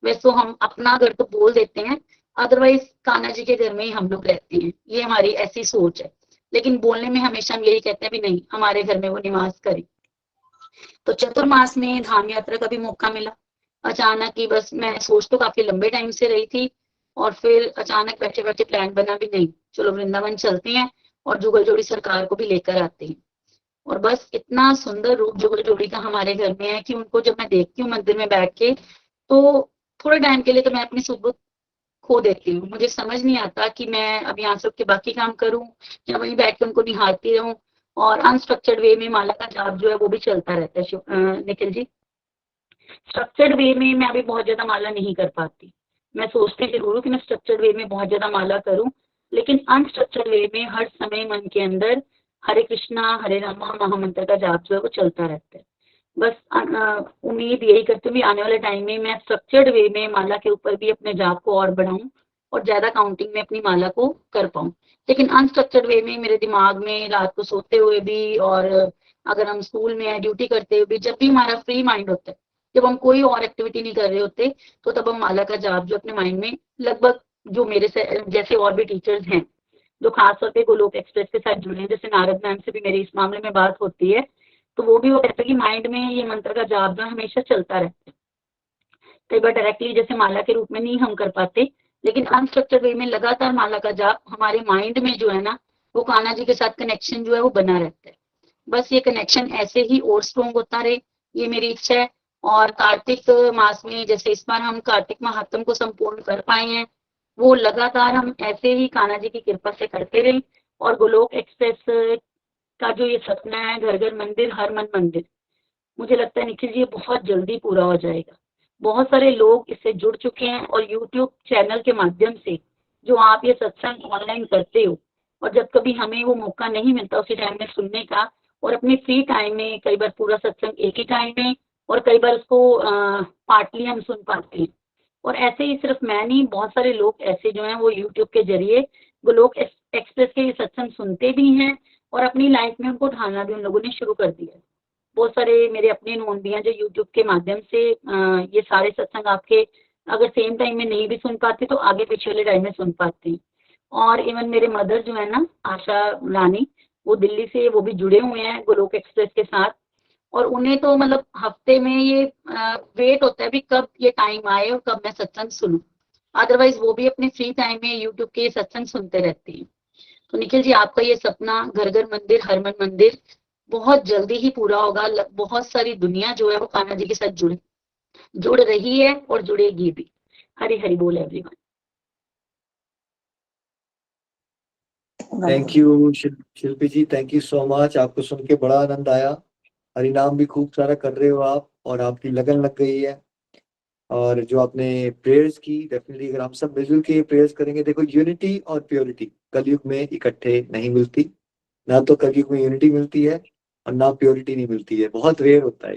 वैसे तो हम अपना घर तो बोल देते हैं, अदरवाइज कान्हा जी के घर में ही हम लोग रहते हैं, ये हमारी ऐसी सोच है। लेकिन बोलने में हमेशा हम यही कहते हैं भी नहीं, हमारे घर में वो निवास करे। तो चतुर्मास में धाम यात्रा का भी मौका मिला अचानक ही, बस मैं सोच तो काफी लंबे टाइम से रही थी, और फिर अचानक बैठे बैठे प्लान बना भी नहीं, चलो वृंदावन चलते हैं और जुगल जोड़ी सरकार को भी लेकर आते हैं। और बस इतना सुंदर रूप जुगल जोड़ी का हमारे घर में है कि उनको जब मैं देखती हूँ मंदिर में बैठ के, तो थोड़े टाइम के लिए तो मैं अपनी सुबह खो देती हूँ। मुझे समझ नहीं आता कि मैं अब यहाँ से के बाकी काम करूँ या वहीं बैठ के उनको निहारती रहूं। और अनस्ट्रक्चर्ड वे में माला का जाप जो है वो भी चलता रहता है निखिल जी। स्ट्रक्चर्ड वे में मैं अभी बहुत ज्यादा माला नहीं कर पाती, मैं सोचती जरूर हूँ कि मैं स्ट्रक्चर्ड वे में बहुत ज्यादा माला करूँ, लेकिन अनस्ट्रक्चर्ड वे में हर समय मन के अंदर हरे कृष्णा हरे रामा महामंत्र का जाप जो है वो चलता रहता है। बस उम्मीद यही करती हूँ आने वाले टाइम में मैं स्ट्रक्चर्ड वे में माला के ऊपर भी अपने जाप को और बढ़ाऊं और ज्यादा काउंटिंग में अपनी माला को कर पाऊं। लेकिन अनस्ट्रक्चर्ड वे में मेरे दिमाग में रात को सोते हुए भी और अगर हम स्कूल में है, ड्यूटी करते हुए भी, जब भी हमारा फ्री माइंड होता है, जब हम कोई और एक्टिविटी नहीं कर रहे होते, तो तब हम माला का जाप जो अपने माइंड में लगभग, जो मेरे से जैसे और भी टीचर्स हैं जो खासतौर पे गोलोक एक्सप्रेस के साथ जुड़े हैं, जैसे नारद मैम से भी मेरी इस मामले में बात होती है, तो वो भी वो कहते हैं कि माइंड में ये मंत्र का जाप जो हमेशा चलता रहता है। कई बार डायरेक्टली जैसे माला के रूप में नहीं हम कर पाते, लेकिन अनस्ट्रक्चर्ड वे में लगातार माला का जाप हमारे माइंड में जो है ना, वो कान्हा जी के साथ कनेक्शन जो है वो बना रहता है। बस ये कनेक्शन ऐसे ही और स्ट्रॉन्ग होता रहे, ये मेरी इच्छा है। और कार्तिक मास में जैसे इस बार हम कार्तिक महात्म को संपूर्ण कर पाए हैं, वो लगातार हम ऐसे ही कान्हा जी की कृपा से करते रहें। और गोलोक एक्सप्रेस का जो ये सपना है, घर घर मंदिर हर मन मंदिर, मुझे लगता है निखिल जी ये बहुत जल्दी पूरा हो जाएगा। बहुत सारे लोग इससे जुड़ चुके हैं, और यूट्यूब चैनल के माध्यम से जो आप ये सत्संग ऑनलाइन करते हो, और जब कभी हमें वो मौका नहीं मिलता उसी टाइम में सुनने का, और अपने फ्री टाइम में कई बार पूरा सत्संग एक ही टाइम में, और कई बार उसको पार्टली हम सुन पाते हैं। और ऐसे ही सिर्फ मैं नहीं, बहुत सारे लोग ऐसे जो हैं वो यूट्यूब के जरिए गोलोक एक्सप्रेस के ये सत्संग सुनते भी हैं, और अपनी लाइफ में उनको उठाना भी उन लोगों ने शुरू कर दिया है। बहुत सारे मेरे अपने नोन भी हैं जो यूट्यूब के माध्यम से ये सारे सत्संग आपके अगर सेम टाइम में नहीं भी सुन पाते तो आगे पीछे वाले टाइम में सुन पाते हैं। और इवन मेरे मदर जो है ना, आशा रानी, वो दिल्ली से वो भी जुड़े हुए हैं गोलोक एक्सप्रेस के साथ, और उन्हें तो मतलब हफ्ते में ये वेट होता है भी कब ये टाइम आए और कब मैं सत्संग सुनूं। अदरवाइज वो भी अपने फ्री टाइम में यूट्यूब के सत्संग सुनते रहते हैं। तो निखिल जी आपका ये सपना घर घर मंदिर हर मन मंदिर बहुत जल्दी ही पूरा होगा। बहुत सारी दुनिया जो है वो कान्हा जी के साथ जुड़ रही है और जुड़ेगी भी। हरि हरि बोल everyone. Thank you Shilpi ji, thank you so much. आपको सुन के बड़ा आनंद आया। हरिनाम भी खूब सारा कर रहे हो आप, और आपकी लगन लग गई है। और जो आपने प्रेयर्स की, डेफिनेटली अगर हम सब मिलजुल के प्रेयर्स करेंगे, देखो यूनिटी और प्योरिटी कलयुग में इकट्ठे नहीं मिलती। ना तो कलयुग में यूनिटी मिलती है और ना प्योरिटी नहीं मिलती है, बहुत रेयर होता है।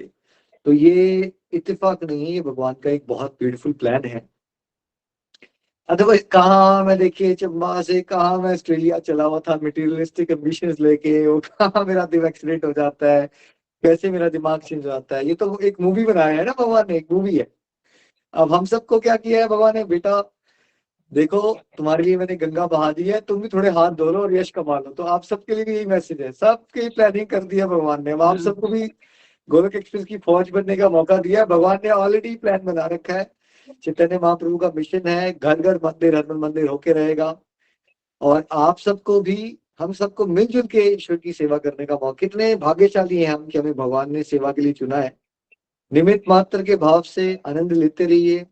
तो ये इत्तेफाक नहीं है, ये भगवान का एक बहुत ब्यूटीफुल प्लान है। अदरवाइज कहाँ मैं देखिए चम्बा से कहाँ मैं ऑस्ट्रेलिया चला हुआ था मटेरियलिस्टिक एम्बिशंस लेके, वो कहाँ मेरा दिमाग एक्सीडेंट हो जाता है, कैसे मेरा दिमाग चेंज हो जाता है। ये तो एक मूवी बनाया है ना भगवान ने, एक मूवी है। अब हम सबको क्या किया है भगवान ने, बेटा देखो तुम्हारे लिए मैंने गंगा बहा दी है, तुम भी थोड़े हाथ धो लो और यश कमा लो। तो आप सबके लिए भी यही मैसेज है, सबकी प्लानिंग कर दिया भगवान ने। आप सबको भी गोलोक एक्सप्रेस की फौज बनने का मौका दिया। भगवान ने ऑलरेडी प्लान बना रखा है। चैतन्य महाप्रभु का मिशन है घर घर मंदिर हर मंदिर होके रहेगा। और आप सबको भी, हम सबको मिलजुल के ईश्वर की सेवा करने का मौका। कितने भाग्यशाली हैं हम कि हमें भगवान ने सेवा के लिए चुना है। निमित्त मात्र के भाव से आनंद लेते रहिए।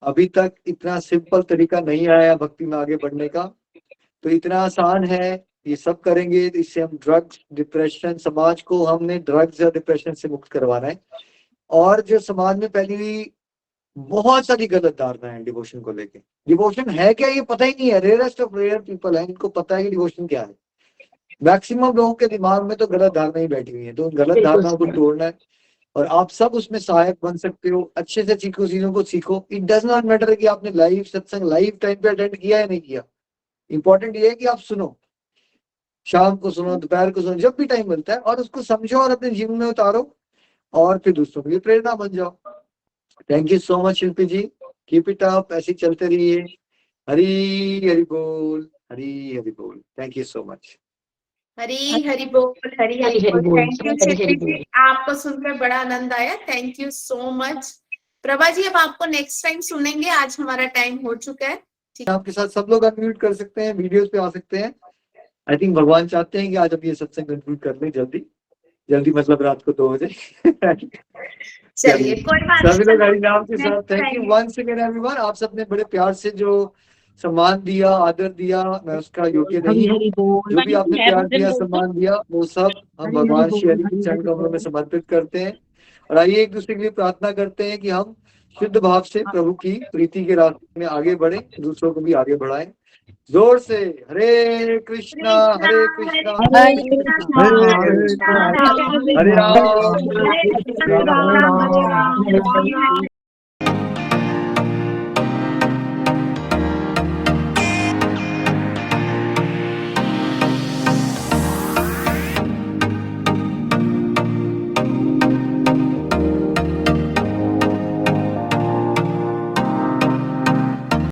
अभी तक इतना सिंपल तरीका नहीं आया भक्ति में आगे बढ़ने का, तो इतना आसान है। ये सब करेंगे तो इससे हम ड्रग्स डिप्रेशन, समाज को हमने ड्रग्स या डिप्रेशन से मुक्त करवाना है। और जो समाज में पहली हुई बहुत सारी गलत धारणा है डिवोशन को लेके। डिवोशन है क्या ये पता ही नहीं है। रेयरेस्ट ऑफ रेयर पीपल है इनको पता है कि डिवोशन क्या है। मैक्सिमम लोगों के दिमाग में तो गलत धारणा ही बैठी हुई है, तो उन गलत धारणाओं को तोड़ना है। और आप सब उसमें सहायक बन सकते हो। अच्छे से सीखो, चीजों को सीखो। इट डज नॉट मैटर कि आपने लाइव सत्संग लाइव टाइम पे अटेंड किया या नहीं किया। इंपॉर्टेंट ये है कि आप सुनो, शाम को सुनो, दोपहर को सुनो, जब भी टाइम मिलता है, और उसको समझो और अपने जीवन में उतारो, और फिर दूसरों के लिए प्रेरणा बन जाओ। Thank you so much Shilpi ji, keep it up, ऐसे चलते रहिए। हरी हरि बोल, हरी हरि बोल। Thank you so much. Hari Hari बोल, हरी हरि बोल। थैंक यू शिल्पी जी, आपको सुनकर बड़ा आनंद आया। Thank you so much. Prabha ji अब आपको नेक्स्ट टाइम सुनेंगे, आज हमारा टाइम हो चुका है। आपके साथ सब लोग अनम्यूट कर सकते हैं, वीडियोस पे आ सकते हैं। आई थिंक भगवान चाहते हैं कि आज हम ये सत्संग कंक्लूड कर लें जल्दी मतलब रात को 2 बजे। चलिए कोई बात सभी लोग नहीं। हरिनाम के साथ। Thank you once again everyone. आप सबने बड़े प्यार से जो सम्मान दिया, आदर दिया, मैं उसका योग्य नहीं हूँ। जो भी आपने प्यार दिया, सम्मान दिया, वो सब हम भगवान श्री हरि के चरण कमलों में समर्पित करते हैं। और आइए एक दूसरे के लिए प्रार्थना करते हैं कि हम शुद्ध भाव से प्रभु की प्रीति के रास्ते में आगे बढ़े, दूसरों को भी आगे बढ़ाएं। जोर से हरे कृष्णा हरे कृष्णा हरे कृष्णा हरे राम हरे राम।